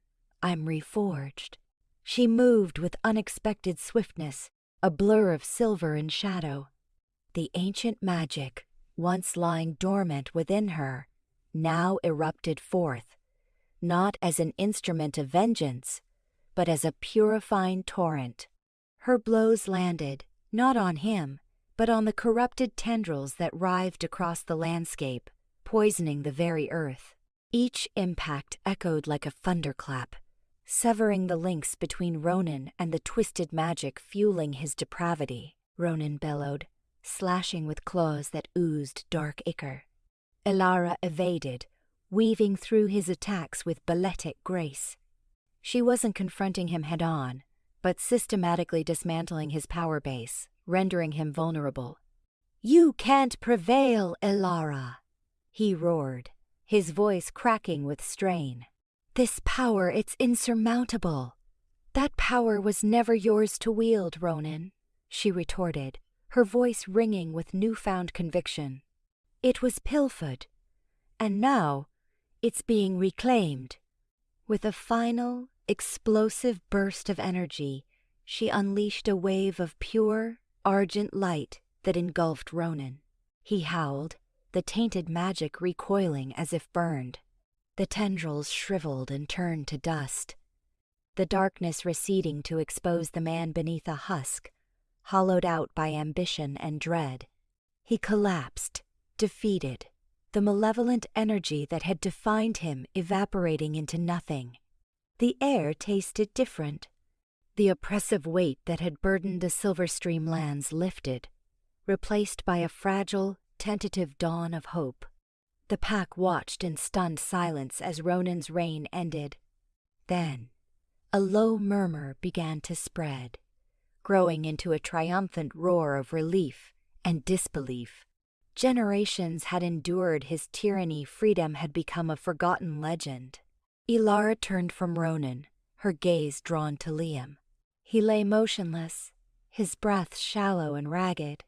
I'm reforged. She moved with unexpected swiftness, a blur of silver and shadow. The ancient magic, once lying dormant within her, now erupted forth, not as an instrument of vengeance, but as a purifying torrent. Her blows landed, not on him, but on the corrupted tendrils that writhed across the landscape, poisoning the very earth. Each impact echoed like a thunderclap, severing the links between Ronin and the twisted magic fueling his depravity. Ronin bellowed, slashing with claws that oozed dark ichor. Elara evaded, weaving through his attacks with balletic grace. She wasn't confronting him head-on, but systematically dismantling his power base, rendering him vulnerable. You can't prevail, Elara, he roared, his voice cracking with strain. This power, it's insurmountable. That power was never yours to wield, Ronin, she retorted, her voice ringing with newfound conviction. It was pilfered, and now it's being reclaimed. With a final, explosive burst of energy, she unleashed a wave of pure, argent light that engulfed Ronin. He howled, the tainted magic recoiling as if burned. The tendrils shriveled and turned to dust, the darkness receding to expose the man beneath a husk, hollowed out by ambition and dread. He collapsed, defeated, the malevolent energy that had defined him evaporating into nothing. The air tasted different. The oppressive weight that had burdened the Silverstream lands lifted, replaced by a fragile, tentative dawn of hope. The pack watched in stunned silence as Ronin's reign ended. Then, a low murmur began to spread, growing into a triumphant roar of relief and disbelief. Generations had endured his tyranny, freedom had become a forgotten legend. Elara turned from Ronin, her gaze drawn to Liam. He lay motionless, his breath shallow and ragged.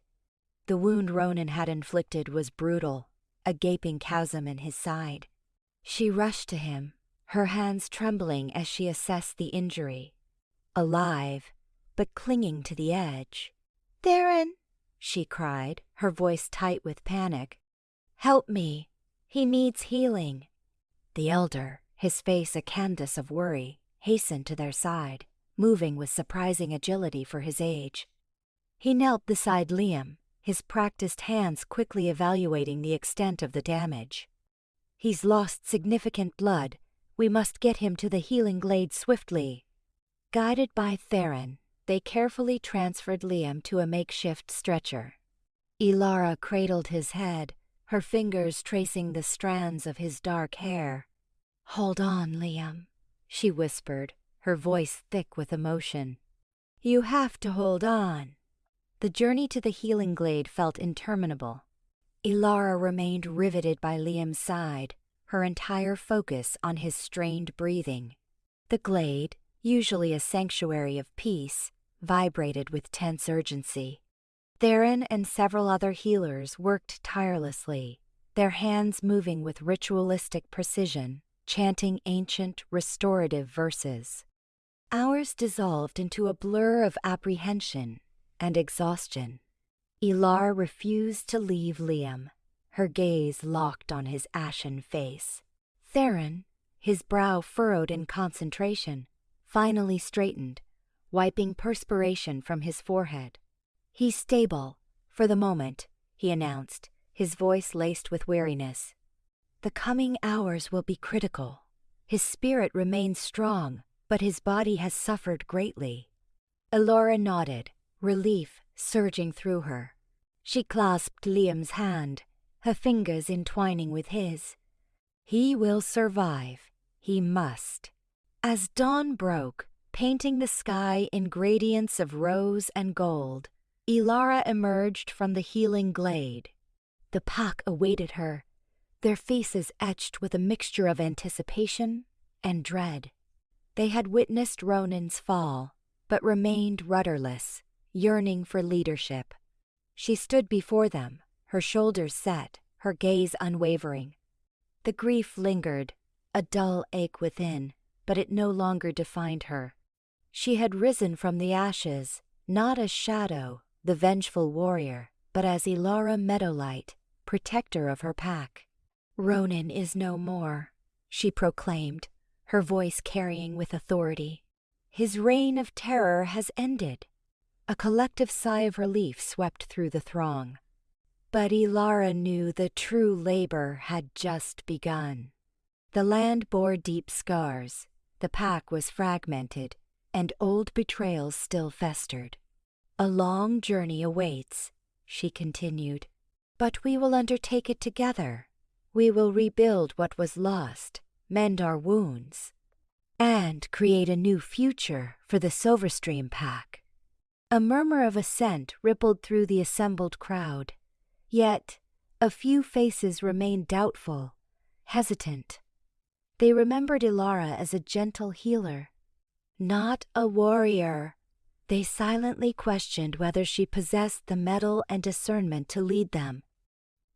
The wound Ronin had inflicted was brutal, a gaping chasm in his side. She rushed to him, her hands trembling as she assessed the injury. Alive, but clinging to the edge. "Theron," she cried, her voice tight with panic. "Help me. He needs healing." The elder, his face a canvas of worry, hastened to their side, moving with surprising agility for his age. He knelt beside Liam, his practiced hands quickly evaluating the extent of the damage. "He's lost significant blood. We must get him to the healing glade swiftly." Guided by Theron, they carefully transferred Liam to a makeshift stretcher. Elara cradled his head, her fingers tracing the strands of his dark hair. "Hold on, Liam," she whispered, her voice thick with emotion. "You have to hold on." The journey to the healing glade felt interminable. Elara remained riveted by Liam's side, her entire focus on his strained breathing. The glade, usually a sanctuary of peace, vibrated with tense urgency. Theron and several other healers worked tirelessly, their hands moving with ritualistic precision, chanting ancient, restorative verses. Hours dissolved into a blur of apprehension and exhaustion. Elara refused to leave Liam, her gaze locked on his ashen face. Theron, his brow furrowed in concentration, finally straightened, wiping perspiration from his forehead. "He's stable, for the moment," he announced, his voice laced with weariness. "The coming hours will be critical. His spirit remains strong, but his body has suffered greatly." Elara nodded, relief surging through her. She clasped Liam's hand, her fingers entwining with his. "He will survive. He must." As dawn broke, painting the sky in gradients of rose and gold, Elara emerged from the healing glade. The pack awaited her, their faces etched with a mixture of anticipation and dread. They had witnessed Ronin's fall, but remained rudderless, yearning for leadership. She stood before them, her shoulders set, her gaze unwavering. The grief lingered, a dull ache within, but it no longer defined her. She had risen from the ashes, not as Shadow, the vengeful warrior, but as Elara Meadowlight, protector of her pack. "Ronin is no more," she proclaimed, her voice carrying with authority. "His reign of terror has ended." A collective sigh of relief swept through the throng. But Elara knew the true labor had just begun. The land bore deep scars, the pack was fragmented, and old betrayals still festered. "A long journey awaits," she continued, "but we will undertake it together. We will rebuild what was lost, mend our wounds, and create a new future for the Silverstream pack." A murmur of assent rippled through the assembled crowd, yet a few faces remained doubtful, hesitant. They remembered Elara as a gentle healer, not a warrior. They silently questioned whether she possessed the mettle and discernment to lead them.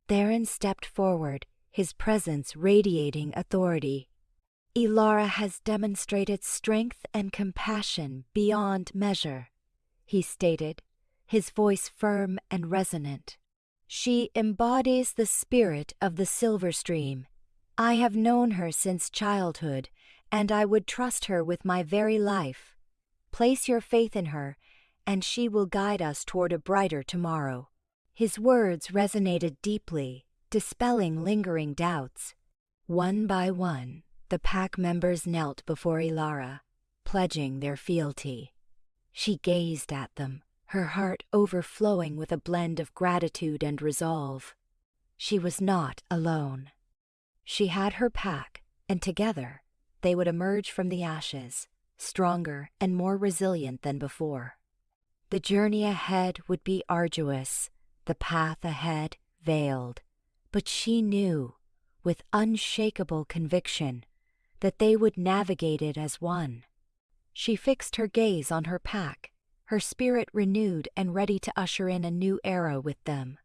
Theron stepped forward, his presence radiating authority. "Elara has demonstrated strength and compassion beyond measure," he stated, his voice firm and resonant. "She embodies the spirit of the Silverstream. I have known her since childhood, and I would trust her with my very life. Place your faith in her, and she will guide us toward a brighter tomorrow." His words resonated deeply, dispelling lingering doubts. One by one, the pack members knelt before Elara, pledging their fealty. She gazed at them, her heart overflowing with a blend of gratitude and resolve. She was not alone. She had her pack, and together they would emerge from the ashes, stronger and more resilient than before. The journey ahead would be arduous, the path ahead veiled, but she knew, with unshakable conviction, that they would navigate it as one. She fixed her gaze on her pack, her spirit renewed and ready to usher in a new era with them.